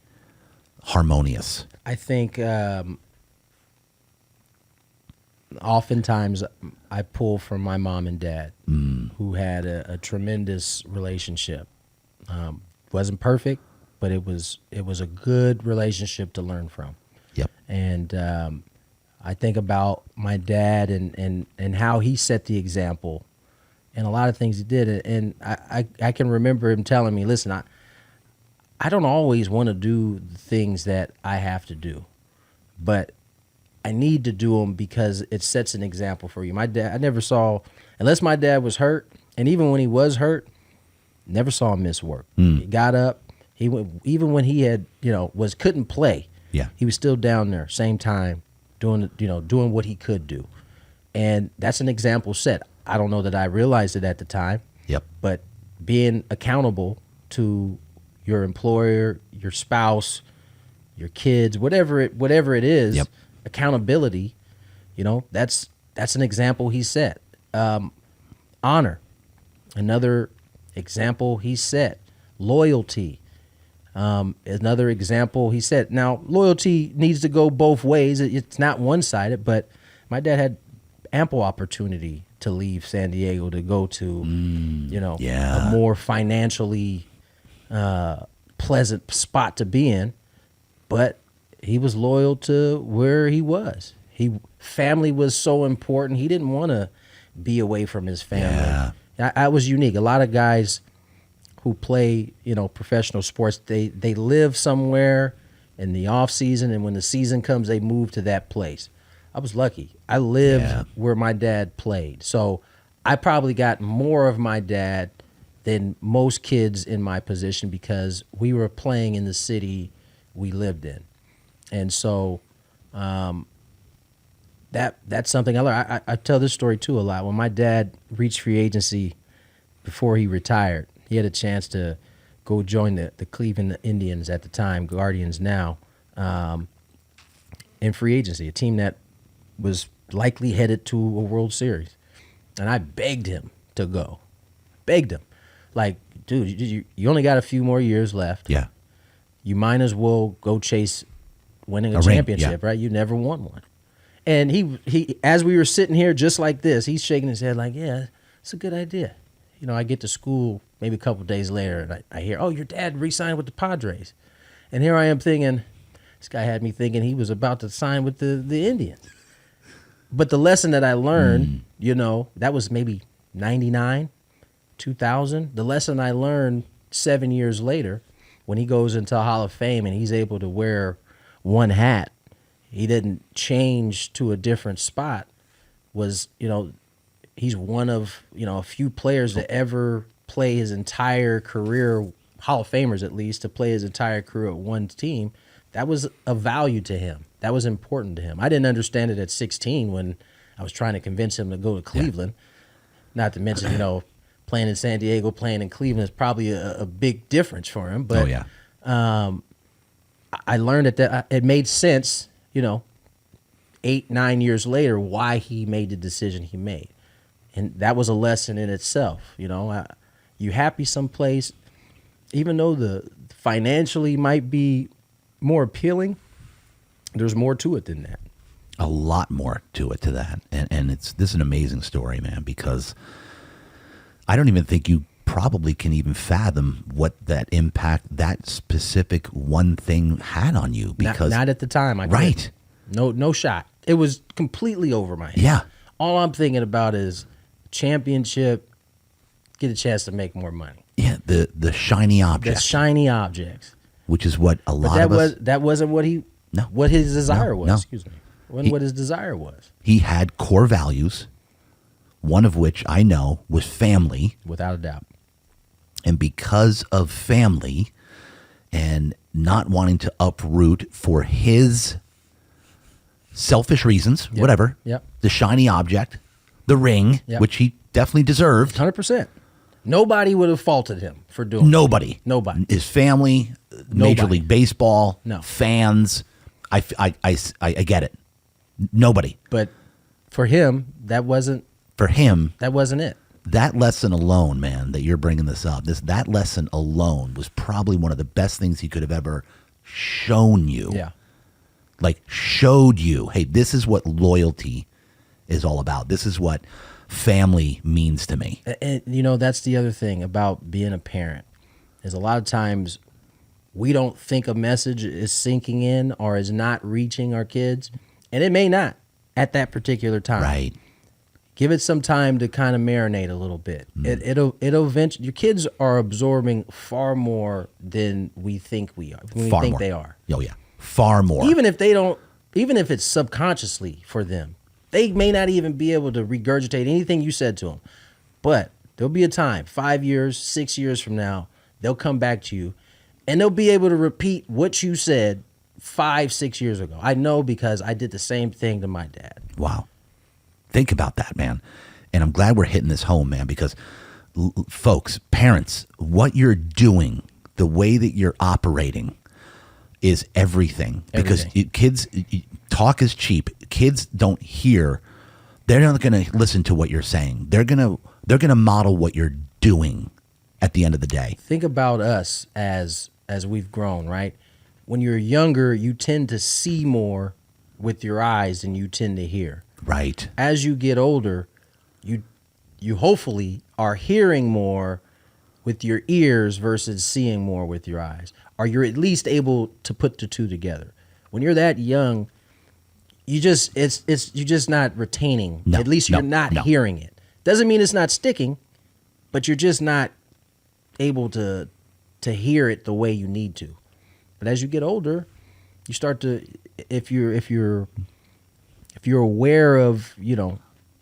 harmonious. I think oftentimes I pull from my mom and dad, who had a tremendous relationship. Wasn't perfect, but it was a good relationship to learn from. Yep. And I think about my dad and how he set the example and a lot of things he did. And I can remember him telling me, listen, I don't always want to do the things that I have to do, but I need to do them because it sets an example for you. My dad, I never saw, unless my dad was hurt, and even when he was hurt, never saw him miss work. He got up. He went, even when he had, couldn't play. Yeah. He was still down there, same time, doing what he could do. And that's an example set. I don't know that I realized it at the time. Yep. But being accountable to your employer, your spouse, your kids, whatever it is, yep. accountability, that's an example he set. Honor, another example he set. Loyalty, another example he set. Now, loyalty needs to go both ways. It's not one-sided, but my dad had ample opportunity to leave San Diego to go to, a more financially pleasant spot to be in, but he was loyal to where he was. Family was so important. He didn't want to be away from his family. Yeah. I was unique. A lot of guys who play, professional sports, they live somewhere in the off season, and when the season comes, they move to that place. I was lucky. I lived where my dad played, so I probably got more of my dad than most kids in my position because we were playing in the city we lived in. And so that's something I learned. I tell this story too a lot. When my dad reached free agency before he retired, he had a chance to go join the Cleveland Indians at the time, Guardians now, in free agency, a team that was likely headed to a World Series. And I begged him to go. Begged him. Like, dude, you only got a few more years left. Yeah. You might as well go chase winning a ring, championship, right? You never won one. And he, as we were sitting here just like this, he's shaking his head like, yeah, it's a good idea. I get to school maybe a couple of days later, and I hear, oh, your dad re-signed with the Padres. And here I am thinking, this guy had me thinking he was about to sign with the Indians. But the lesson that I learned, that was maybe 99, 2000. The lesson I learned 7 years later when he goes into Hall of Fame and he's able to wear one hat, he didn't change to a different spot, was, he's one of, a few players to ever play his entire career, Hall of Famers at least, to play his entire career at one team. That was of value to him. That was important to him. I didn't understand it at 16 when I was trying to convince him to go to Cleveland. Yeah. Not to mention, playing in San Diego, playing in Cleveland is probably a big difference for him. But I learned that it made sense, 8-9 years later, why he made the decision he made. And that was a lesson in itself. You happy someplace, even though the financially might be more appealing, there's more to it than that. A lot more to it to that. And this is an amazing story, man, because I don't even think you probably can even fathom what that impact that specific one thing had on you. Because not at the time. Right. No shot. It was completely over my head. Yeah. All I'm thinking about is championship, get a chance to make more money. Yeah, the shiny object. The shiny objects. Which is what a lot of us... That wasn't what what his desire was. No. Excuse me. Wasn't what his desire was. He had core values, one of which I know was family. Without a doubt. And because of family and not wanting to uproot for his selfish reasons, whatever, the shiny object, the ring, which he definitely deserved. 100%. Nobody would have faulted him for doing it. Nobody. His family, Major League Baseball, fans. I get it. Nobody. But for him, that wasn't it. That lesson alone, man, that you're bringing this up, that lesson alone was probably one of the best things he could have ever shown you. Yeah. Like showed you, hey, this is what loyalty is all about. This is what family means to me. And that's the other thing about being a parent, is a lot of times we don't think a message is sinking in or is not reaching our kids, and it may not at that particular time. Right. Give it some time to kind of marinate a little bit. It'll eventually. Your kids are absorbing far more than we think we are. We Far think more. they are. Oh yeah, far more. Even if they don't, even if it's subconsciously for them, they may not even be able to regurgitate anything you said to them. But there'll be a time, 5 years, 6 years from now, they'll come back to you, and they'll be able to repeat what you said 5, 6 years ago. I know because I did the same thing to my dad. Wow. Think about that, man. And I'm glad we're hitting this home, man, because folks, parents, what you're doing, the way that you're operating is everything. Because kids, talk is cheap. Kids don't hear. They're not going to listen to what you're saying. They're going to model what you're doing at the end of the day. Think about us as we've grown, right? When you're younger, you tend to see more with your eyes than you tend to hear. Right. As you get older, you hopefully are hearing more with your ears versus seeing more with your eyes. Or you're at least able to put the two together. When you're that young, you're just not retaining. No, at least you're not hearing it. Doesn't mean it's not sticking, but you're just not able to hear it the way you need to. But as you get older, you start to, if you're aware of,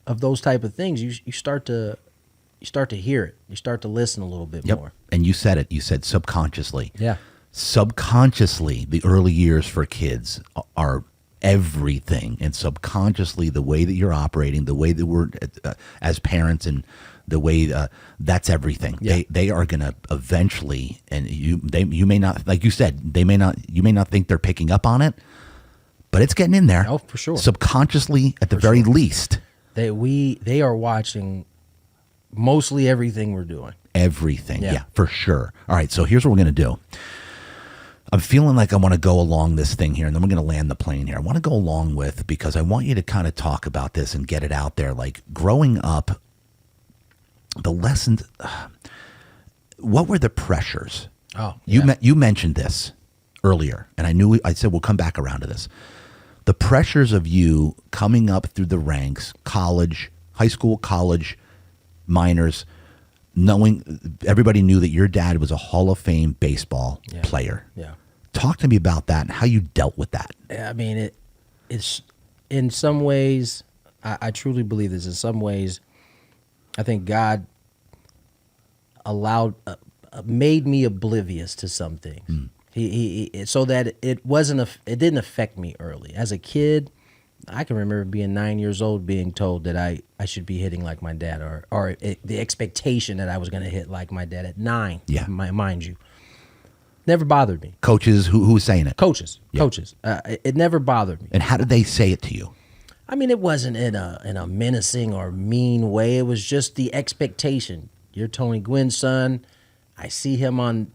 of those type of things, you start to hear it. You start to listen a little bit more. And you said it. You said subconsciously. Yeah. Subconsciously, the early years for kids are everything. And subconsciously, the way that you're operating, the way that we're as parents, and the way that's everything. Yeah. They are going to eventually, and you may not, like you said, you may not think they're picking up on it, but it's getting in there. Oh, for sure. Subconsciously, at the very least. They are watching mostly everything we're doing. Everything. Yeah, for sure. All right. So here's what we're going to do. I'm feeling like I want to go along this thing here, and then we're going to land the plane here. I want to go along with, because I want you to kind of talk about this and get it out there. Like growing up, the lessons, what were the pressures? Oh, yeah. You mentioned this earlier, and I said we'll come back around to this. The pressures of you coming up through the ranks, college, high school, college, minors, knowing everybody knew that your dad was a Hall of Fame baseball player. Yeah. Talk to me about that and how you dealt with that. I mean, it's in some ways, I truly believe this. In some ways, I think God made me oblivious to some things. He so that it didn't affect me early. As a kid, I can remember being 9 years old, being told that I should be hitting like my dad, or the expectation that I was going to hit like my dad at 9. Yeah, mind you, never bothered me. Coaches, who was saying it? Coaches. It never bothered me. And how did they say it to you? I mean, it wasn't in a menacing or mean way. It was just the expectation. You're Tony Gwynn's son. I see him on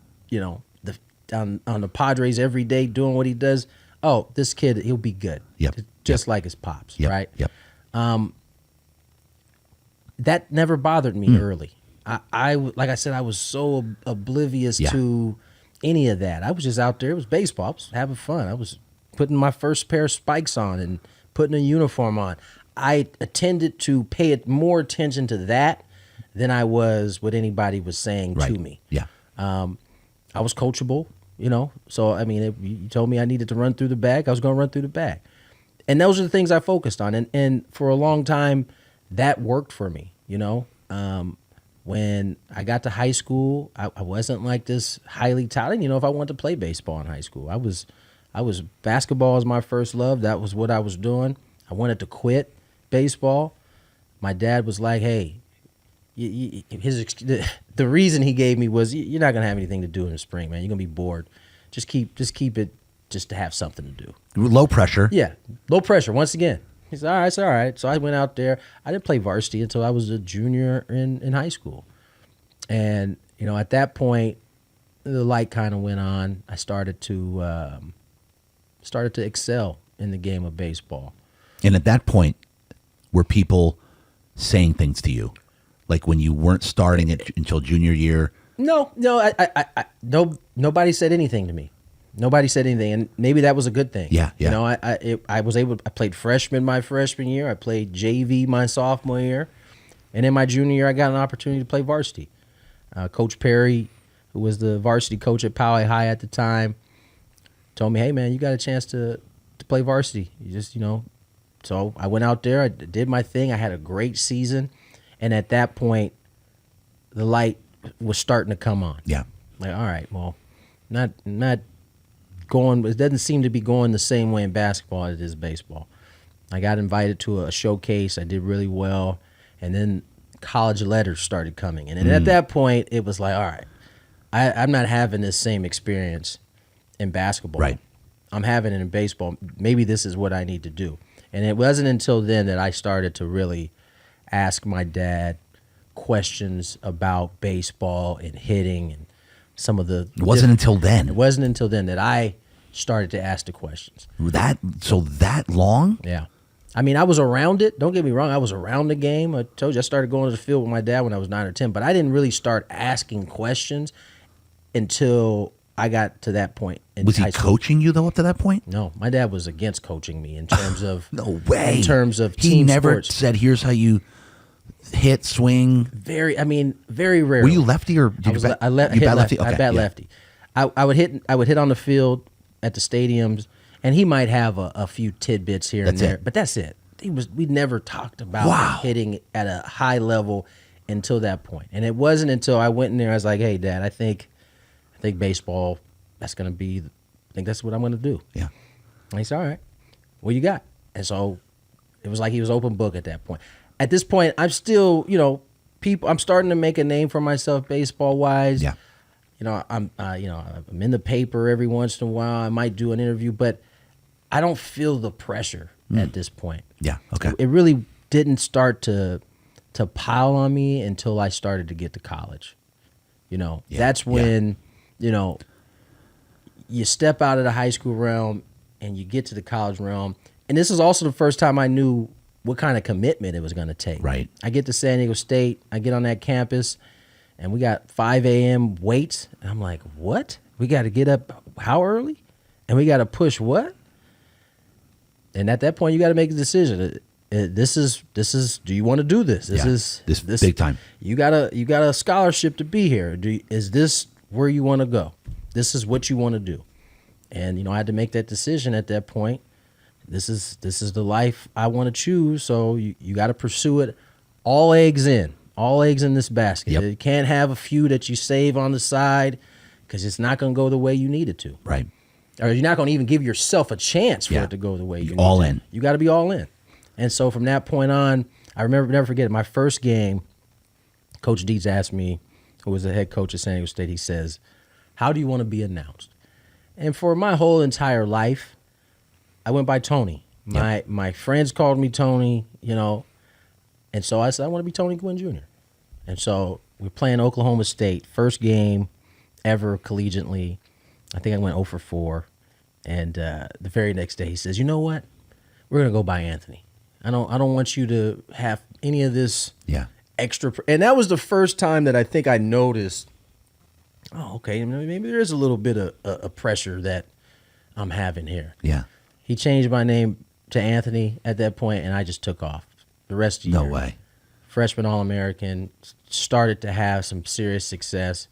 on the Padres every day doing what he does. Oh, this kid, he'll be good. Yep. Just like his pops, right? Yep. That never bothered me early. I like I said, I was so oblivious to any of that. I was just out there. It was baseball. I was having fun. I was putting my first pair of spikes on and putting a uniform on. I tended to pay more attention to that than I was what anybody was saying to me. Yeah. I was coachable, So, I mean, you told me I needed to run through the bag. I was going to run through the bag. And those are the things I focused on. And for a long time, that worked for me, When I got to high school, I wasn't like this highly talented. If I wanted to play baseball in high school, I was basketball was my first love. That was what I was doing. I wanted to quit baseball. My dad was like, hey, the reason he gave me was, you're not going to have anything to do in the spring, man. You're going to be bored. Just keep it just to have something to do. Low pressure. Yeah, low pressure. Once again, he said, all right, it's all right. So I went out there. I didn't play varsity until I was a junior in high school. And, at that point, the light kind of went on. I started to excel in the game of baseball. And at that point, were people saying things to you? Like when you weren't starting it until junior year? No, nobody said anything to me. Nobody said anything, and maybe that was a good thing. Yeah, yeah. You know, I played freshman my freshman year. I played JV my sophomore year, and in my junior year, I got an opportunity to play varsity. Coach Perry, who was the varsity coach at Poway High at the time, told me, "Hey, man, you got a chance to play varsity. You just, you know." So I went out there. I did my thing. I had a great season, and at that point, the light was starting to come on. Yeah. Like, all right, well, not going. It doesn't seem to be going the same way in basketball as it is baseball. I got invited to a showcase. I did really well, and then college letters started coming, and at that point, it was like, all right, I'm not having this same experience in basketball. Right. I'm having it in baseball. Maybe this is what I need to do. And it wasn't until then that I started to really ask my dad questions about baseball and hitting and some of the. It wasn't until then. It wasn't until then that I started to ask the questions. That long? Yeah. I mean, I was around it. Don't get me wrong. I was around the game. I told you I started going to the field with my dad when I was 9 or 10, but I didn't really start asking questions until I got to that point. Was he coaching you though up to that point? No, my dad was against coaching me in terms of no way. In terms of he team never sports. said, "Here's how you hit, swing." Very rarely. Were you lefty or did you bat lefty? Okay, I bat lefty. I would hit on the field at the stadiums, and he might have a few tidbits here and there, but that's it. We never talked about hitting at a high level until that point. And it wasn't until I went in there, I was like, "Hey, Dad, I think baseball, that's going to be, I think that's what I'm going to do." Yeah. And he said, "All right, what you got?" And so it was like he was open book at that point. At this point, I'm still, I'm starting to make a name for myself baseball wise. Yeah. I'm in the paper every once in a while. I might do an interview, but I don't feel the pressure at this point. Yeah. Okay. It really didn't start to pile on me until I started to get to college. That's when, you step out of the high school realm and you get to the college realm. And this is also the first time I knew what kind of commitment it was going to take. Right. I get to San Diego State. I get on that campus, and we got 5 a.m. weights. And I'm like, what? We got to get up how early? And we got to push what? And at that point, you got to make a decision. This is. Do you want to do this? This big time. You got a scholarship to be here. Is this where you want to go? This is what you want to do. And I had to make that decision at that point. This is the life I want to choose. So you got to pursue it. All eggs in this basket. Yep. You can't have a few that you save on the side because it's not going to go the way you need it to. Right. Or you're not going to even give yourself a chance for it to go the way you need all to. in. You got to be all in. And so from that point on, I never forget it. My first game, Coach Dietz asked me, who was the head coach at San Diego State, he says, "How do you want to be announced?" And for my whole entire life, I went by Tony. My friends called me Tony, and so I said, I want to be Tony Gwynn Jr. And so we're playing Oklahoma State, first game ever collegiately. I think I went 0 for 4. And the very next day he says, "You know what? We're going to go by Anthony. I don't want you to have any of this extra." And that was the first time that I think I noticed, oh, okay, maybe there is a little bit of pressure that I'm having here. Yeah. He changed my name to Anthony at that point, and I just took off. The rest of the year. No way. Freshman All-American, started to have some serious success.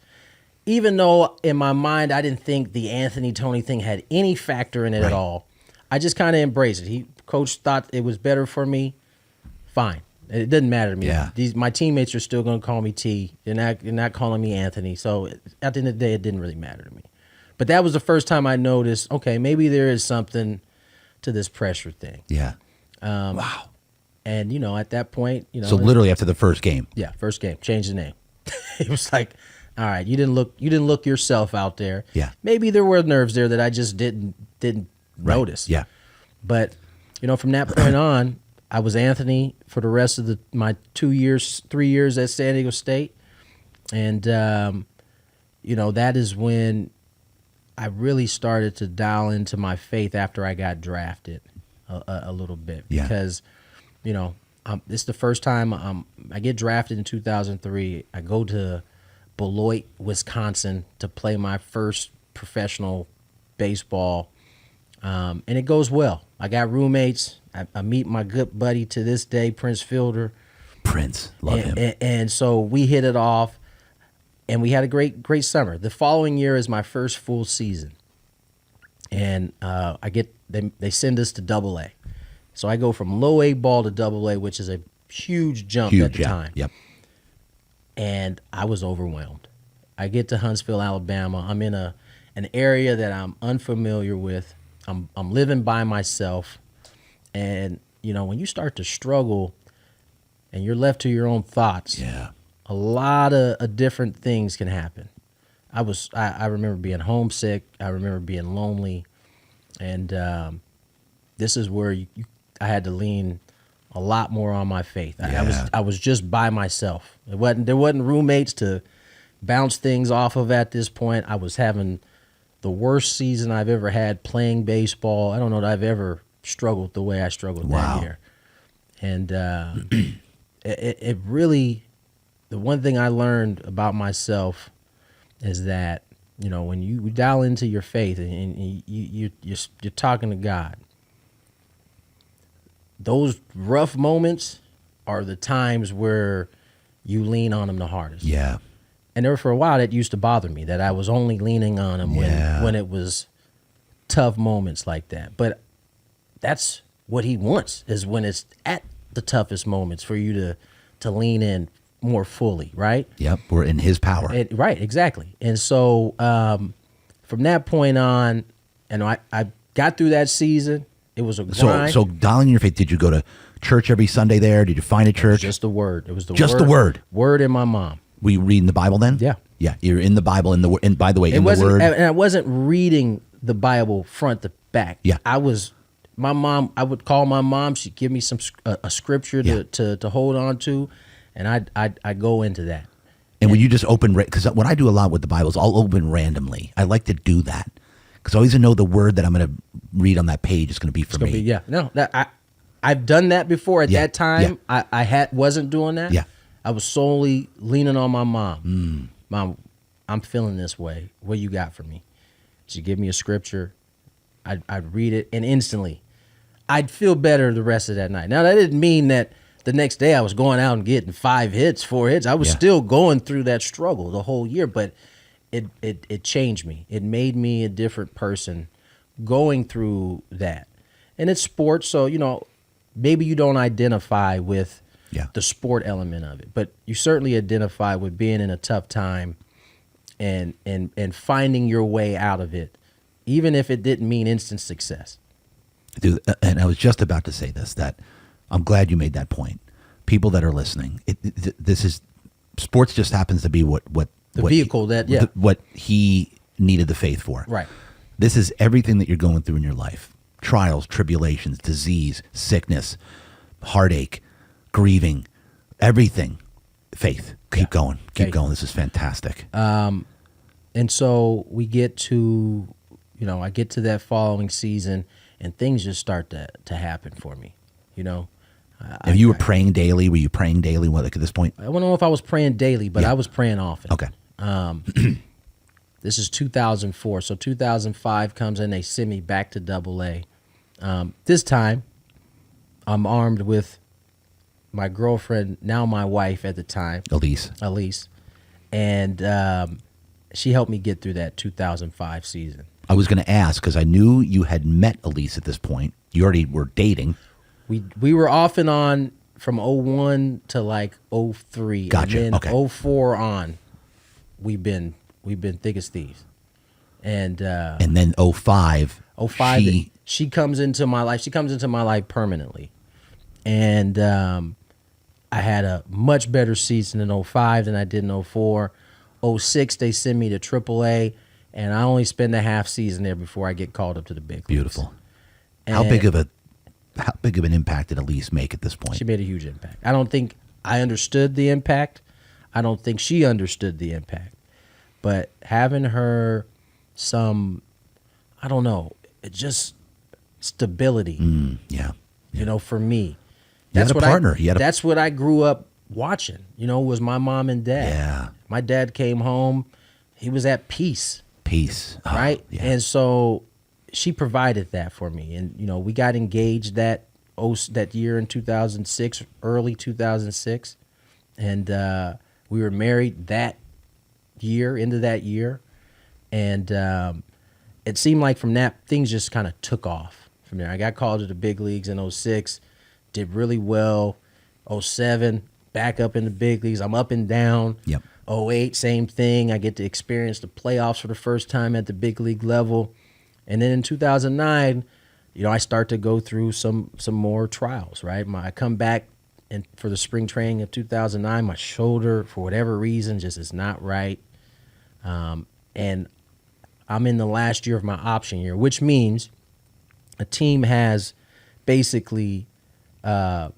Even though in my mind I didn't think the Anthony Tony thing had any factor in it at all, I just kind of embraced it. Coach thought it was better for me. Fine, it didn't matter to me. Yeah. My teammates are still going to call me T. They're not calling me Anthony. So at the end of the day, it didn't really matter to me. But that was the first time I noticed, okay, maybe there is something to this pressure thing. Yeah. Wow. And at that point, So literally after the first game. Yeah, first game, change the name. It was like, all right, you didn't look yourself out there. Yeah. Maybe there were nerves there that I just didn't notice. Yeah. But from that point on, I was Anthony for the rest of my 3 years at San Diego State, and that is when I really started to dial into my faith after I got drafted a little bit. Yeah. Because this is the first time I get drafted in 2003. I go to Beloit, Wisconsin to play my first professional baseball, and it goes well. I got roommates. I meet my good buddy to this day, Prince Fielder. Prince, love him. And so we hit it off, and we had a great summer. The following year is my first full season, and they send us to Double A. So I go from low A ball to Double A, which is a huge jump at the time. Yep. And I was overwhelmed. I get to Huntsville, Alabama. I'm in an area that I'm unfamiliar with. I'm living by myself, and when you start to struggle, and you're left to your own thoughts, a lot of different things can happen. I remember being homesick. I remember being lonely, and this is where I had to lean a lot more on my faith. I was just by myself. There wasn't roommates to bounce things off of at this point. I was having the worst season I've ever had playing baseball. I don't know that I've ever struggled the way I struggled that year. And it really, the one thing I learned about myself is that, when you dial into your faith and you're talking to God, those rough moments are the times where you lean on him the hardest. Yeah. And there for a while that used to bother me, that I was only leaning on him when it was tough moments like that. But that's what he wants, is when it's at the toughest moments for you to lean in more fully, right? Yep, we're in his power. Right, exactly. And so from that point on, I got through that season. It was a grind. So dialing your faith, did you go to church every Sunday there? Did you find a church? Just the word. It was the word. Word in my mom. Were you reading the Bible then? Yeah. Yeah, you're in the Bible, and by the way, in the Word. And I wasn't reading the Bible front to back. Yeah. I would call my mom. She'd give me a scripture to hold on to, and I'd go into that. And when you just open, because what I do a lot with the Bible is I'll open randomly. I like to do that because I always know the word that I'm going to read on that page is going to be for me. I've done that before. At that time, I wasn't doing that. Yeah. I was solely leaning on my mom. Mom, I'm feeling this way. What you got for me? She'd give me a scripture. I'd read it, and instantly, I'd feel better the rest of that night. Now, that didn't mean that the next day I was going out and getting 4 hits. I was still going through that struggle the whole year, but it changed me. It made me a different person going through that. And it's sports, so, maybe you don't identify with the sport element of it, but you certainly identify with being in a tough time and finding your way out of it, even if it didn't mean instant success. Dude, and I was just about to say this, that I'm glad you made that point. People that are listening, this is sports just happens to be what he needed the faith for. Right. This is everything that you're going through in your life: trials, tribulations, disease, sickness, heartache, grieving, everything. Faith. Keep going. Keep going. This is fantastic. And so we get to, I get to that following season, and things just start to happen for me. If you were praying daily, were you praying daily at this point? I don't know if I was praying daily, but I was praying often. Okay. This is 2004. So 2005 comes and they send me back to Double A. This time, I'm armed with my girlfriend, now my wife at the time. Elise. And she helped me get through that 2005 season. I was going to ask, because I knew you had met Elise at this point. You already were dating. We were off and on from 01 to like 03. Gotcha. And then okay. 04 on, we've been thick as thieves. And then 05. She comes into my life. She comes into my life permanently. And I had a much better season in 05 than I did in 04. 06, they send me to AAA, and I only spend a half season there before I get called up to the big leagues. Beautiful. How big of an impact did Elise make at this point? She made a huge impact. I don't think I understood the impact. I don't think she understood the impact. But having her just stability. Yeah. For me. You had a partner. That's what I grew up watching, was my mom and dad. Yeah. My dad came home. He was at peace. Peace. Right? Yeah. And so she provided that for me. And, we got engaged that year in 2006, early 2006. And we were married that year, into that year. And it seemed like from that, things just kind of took off from there. I got called to the big leagues in 06, did really well. 07, back up in the big leagues. I'm up and down. Yep. 08, same thing. I get to experience the playoffs for the first time at the big league level. And then in 2009, I start to go through some more trials, right? I come back and for the spring training of 2009, my shoulder, for whatever reason, just is not right. And I'm in the last year of my option year, which means a team has basically a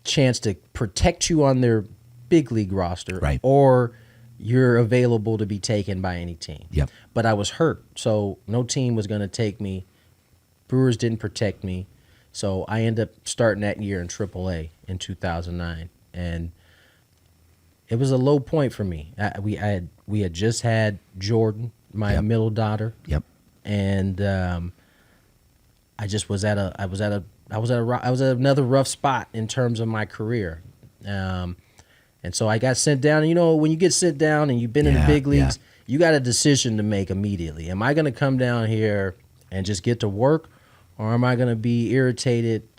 chance to protect you on their big league roster, right, or you're available to be taken by any team. Yep. But I was hurt, so no team was going to take me. Brewers didn't protect me, so I ended up starting that year in AAA in 2009, and it was a low point for me. We had just had Jordan, my middle daughter. Yep. And I just was at another rough spot in terms of my career. And so I got sent down. And when you get sent down and you've been in the big leagues, you got a decision to make immediately. Am I going to come down here and just get to work, or am I going to be irritated /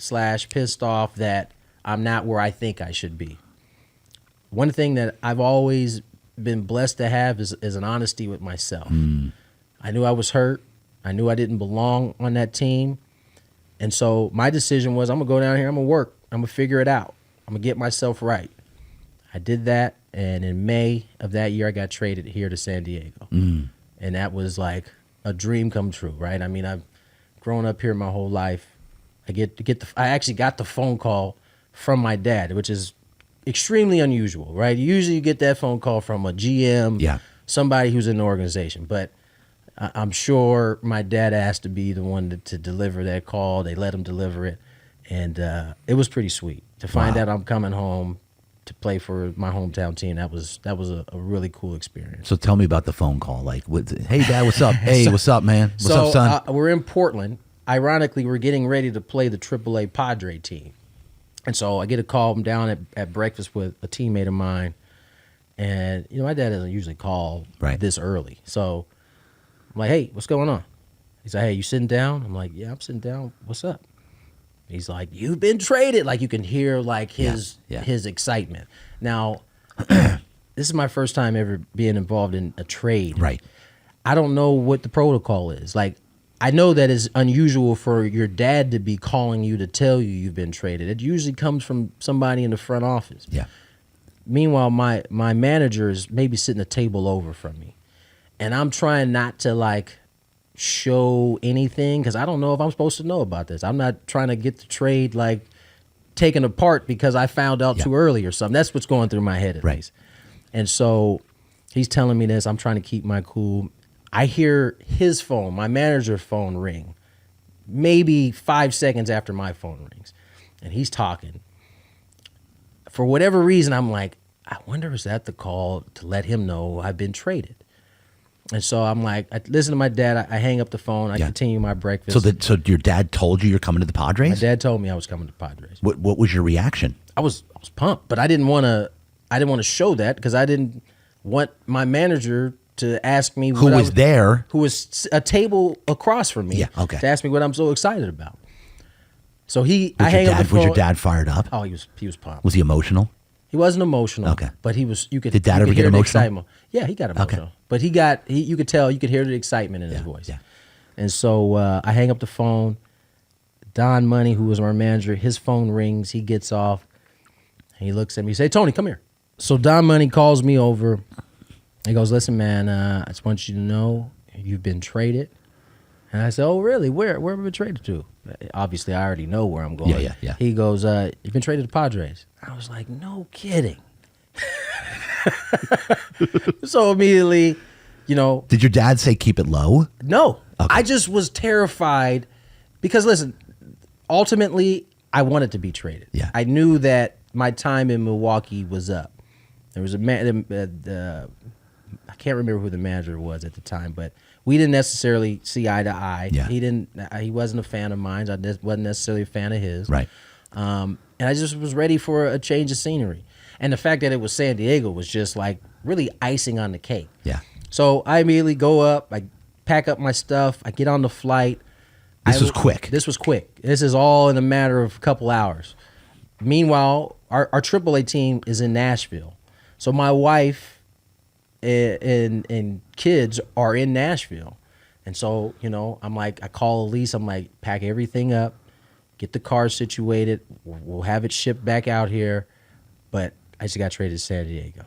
pissed off that I'm not where I think I should be? One thing that I've always been blessed to have is an honesty with myself. I knew I was hurt. I knew I didn't belong on that team. And so my decision was, I'm going to go down here, I'm going to work, I'm going to figure it out. I'm going to get myself right. I did that, and in May of that year, I got traded here to San Diego. And that was like a dream come true, right? I mean, I've grown up here my whole life. I actually got the phone call from my dad, which is extremely unusual, right? Usually you get that phone call from a GM, somebody who's in the organization. But I'm sure my dad asked to be the one to deliver that call. They let him deliver it. And it was pretty sweet to find out I'm coming home to play for my hometown team. That was a really cool experience. So tell me about the phone call. Like, hey, Dad, what's up? Hey, what's up, man? What's up, son? We're in Portland. Ironically, we're getting ready to play the AAA Padre team. And so I get a call. I'm down at breakfast with a teammate of mine. And, my dad doesn't usually call this early. So I'm like, hey, what's going on? He's like, hey, you sitting down? I'm like, yeah, I'm sitting down. What's up? He's like, you've been traded. Like, you can hear like his excitement. Now, this is my first time ever being involved in a trade. Right. I don't know what the protocol is. Like, I know that it's unusual for your dad to be calling you to tell you you've been traded. It usually comes from somebody in the front office. Yeah. Meanwhile, my manager is maybe sitting a table over from me. And I'm trying not to, like, show anything because I don't know if I'm supposed to know about this. I'm not trying to get the trade, like, taken apart because I found out too early or something. That's what's going through my head at least. And so he's telling me this. I'm trying to keep my cool. I hear his phone, my manager's phone, ring maybe 5 seconds after my phone rings. And he's talking. For whatever reason, I'm like, I wonder is that the call to let him know I've been traded? And so I'm like, I listen to my dad. I hang up the phone. I continue my breakfast. So your dad told you you're coming to the Padres? My dad told me I was coming to Padres. What was your reaction? I was pumped, but I didn't want to show that because I didn't want my manager to ask me who was a table across from me. Yeah, okay. To ask me what I'm so excited about. So I hang up the phone. Was your dad fired up? Oh, he was pumped. Was he emotional? He wasn't emotional. Okay. But he was. You could. Did Dad ever get emotional? Yeah, he got emotional. Okay. But you could tell. You could hear the excitement in his voice. Yeah. And so I hang up the phone. Don Money, who was our manager, his phone rings. He gets off. And he looks at me. He says, "Tony, come here." So Don Money calls me over. He goes, "Listen, man, I just want you to know you've been traded." And I said, "Oh, really? Where have I been traded to?" Obviously, I already know where I'm going. Yeah. He goes, "You've been traded to Padres." I was like, "No kidding." So immediately, Did your dad say keep it low? No. Okay. I just was terrified because, listen, ultimately, I wanted to be traded. Yeah. I knew that my time in Milwaukee was up. There was a man, I can't remember who the manager was at the time, but we didn't necessarily see eye to eye. Yeah. He wasn't a fan of mine. I wasn't necessarily a fan of his. Right. And I just was ready for a change of scenery. And the fact that it was San Diego was just like really icing on the cake. Yeah. So I immediately go up, I pack up my stuff, I get on the flight. This was quick. This was quick. This is all in a matter of a couple hours. Meanwhile, our AAA team is in Nashville. So my wife and kids are in Nashville. And so, I'm like, I call Elise, I'm like, pack everything up, get the car situated, we'll have it shipped back out here. But I just got traded to San Diego.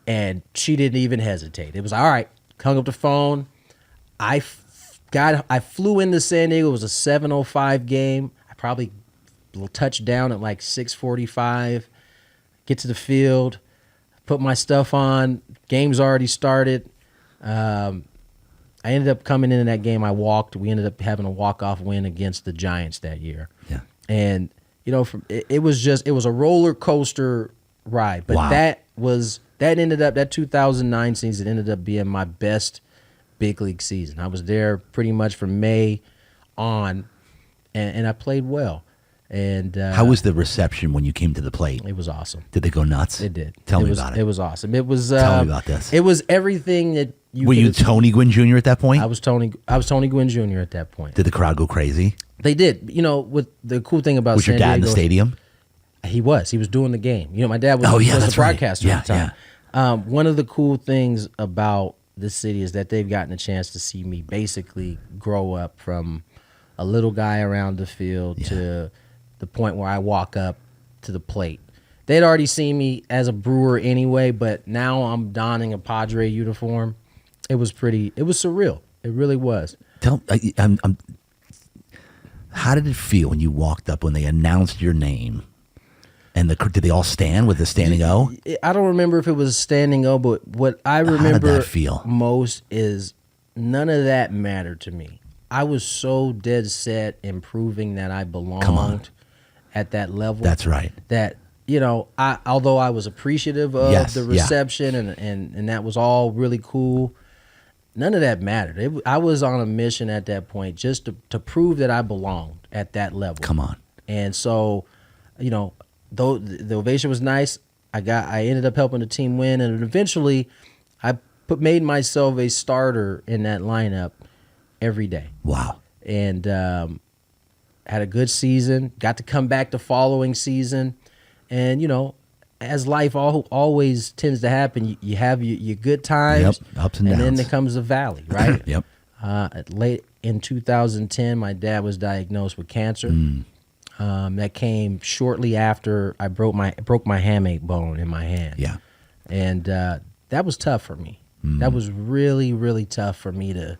And she didn't even hesitate. It was all right, hung up the phone. I flew into San Diego. It was a 7:05 game. I probably touched down at like 6:45. Get to the field, put my stuff on. Game's already started. I ended up coming in that game. I walked. We ended up having a walk-off win against the Giants that year. Yeah. And it was a roller coaster ride. But wow. that 2009 season ended up being my best big league season. I was there pretty much from May on, and I played well. And how was the reception when you came to the plate? It was awesome. Did they go nuts? It did. Tell me about it. It was awesome. It was. Tell me about this. It was everything that you. Were you Tony Gwynn Jr. at that point? I was Tony Gwynn Jr. at that point. Did the crowd go crazy? They did. With the cool thing about was San your dad Diego, in the stadium? He was doing the game. My dad was the broadcaster at the time. One of the cool things about the city is that they've gotten a chance to see me basically grow up from a little guy around the field to the point where I walk up to the plate. They'd already seen me as a Brewer anyway, but now I'm donning a Padre uniform. It was surreal. It really was. How did it feel when you walked up when they announced your name? And did they all stand with the standing O? I don't remember if it was a standing O, but what I remember How did that feel? most is none of that mattered to me. I was so dead set in proving that I belonged at that level. That's right. That, although I was appreciative of the reception and that was all really cool, none of that mattered. I was on a mission at that point just to prove that I belonged at that level. Come on. And so, though the ovation was nice, I ended up helping the team win, and eventually I made myself a starter in that lineup every day. Wow. And had a good season, got to come back the following season. And, as life always tends to happen, you have your good times. Yep, ups and downs. And then there comes the valley, right? Yep. Late in 2010, my dad was diagnosed with cancer. That came shortly after I broke my hamate bone in my hand. Yeah. And that was tough for me. That was really, really tough for me to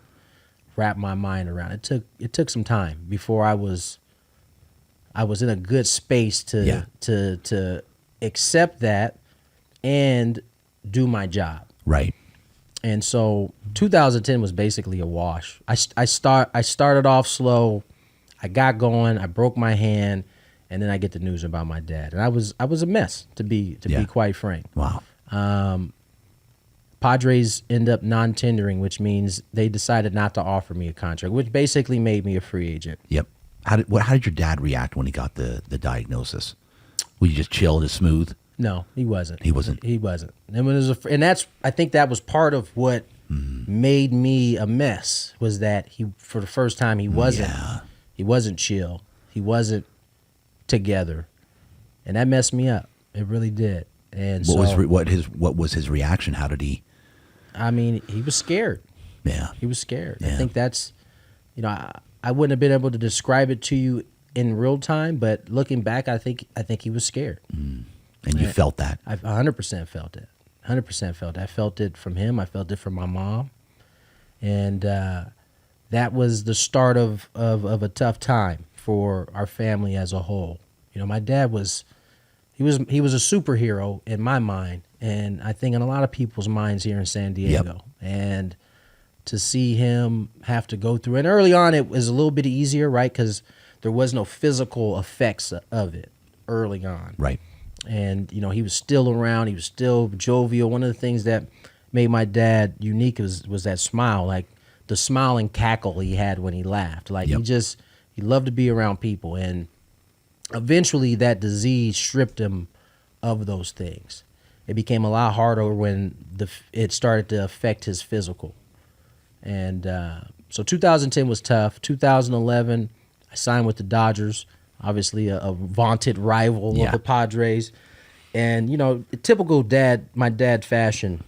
wrap my mind around. It took some time before I was in a good space to accept that and do my job. Right. And so 2010 was basically a wash. I started off slow. I got going. I broke my hand, and then I get the news about my dad, and I was a mess to be quite frank. Wow. Padres end up non-tendering, which means they decided not to offer me a contract, which basically made me a free agent. Yep. How did your dad react when he got the diagnosis? Were you just chill and smooth? No, he wasn't. He wasn't. And I think that was part of what made me a mess, was that for the first time he wasn't. Yeah. He wasn't chill. He wasn't together, and that messed me up. It really did. And what was his reaction? How did he? I mean, he was scared. Yeah, he was scared. Yeah. I think that's, I wouldn't have been able to describe it to you in real time, but looking back, I think he was scared. And you felt that? I 100% felt it. 100% felt it. I felt it from him. I felt it from my mom, and that was the start of a tough time for our family as a whole. My dad was a superhero in my mind, and I think in a lot of people's minds here in San Diego. Yep. And to see him have to go through, and early on it was a little bit easier, right? Because there was no physical effects of it early on. Right. And, he was still around. He was still jovial. One of the things that made my dad unique was that smile. Like, the smile and cackle he had when he laughed. Like Yep. he loved to be around people, and eventually that disease stripped him of those things. It became a lot harder when it started to affect his physical. And so 2010 was tough. 2011, I signed with the Dodgers, obviously a vaunted rival of the Padres. And, you know, typical my dad fashion,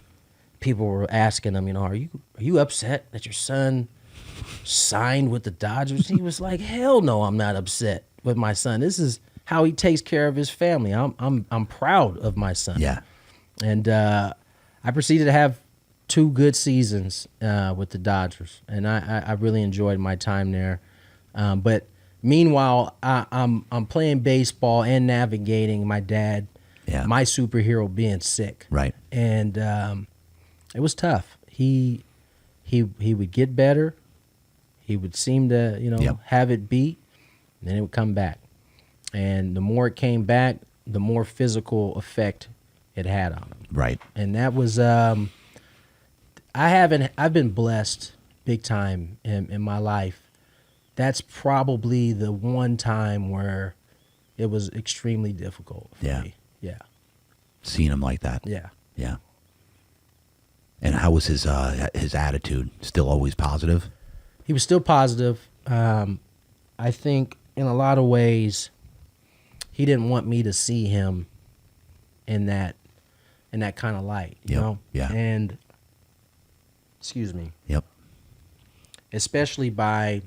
people were asking him, you know, are you upset that your son signed with the Dodgers? He was like, hell no, I'm not upset with my son. This is how he takes care of his family. I'm proud of my son. Yeah. And I proceeded to have 2 good seasons with the Dodgers, and I really enjoyed my time there. But meanwhile, I'm playing baseball and navigating my dad, my superhero, being sick. Right. And it was tough. He would get better. He would seem to, you know, have it beat, and then it would come back. And the more it came back, the more physical effect it had on him. Right. And that was I've been blessed big time in my life. That's probably the one time where it was extremely difficult for me. Yeah. Seeing him like that. Yeah. Yeah. And how was his attitude? Still always positive? He was still positive. I think in a lot of ways he didn't want me to see him in that kind of light, you know? Yeah. And excuse me. Yep. Especially by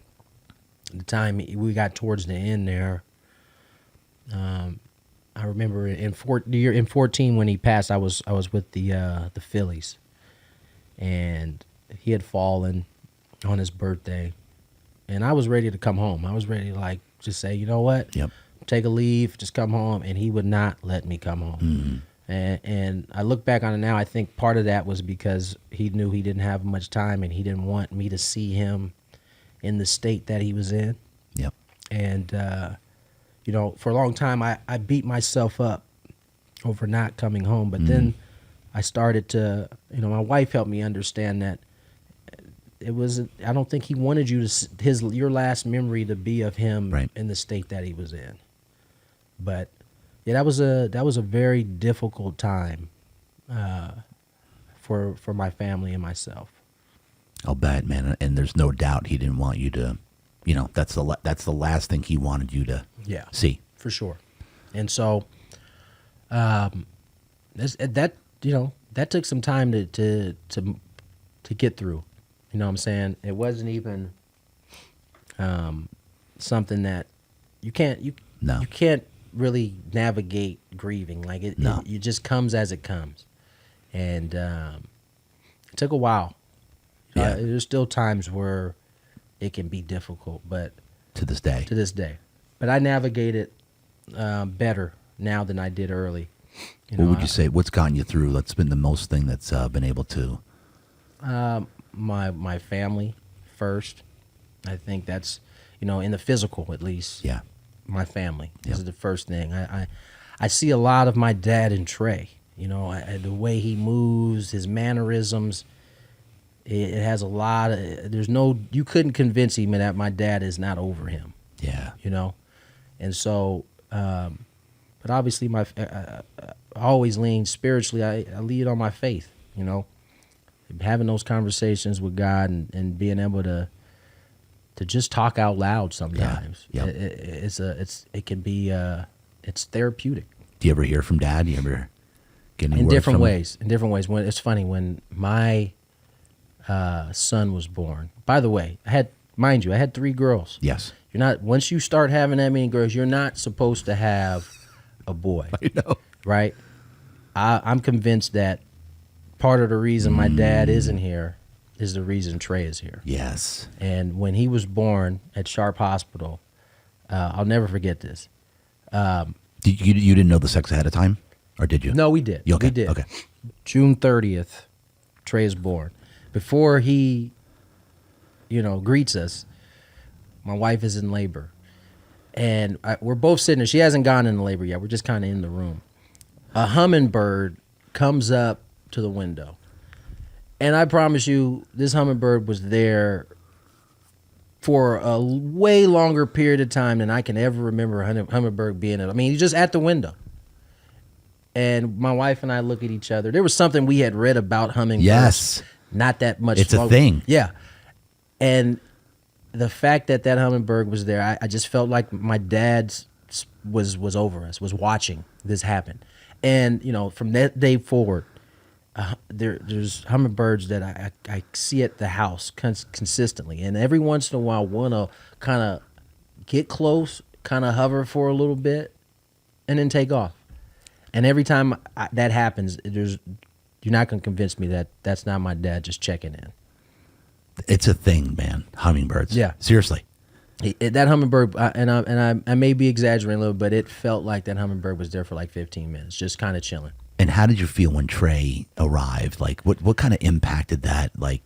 the time we got towards the end there. I remember in 14 when he passed, I was with the Phillies, and he had fallen on his birthday, and I was ready to come home. I was ready to like just say, you know what? Yep. Take a leave, just come home, and he would not let me come home. Mm-hmm. And I look back on it now, I think part of that was because he knew he didn't have much time, and he didn't want me to see him in the state that he was in. Yep. And, you know, for a long time, I beat myself up over not coming home. But then I started to, you know, my wife helped me understand that it was, I don't think he wanted you to, your last memory to be of him in the state that he was in. But yeah, that was a very difficult time for my family and myself. I'll bet, man. And there's no doubt he didn't want you to, you know, that's the last thing he wanted you to see. For sure. And so that you know, that took some time to get through. You know what I'm saying? It wasn't even something that you can't really navigate grieving. Like it just comes as it comes. And it took a while. Yeah. There's still times where it can be difficult, but To this day. But I navigate it better now than I did early. What would you say? What's gotten you through? That's been the most thing that's been able to. My family first. I think that's, you know, in the physical at least. Yeah. My family is the first thing. I see a lot of my dad in Trey. You know, the way he moves, his mannerisms. It has a lot of. You couldn't convince him that my dad is not over him. Yeah. You know, and so, but obviously I always lean spiritually. I lead on my faith. You know, having those conversations with God and being able to just talk out loud sometimes. Yeah. It can be it's therapeutic. Do you ever hear from Dad? Do you ever get any In word different from ways. In different ways. When it's funny when my son was born. By the way, I had 3 girls. Yes. You're not, once you start having that many girls, you're not supposed to have a boy. I know. Right? I'm convinced that part of the reason my dad isn't here is the reason Trey is here. Yes. And when he was born at Sharp Hospital, I'll never forget this. You didn't know the sex ahead of time? Or did you? No, we did. Okay. We did. Okay. June 30th, Trey is born. Before he, you know, greets us, my wife is in labor. And we're both sitting there. She hasn't gone into labor yet. We're just kind of in the room. A hummingbird comes up to the window. And I promise you, this hummingbird was there for a way longer period of time than I can ever remember a hummingbird being at. I mean, he's just at the window. And my wife and I look at each other. There was something we had read about hummingbirds. Yes. Not that much. It's a thing. Yeah. And the fact that that hummingbird was there, I just felt like my dad's was over us, was watching this happen. And, you know, from that day forward, there's hummingbirds that I see at the house consistently. And every once in a while, one will kind of get close, kind of hover for a little bit, and then take off. And every time that happens, you're not going to convince me that that's not my dad just checking in. It's a thing, man. Hummingbirds. Yeah. Seriously. That hummingbird, I may be exaggerating a little, but it felt like that hummingbird was there for like 15 minutes, just kind of chilling. And how did you feel when Trey arrived? Like, what kind of impacted that? Like,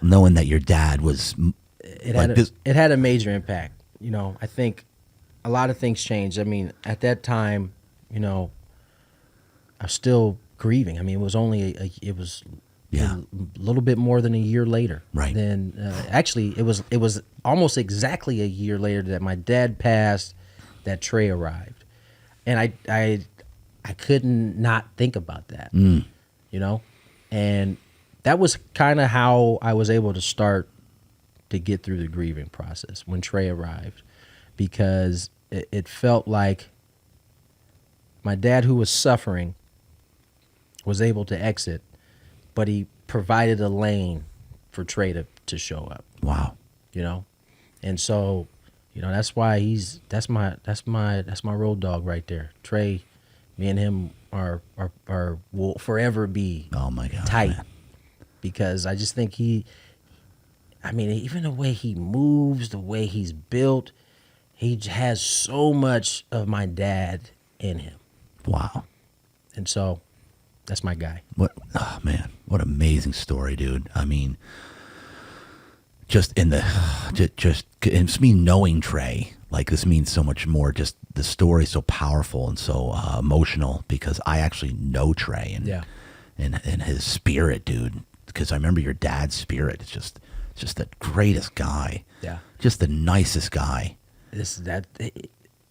knowing that your dad was it had a major impact. You know, I think a lot of things changed. I mean, at that time, you know, I was still grieving. I mean, it was only a little bit more than a year later. Right. Then actually, it was almost exactly a year later that my dad passed, that Trey arrived, and I couldn't not think about that. You know, and that was kind of how I was able to start to get through the grieving process when Trey arrived, because it felt like my dad, who was suffering, was able to exit, but he provided a lane for Trey to show up. Wow. You know? And so, you know, that's why that's my road dog right there. Trey, me and him will forever be tight. Man. Because I just think even the way he moves, the way he's built, he has so much of my dad in him. Wow. And so that's my guy. Oh man, what amazing story, dude. I mean, it's me knowing Trey, like, this means so much more. Just the story is so powerful and so emotional, because I actually know Trey and his spirit, dude. Because I remember your dad's spirit. It's just the greatest guy. Yeah. Just the nicest guy.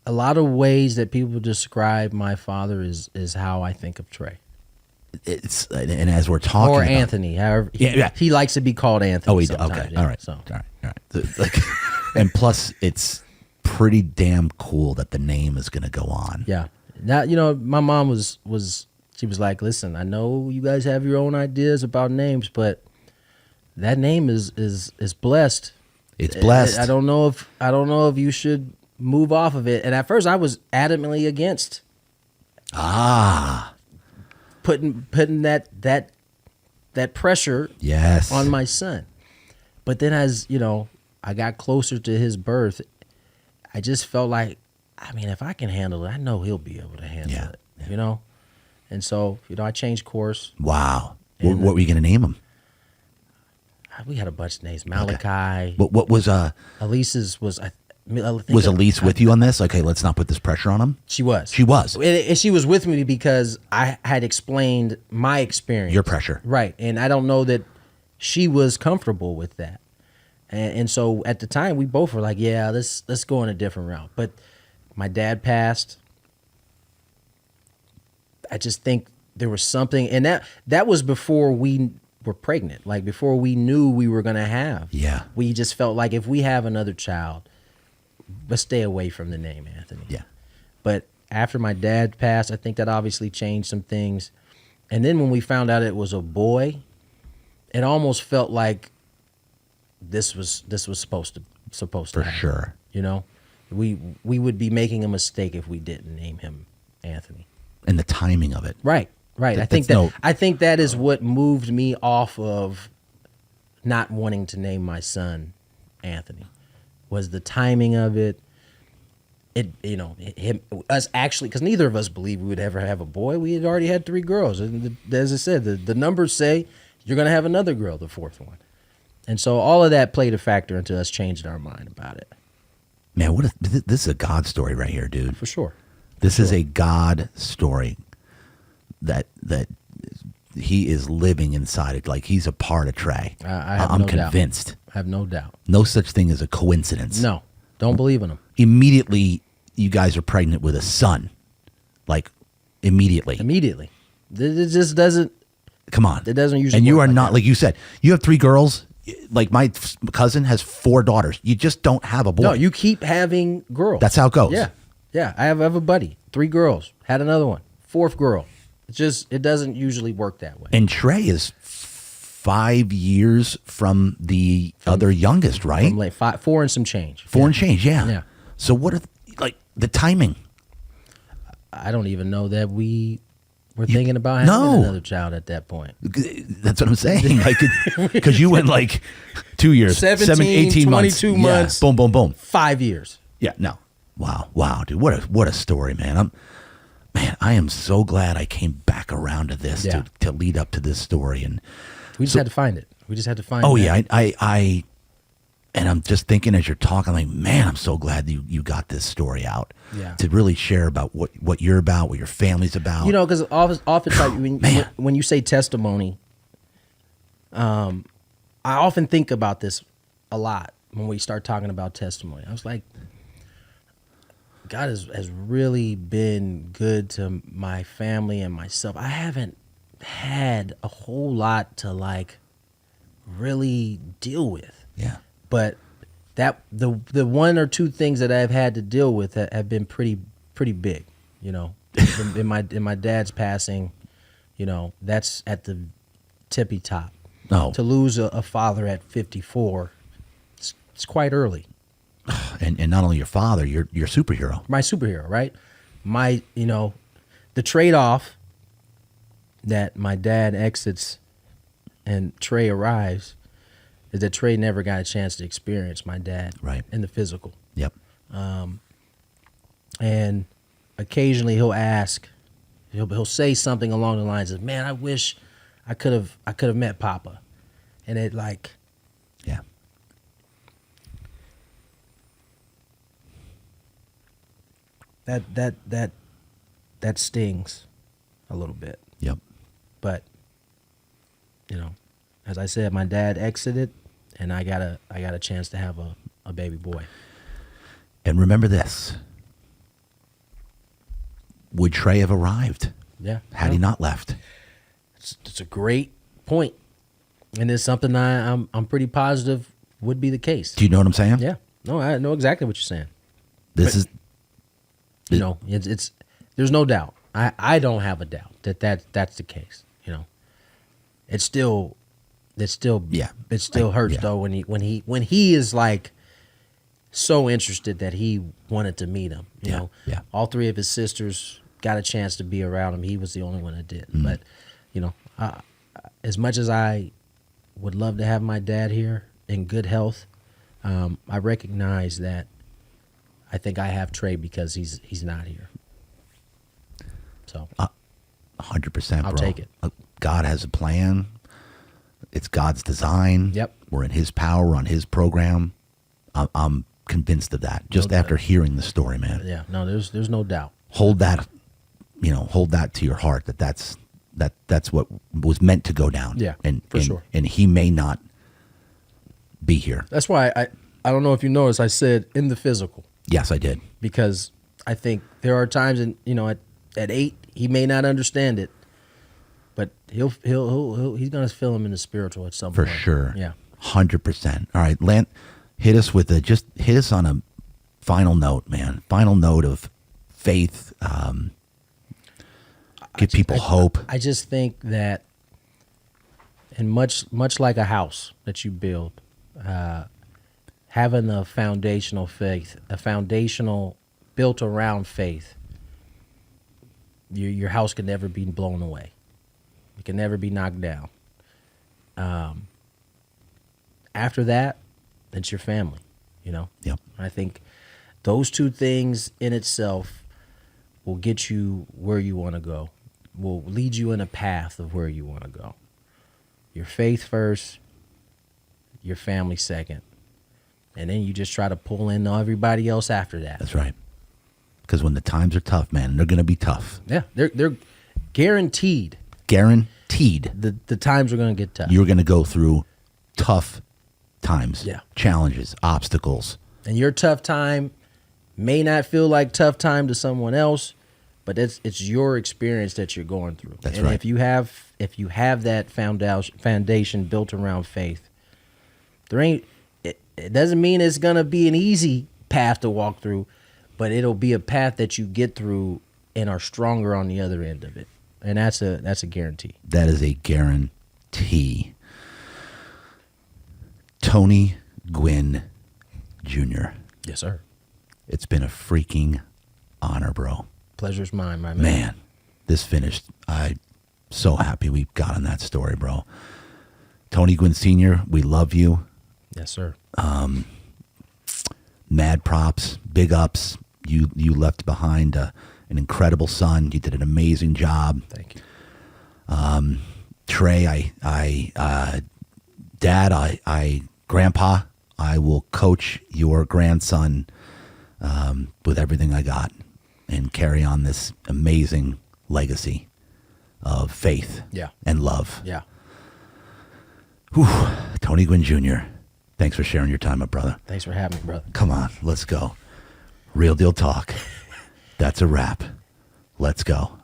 A lot of ways that people describe my father is how I think of Trey. And as we're talking or about, Anthony, however he likes to be called Anthony. Oh, okay, yeah, all right, so. all right. Like, and plus, it's pretty damn cool that the name is going to go on. Yeah. Now, you know, my mom was like, listen, I know you guys have your own ideas about names, but that name is blessed. It's blessed. I don't know if you should move off of it. And at first, I was adamantly against putting that pressure on my son. But then, as you know, I got closer to his birth, I just felt like, I mean, if I can handle it, I know he'll be able to handle it. Yeah. You know, and so, you know, I changed course. Wow. What were you going to name him? We had a bunch of names. Malachi. What was Elise's was Was Elise with you on this? Okay, let's not put this pressure on him. She was. She was. And she was with me because I had explained my experience. Your pressure. Right. And I don't know that she was comfortable with that. And so at the time, we both were like, yeah, let's go in a different route. But my dad passed. I just think there was something. And that was before we were pregnant. Like, before we knew we were going to have. Yeah. We just felt like if we have another child, let's stay away from the name Anthony. Yeah. But after my dad passed, I think that obviously changed some things. And then when we found out it was a boy, it almost felt like this was supposed to happen. For sure. You know, we would be making a mistake if we didn't name him Anthony. And the timing of it. Right. Right. I think that is what moved me off of not wanting to name my son Anthony. Was the timing of it. Us actually, because neither of us believed we would ever have a boy. We had already had 3 girls. And as I said, the numbers say you're going to have another girl, the 4th one. And so all of that played a factor into us changing our mind about it. Man, this is a God story right here, dude. For sure. This is a God story that he is living inside it. Like he's a part of Trey. I'm no convinced. doubt. I have no doubt. No such thing as a coincidence. No, don't believe in him. Immediately, you guys are pregnant with a son. Like immediately. Immediately. It just doesn't. Come on. It doesn't usually. And you work are like not that. like you said. You have 3 girls. Like my cousin has 4 daughters. You just don't have a boy. No, you keep having girls. That's how it goes. Yeah. I have a buddy. 3 girls. Had another one. 4th girl. It doesn't usually work that way. And Trey is 5 years from the other youngest, right? From like 4 and some change. 4 and change, yeah. Yeah. So what are like the timing? I don't even know that we were thinking about having another child at that point. That's what I'm saying. Like, because you went like 2 years, 18 months, 22 months. Boom, boom, boom. 5 years. Yeah, no. Wow, dude. What a story, man. I am so glad I came back around to this to lead up to this story. And we just had to find it. We just had to find it. Oh, yeah. I and I'm just thinking as you're talking, I'm like, man, I'm so glad you got this story out. Yeah. To really share about what you're about, what your family's about. You know, because oftentimes when you say testimony, I often think about this a lot when we start talking about testimony. I was like, God has really been good to my family and myself. I haven't had a whole lot to like really deal with. Yeah. But that the 1 or 2 things that I've had to deal with have been pretty big, you know. in my dad's passing, you know, that's at the tippy top. Oh. To lose a father at 54, it's quite early. And not only your father, your superhero. My superhero, right? The trade-off that my dad exits and Trey arrives is that Trey never got a chance to experience my dad in the physical. Yep. And occasionally he'll ask, he'll say something along the lines of, "Man, I wish I could have met Papa," and it like, yeah. That stings a little bit. Yep. But you know, as I said, my dad exited, and I got a chance to have a baby boy. And remember this: would Trey have arrived? Yeah. Had he not left? It's a great point, and it's something I'm pretty positive would be the case. Do you know what I'm saying? Yeah. No, I know exactly what you're saying. You know, it's there's no doubt. I don't have a doubt that's the case. You know, it still hurts though when he is like so interested that he wanted to meet him. You know, all 3 of his sisters got a chance to be around him. He was the only one that did. Mm-hmm. But you know, as much as I would love to have my dad here in good health, I recognize that I think I have Trey because he's not here. So 100%, bro. I'll take it. God has a plan. It's God's design. Yep. We're in His power. We're on His program. I'm convinced of that. Just after hearing the story, man. Yeah. No, there's no doubt. Hold that to your heart. That's what was meant to go down. Yeah. For sure. And He may not be here. That's why I don't know if you noticed, I said in the physical. Yes, I did. Because I think there are times at 8 he may not understand it, but he's gonna feel him in the spiritual at some point. For sure. Yeah. 100%. All right, Lant, hit us on a final note, man. Final note of faith. Give people hope. I just think that, and much like a house that you build, having a foundational faith, a foundational built around faith, your house can never be blown away. It can never be knocked down. After that, it's your family, you know? Yep. I think those 2 things in itself will get you where you want to go, will lead you in a path of where you want to go. Your faith first, your family second, and then you just try to pull in everybody else after that. That's right. Because when the times are tough, man, they're going to be tough. Yeah, they're guaranteed. guaranteed the times are going to get tough. you're going to go through tough times, Yeah. challenges, obstacles. And your tough time may not feel like tough time to someone else, but it's your experience that you're going through. That's and right. If you have that foundation built around faith, it doesn't mean it's gonna be an easy path to walk through, but it'll be a path that you get through and are stronger on the other end of it. And that's a guarantee. That is a guarantee. Tony Gwynn Jr. Yes, sir. It's been a freaking honor, bro. Pleasure's mine, my man. Man, this finished. I'm so happy we got on that story, bro. Tony Gwynn Sr., we love you. Yes, sir. Mad props, big ups. You left behind an incredible son. You did an amazing job. Thank you. Trey, Dad, Grandpa, I will coach your grandson with everything I got and carry on this amazing legacy of faith Yeah. and love. Yeah. Whew. Tony Gwynn Jr., thanks for sharing your time, my brother. Thanks for having me, brother. Come on, let's go. Real deal talk. That's a wrap. Let's go.